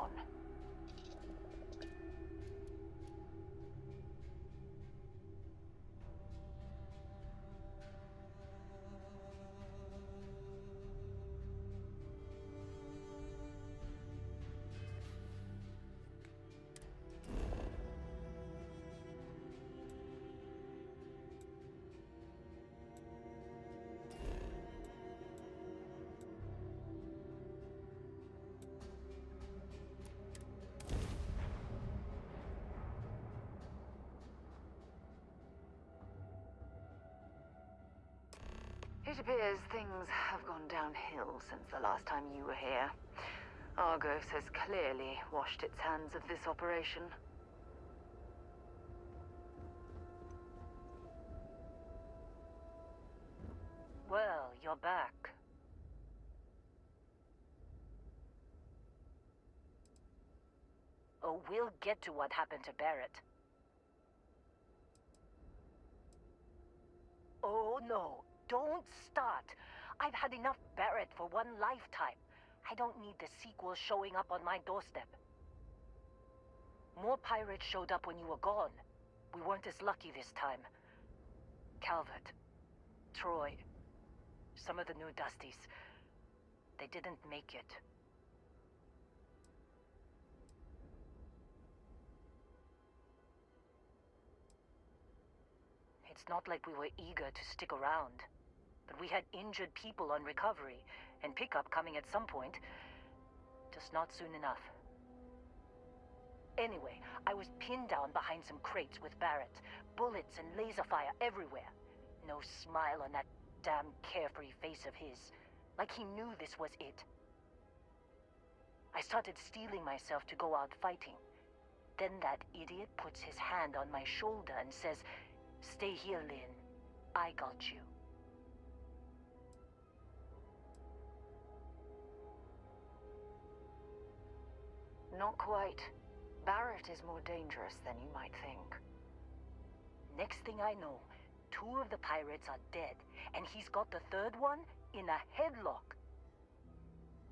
on. It appears things have gone downhill since the last time you were here. Argos has clearly washed its hands of this operation. Well, you're back. Oh, we'll get to what happened to Barrett. Oh, no. Don't start. I've had enough Barrett for one lifetime. I don't need the sequel showing up on my doorstep. More pirates showed up when you were gone. We weren't as lucky this time. Calvert, Troy, some of the new Dusties. They didn't make it. It's not like we were eager to stick around. But we had injured people on recovery, and pickup coming at some point. Just not soon enough. Anyway, I was pinned down behind some crates with Barrett. Bullets and laser fire everywhere. No smile on that damn carefree face of his. Like he knew this was it. I started steeling myself to go out fighting. Then that idiot puts his hand on my shoulder and says, "Stay here, Lynn. I got you." Not quite. Barrett is more dangerous than you might think. Next thing I know, 2 of the pirates are dead, and he's got the 3rd one in a headlock.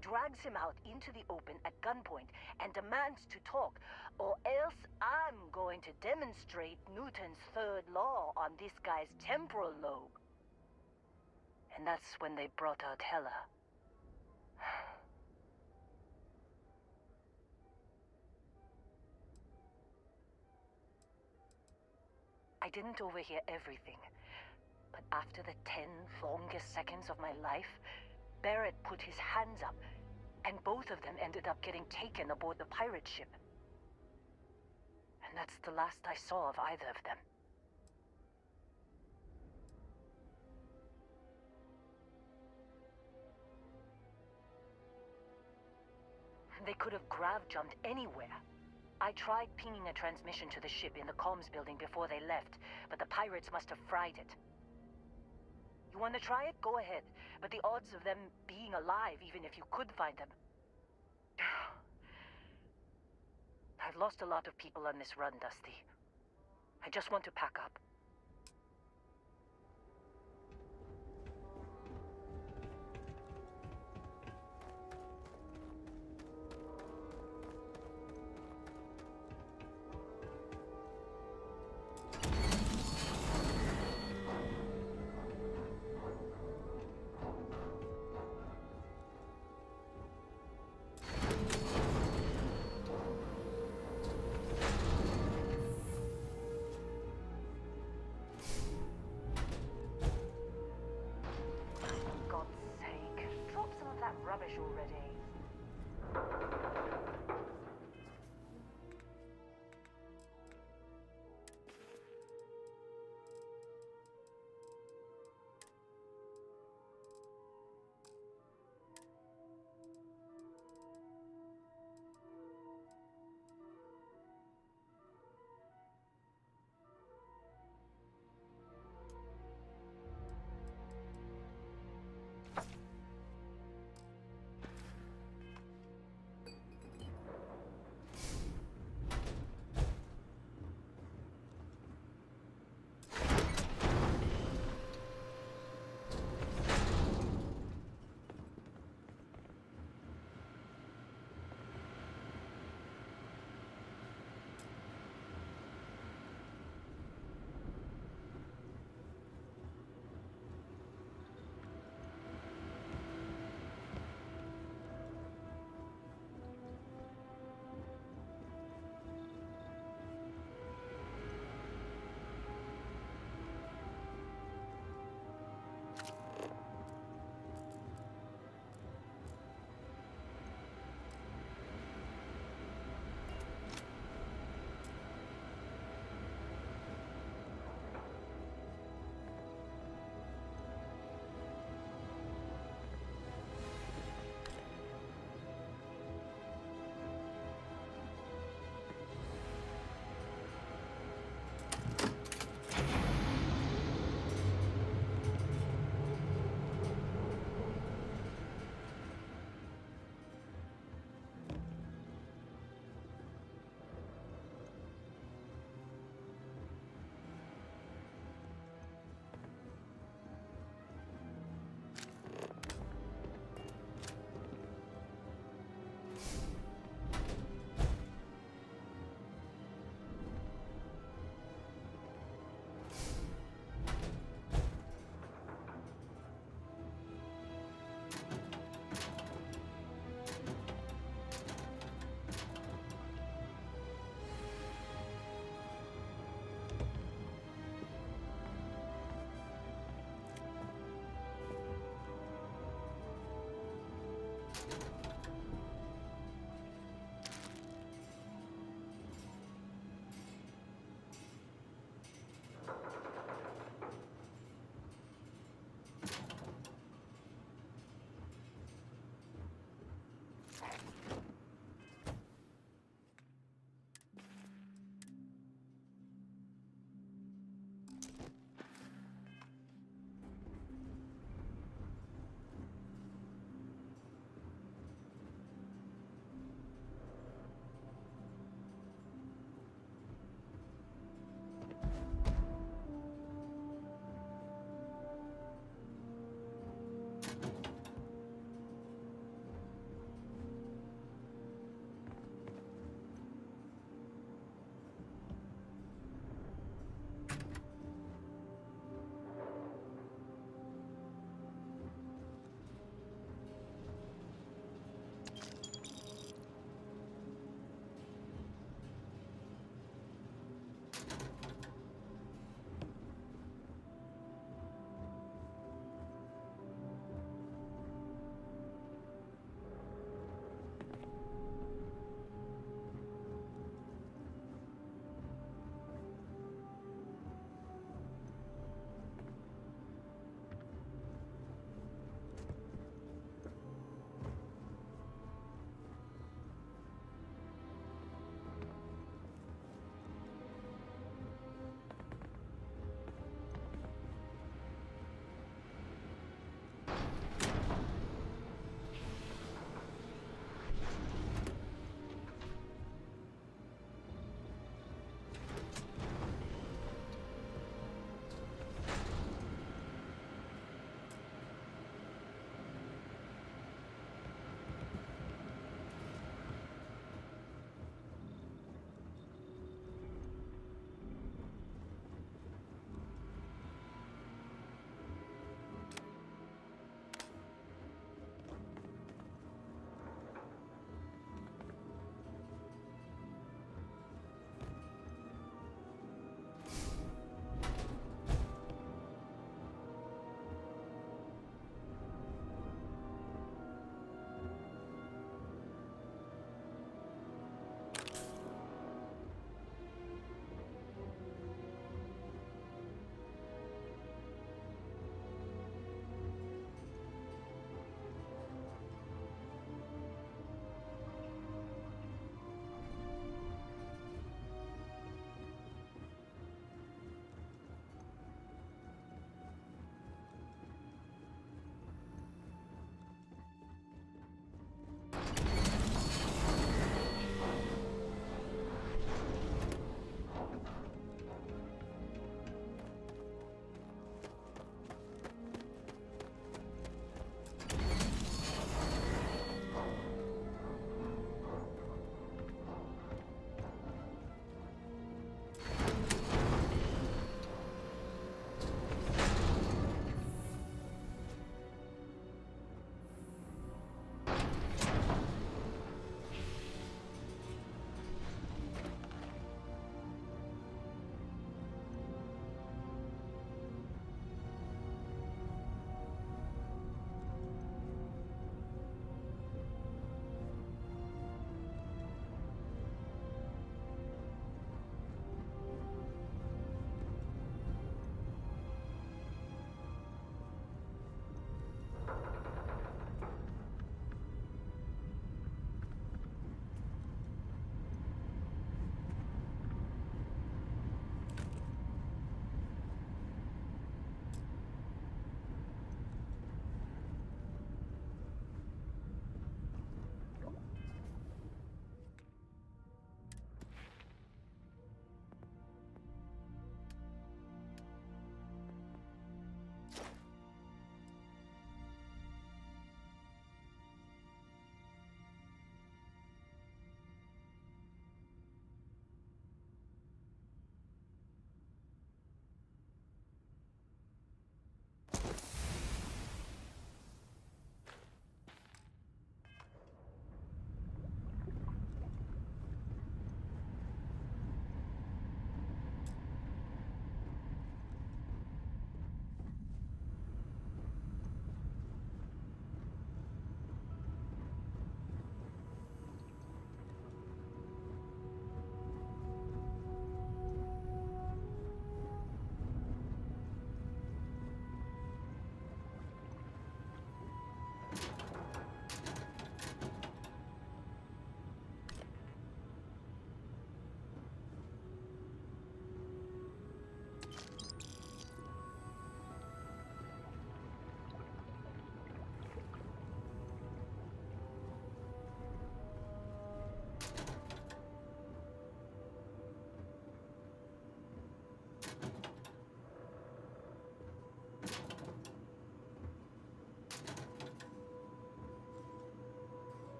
Drags him out into the open at gunpoint and demands to talk, or else I'm going to demonstrate Newton's 3rd law on this guy's temporal lobe. And that's when they brought out Hela. I didn't overhear everything, but after the 10 longest seconds of my life, Barrett put his hands up, and both of them ended up getting taken aboard the pirate ship. And that's the last I saw of either of them. They could have grav-jumped anywhere. I tried pinging a transmission to the ship in the comms building before they left, but the pirates must have fried it. You want to try it? Go ahead. But the odds of them being alive, even if you could find them... I've lost a lot of people on this run, Dusty. I just want to pack up. Rubbish already.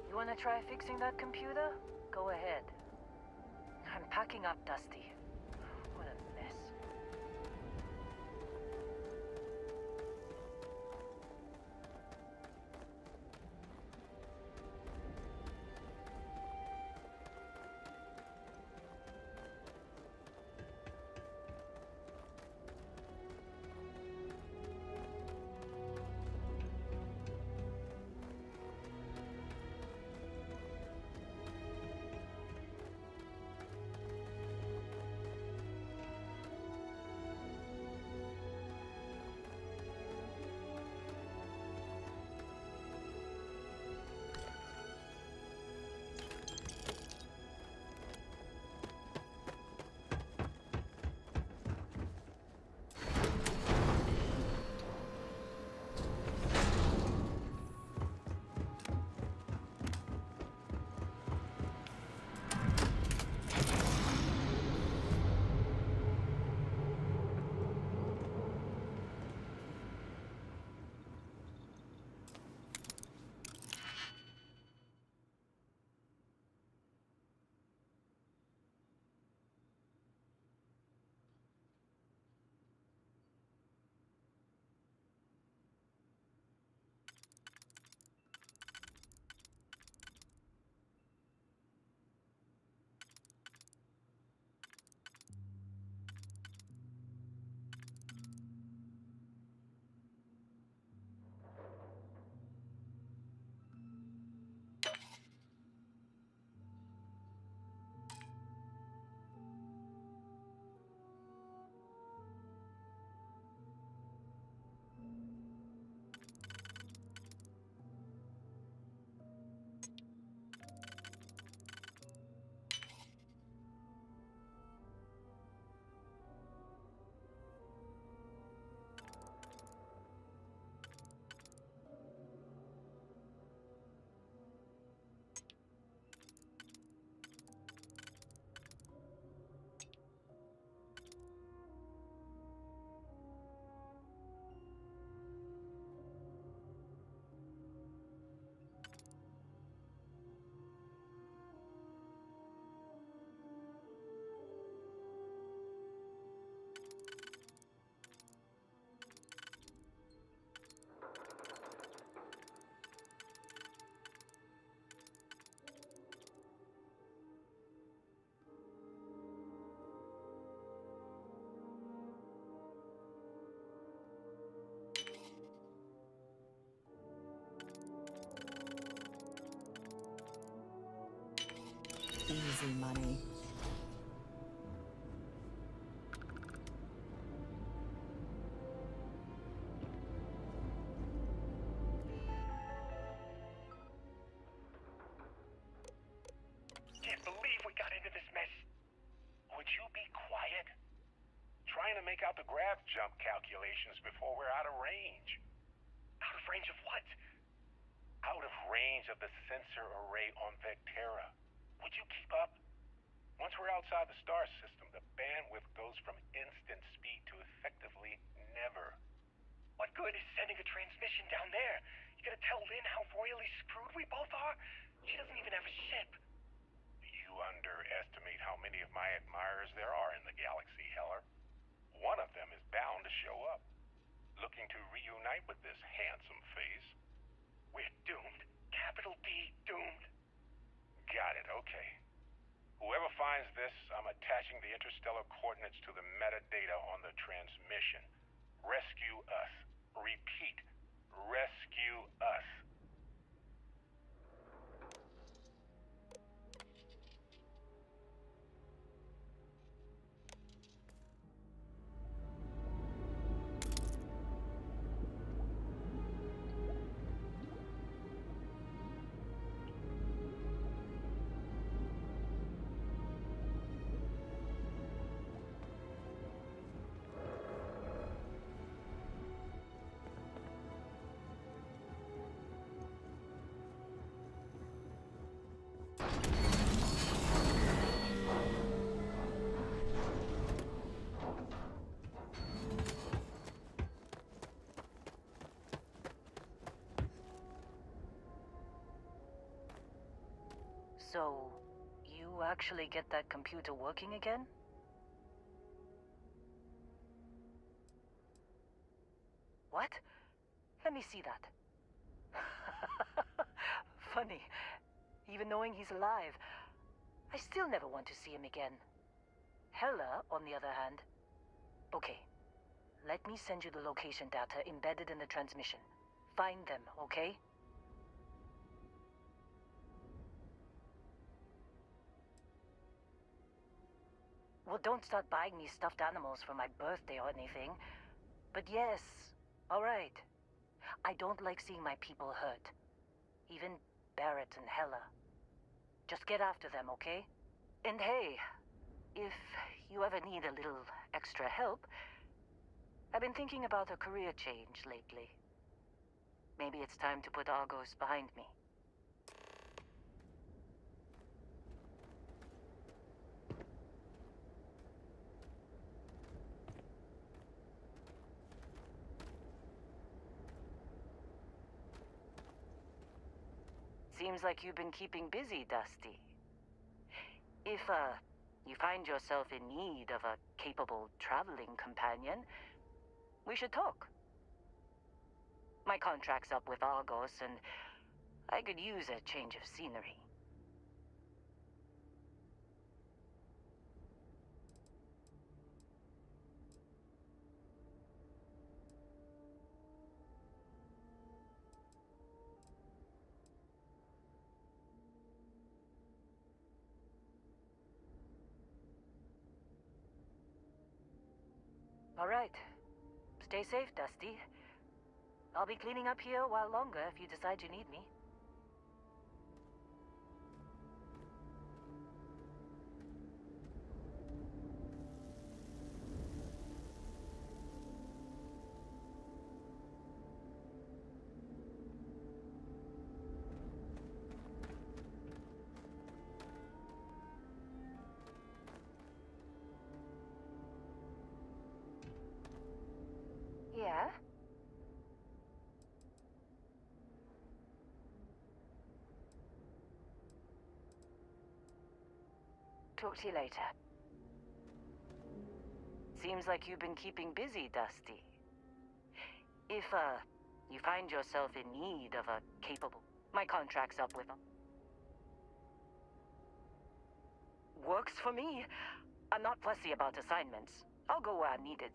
You wanna try fixing that computer? Go ahead. I'm packing up, Dusty. What a mess. Easy money. Can't believe we got into this mess. Would you be quiet? Trying to make out the grav jump calculations before we're out of range. Out of range of what? Out of range of the sensor array on Vectera. Would you keep up? Once we're outside the star system, the bandwidth goes from instant speed to effectively never. What good is sending a transmission down there? You gonna tell Lynn how royally screwed we both are? She doesn't even have a ship. You underestimate how many of my admirers there are in the galaxy, Heller. One of them is bound to show up, looking to reunite with this handsome face. We're doomed. Capital D, doomed. Got it, okay. Whoever finds this, I'm attaching the interstellar coordinates to the metadata on the transmission. Rescue us. Repeat, rescue us. So, you actually get that computer working again? What? Let me see that. Funny. Even knowing he's alive, I still never want to see him again. Hella, on the other hand. Okay. Let me send you the location data embedded in the transmission. Find them, okay? Well, don't start buying me stuffed animals for my birthday or anything. But yes, alright. I don't like seeing my people hurt. Even Barrett and Hella. Just get after them, okay? And hey, if you ever need a little extra help, I've been thinking about a career change lately. Maybe it's time to put Argos behind me. Seems like you've been keeping busy, Dusty. If, you find yourself in need of a capable traveling companion, we should talk. My contract's up with Argos, and I could use a change of scenery. All right. Stay safe, Dusty. I'll be cleaning up here a while longer if you decide you need me. Yeah? Talk to you later. Seems like you've been keeping busy, Dusty. If, you find yourself in need of a capable... My contract's up with... Works for me. I'm not fussy about assignments. I'll go where I'm needed.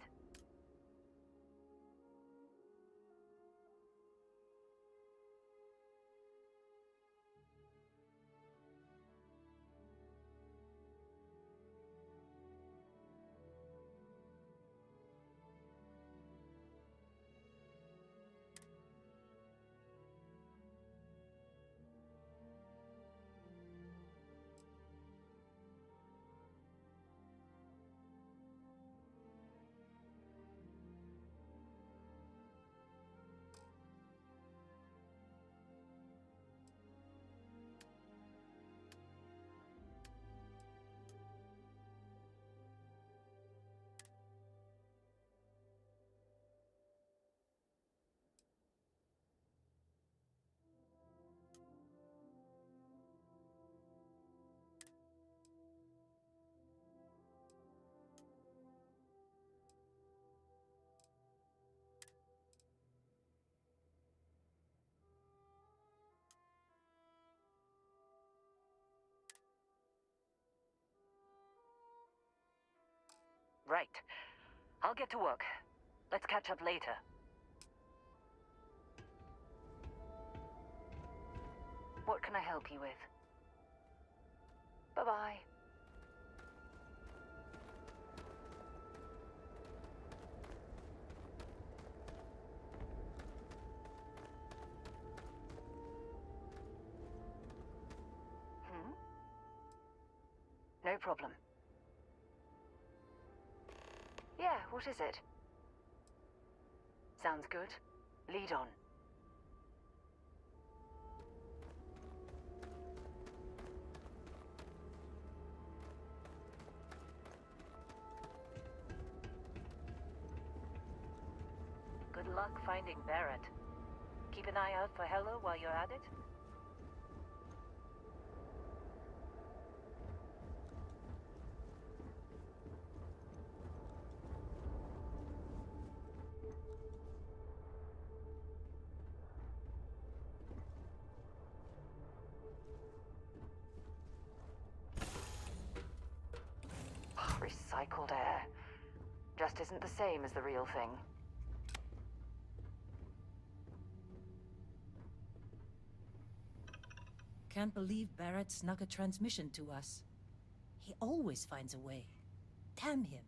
Right. I'll get to work. Let's catch up later. What can I help you with? Bye-bye. No problem. Yeah, what is it? Sounds good. Lead on. Good luck finding Barrett. Keep an eye out for Hella while you're at it. Recycled air. Just isn't the same as the real thing. Can't believe Barrett snuck a transmission to us. He always finds a way. Damn him.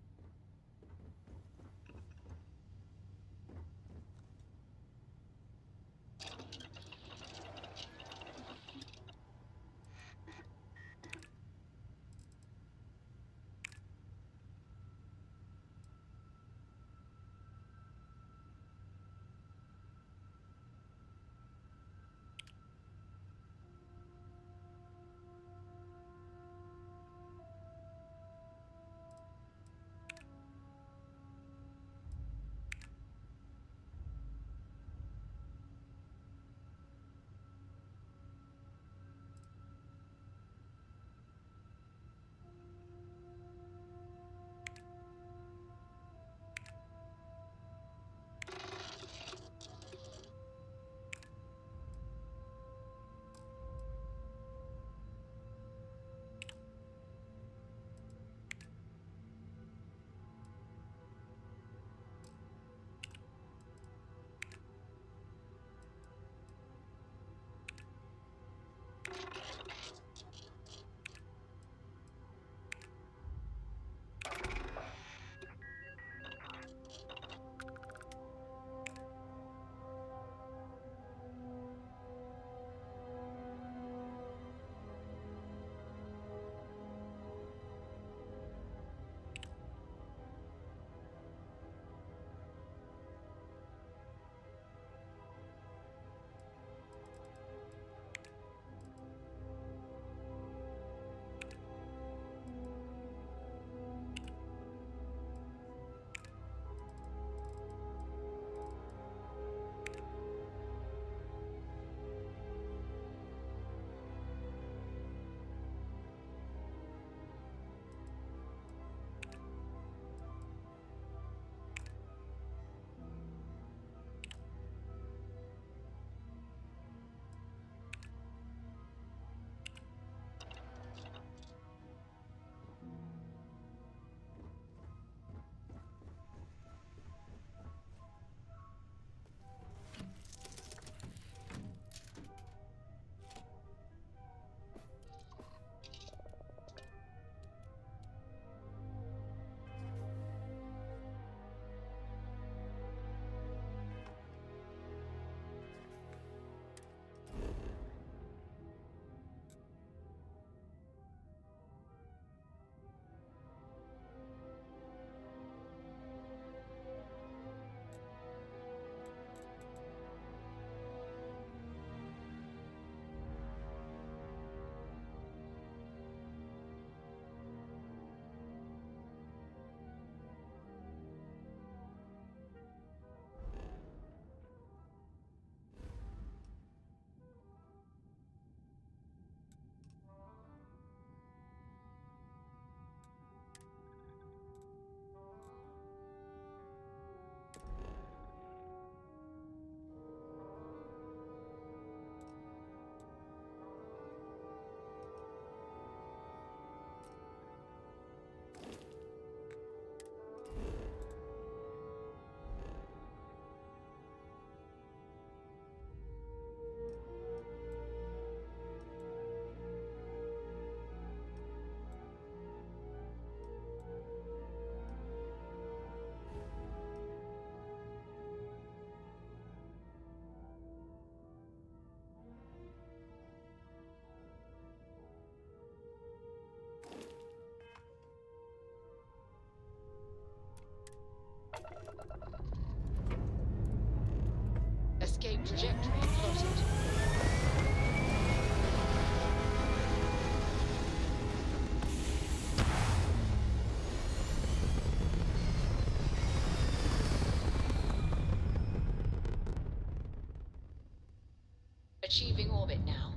trajectory plotted. Achieving orbit now.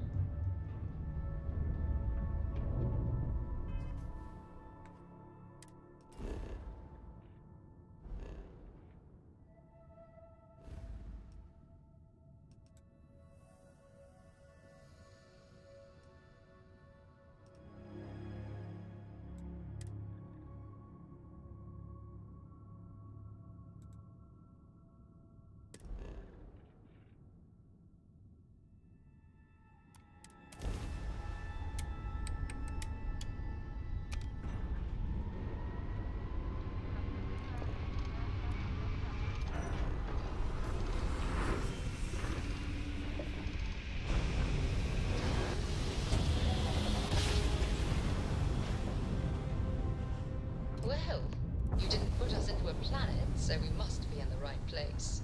Well, you didn't put us into a planet, so we must be in the right place.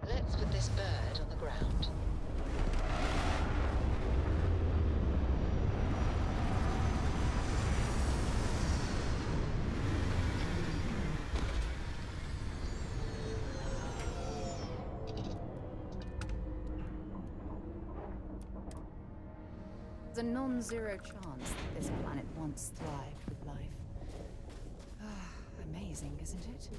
Let's put this bird on the ground. There's a non-zero chance that this planet once thrived with life. Amazing, isn't it?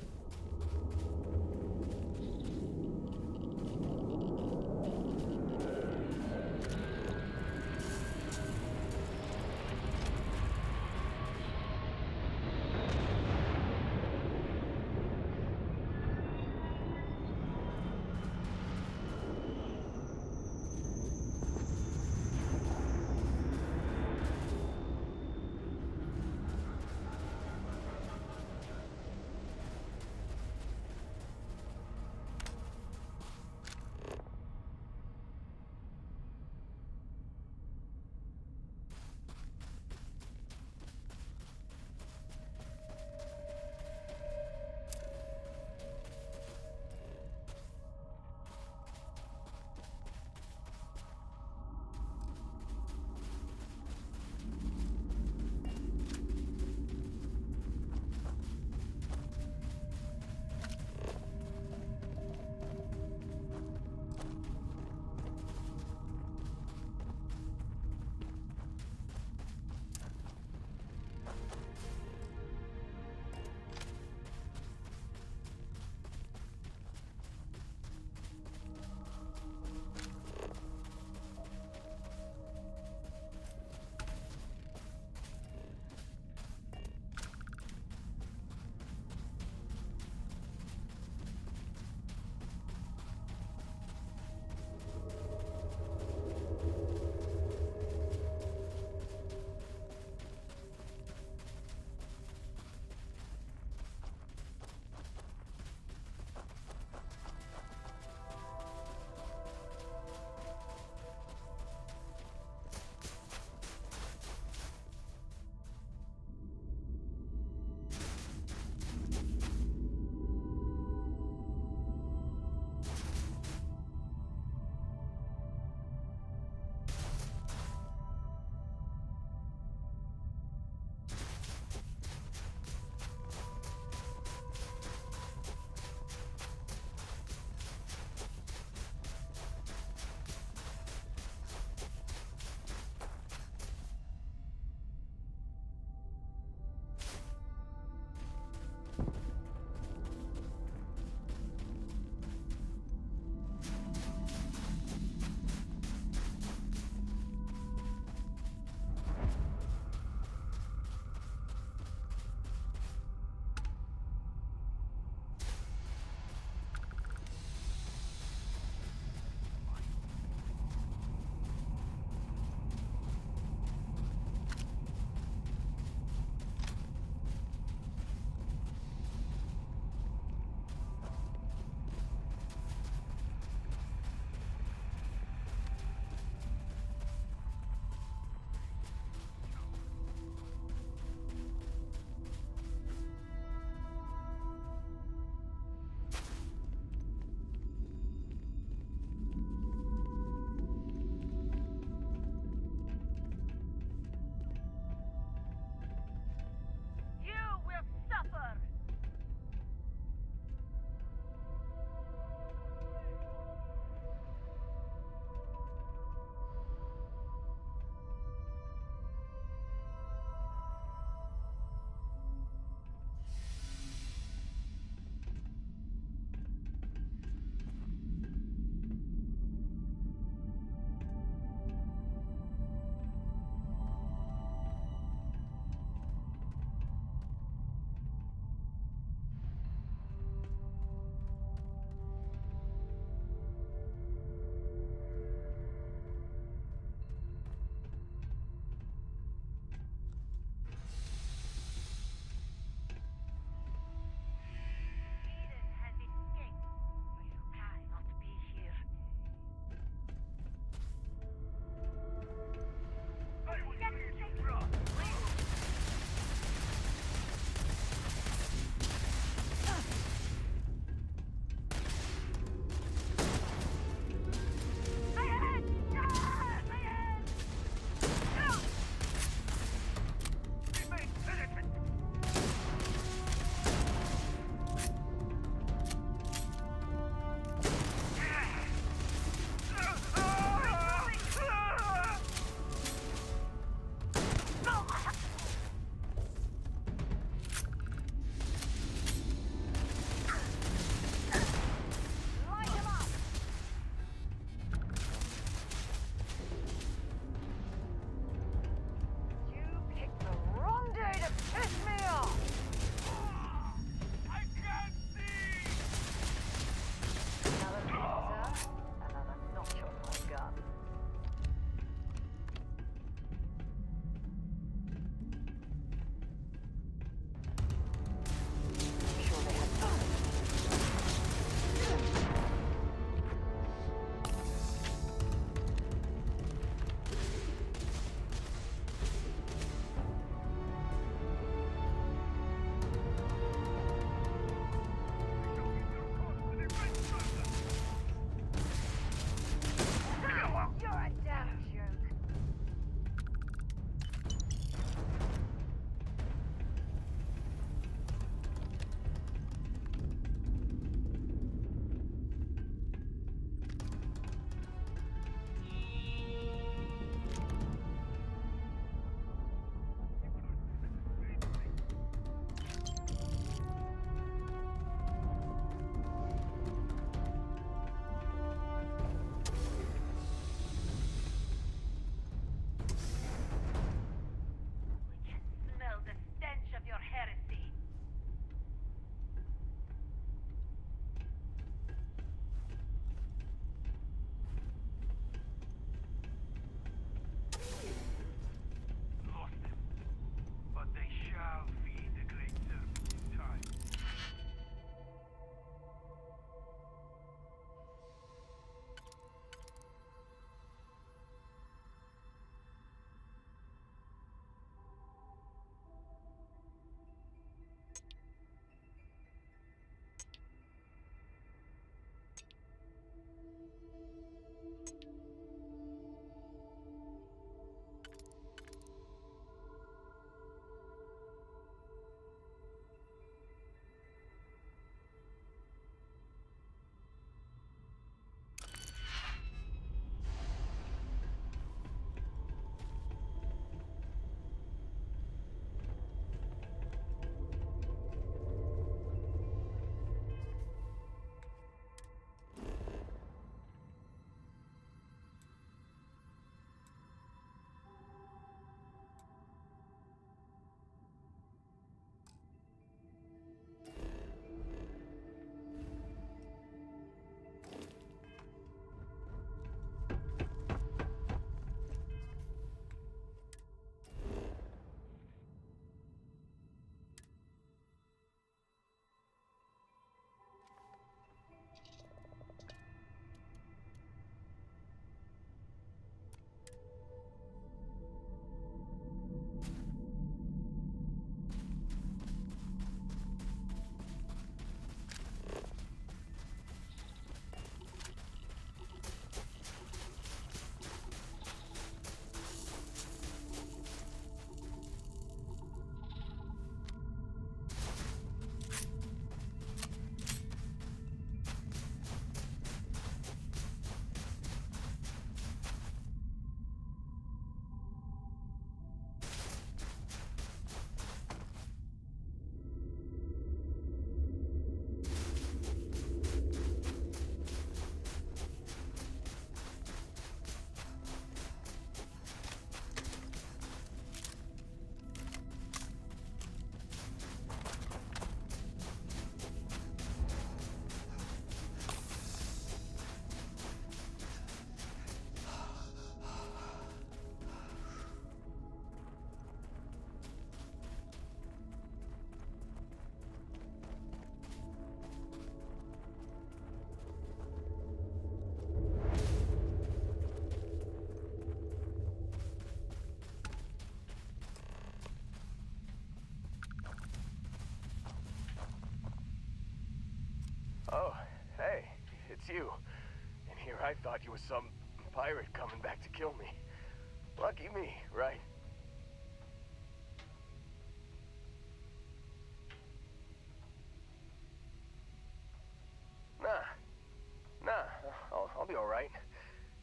I thought you were some pirate coming back to kill me. Lucky me, right? Nah, I'll be alright.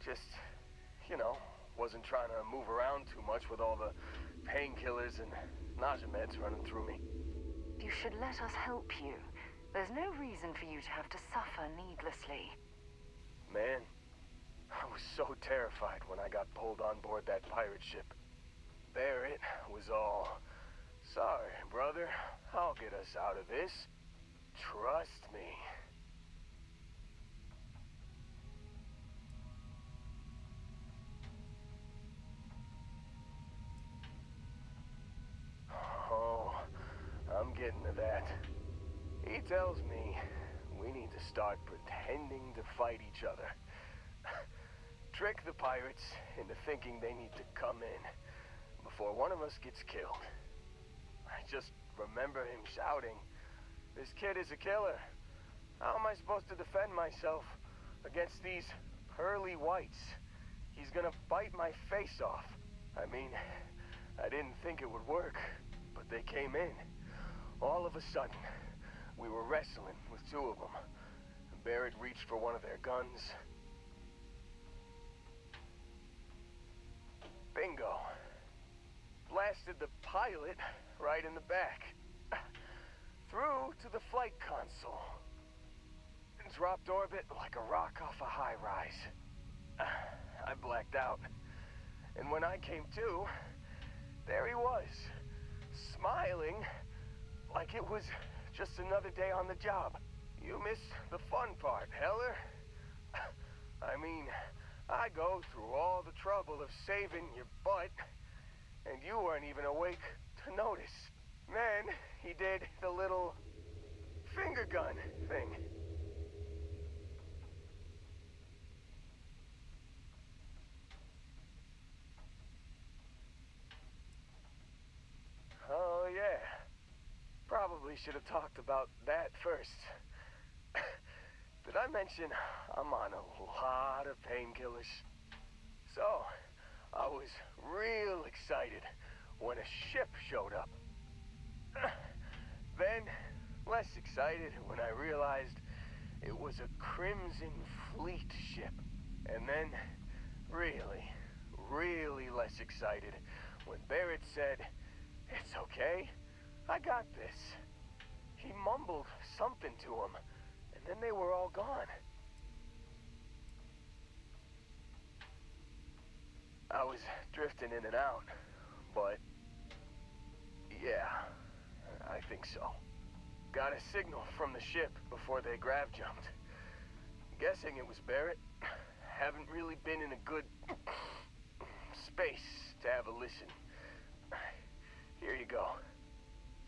Just, you know, wasn't trying to move around too much with all the painkillers and nausea meds running through me. You should let us help you. There's no reason for you to have to suffer needlessly. Man, I was so terrified when I got pulled on board that pirate ship. Barrett was all, "Sorry, brother, I'll get us out of this. Trust me." Oh, I'm getting to that. He tells me we need to start pretending to fight each other. Trick the pirates into thinking they need to come in before one of us gets killed. I just remember him shouting, "This kid is a killer. How am I supposed to defend myself against these pearly whites? He's gonna bite my face off." I mean, I didn't think it would work, but they came in. All of a sudden, we were wrestling with two of them. Barrett reached for one of their guns. Bingo. Blasted the pilot right in the back. Through to the flight console. Dropped orbit like a rock off a high rise. I blacked out. And when I came to, there he was, smiling like it was just another day on the job. You missed the fun part, Heller. I mean, I go through all the trouble of saving your butt, and you weren't even awake to notice. Then he did the little finger gun thing. Oh, yeah. Probably should have talked about that first. Did I mention I'm on a lot of painkillers? So, I was real excited when a ship showed up. Then, less excited when I realized it was a Crimson Fleet ship. And then, really less excited when Barrett said, "It's okay, I got this." He mumbled something to him, and then they were all gone. I was drifting in and out, but yeah, I think so. Got a signal from the ship before they grav jumped. Guessing it was Barrett. Haven't really been in a good space to have a listen. Here you go.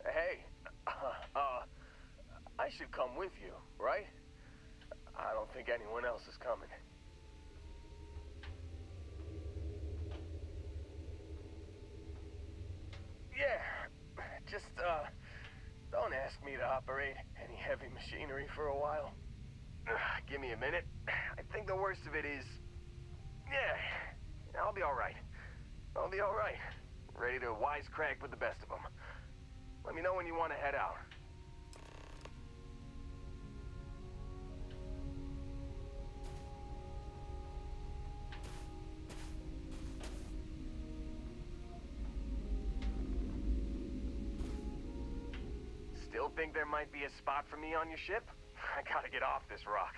Hey, I should come with you, right? I don't think anyone else is coming. Yeah, just, don't ask me to operate any heavy machinery for a while. Give me a minute. I think the worst of it is... Yeah, I'll be alright. I'll be alright. Ready to wisecrack with the best of them. Let me know when you want to head out. Still think there might be a spot for me on your ship? I gotta get off this rock.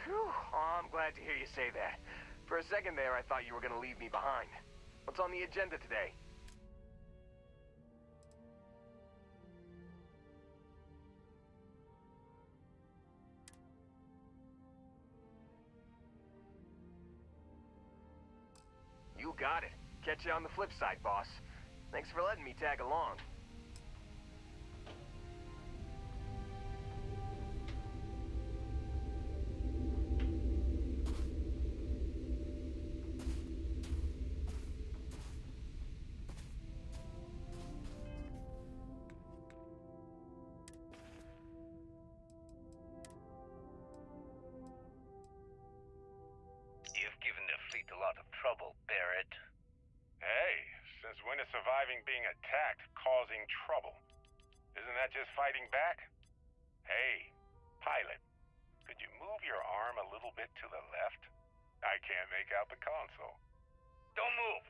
Phew, oh, I'm glad to hear you say that. For a second there, I thought you were gonna leave me behind. What's on the agenda today? You got it. Catch you on the flip side, boss. Thanks for letting me tag along. create a lot of trouble, Barrett. Hey, since when is surviving being attacked causing trouble? Isn't that just fighting back? Hey, pilot, could you move your arm a little bit to the left? I can't make out the console. Don't move!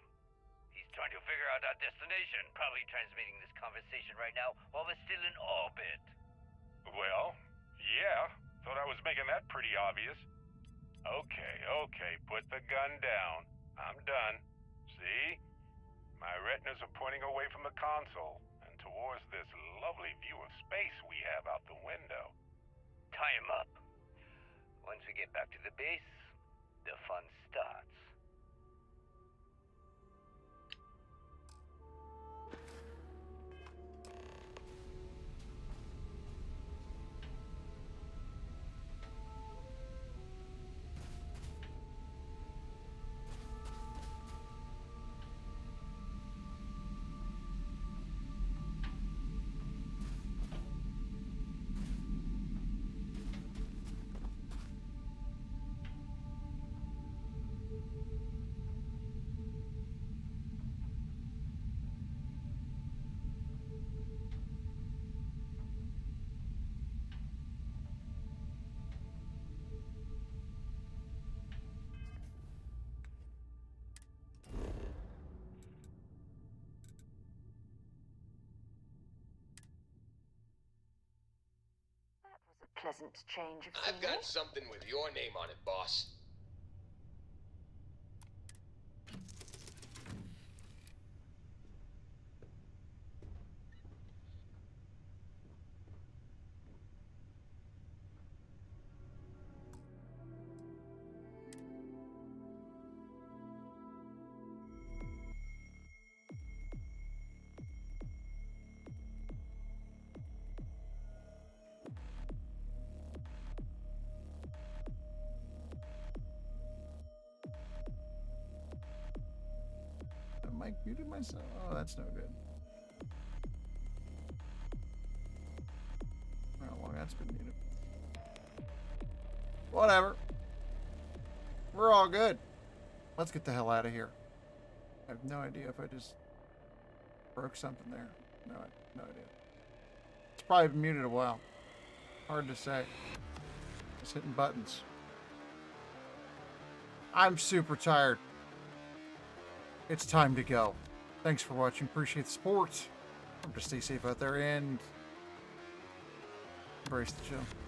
He's trying to figure out our destination. Probably transmitting this conversation right now while we're still in orbit. Well, yeah. Thought I was making that pretty obvious. Okay, put the gun down. I'm done. See? My retinas are pointing away from the console and towards this lovely view of space we have out the window. Tie him up. Once we get back to the base, the fun starts. Pleasant change of I've got something with your name on it, boss. I muted myself. Oh, that's no good. How long that's been muted? Whatever. We're all good. Let's get the hell out of here. I have no idea if I just broke something there. No idea. It's probably been muted a while. Hard to say. Just hitting buttons. I'm super tired. It's time to go. Thanks for watching. Appreciate the support. Remember to stay safe out there and embrace the show.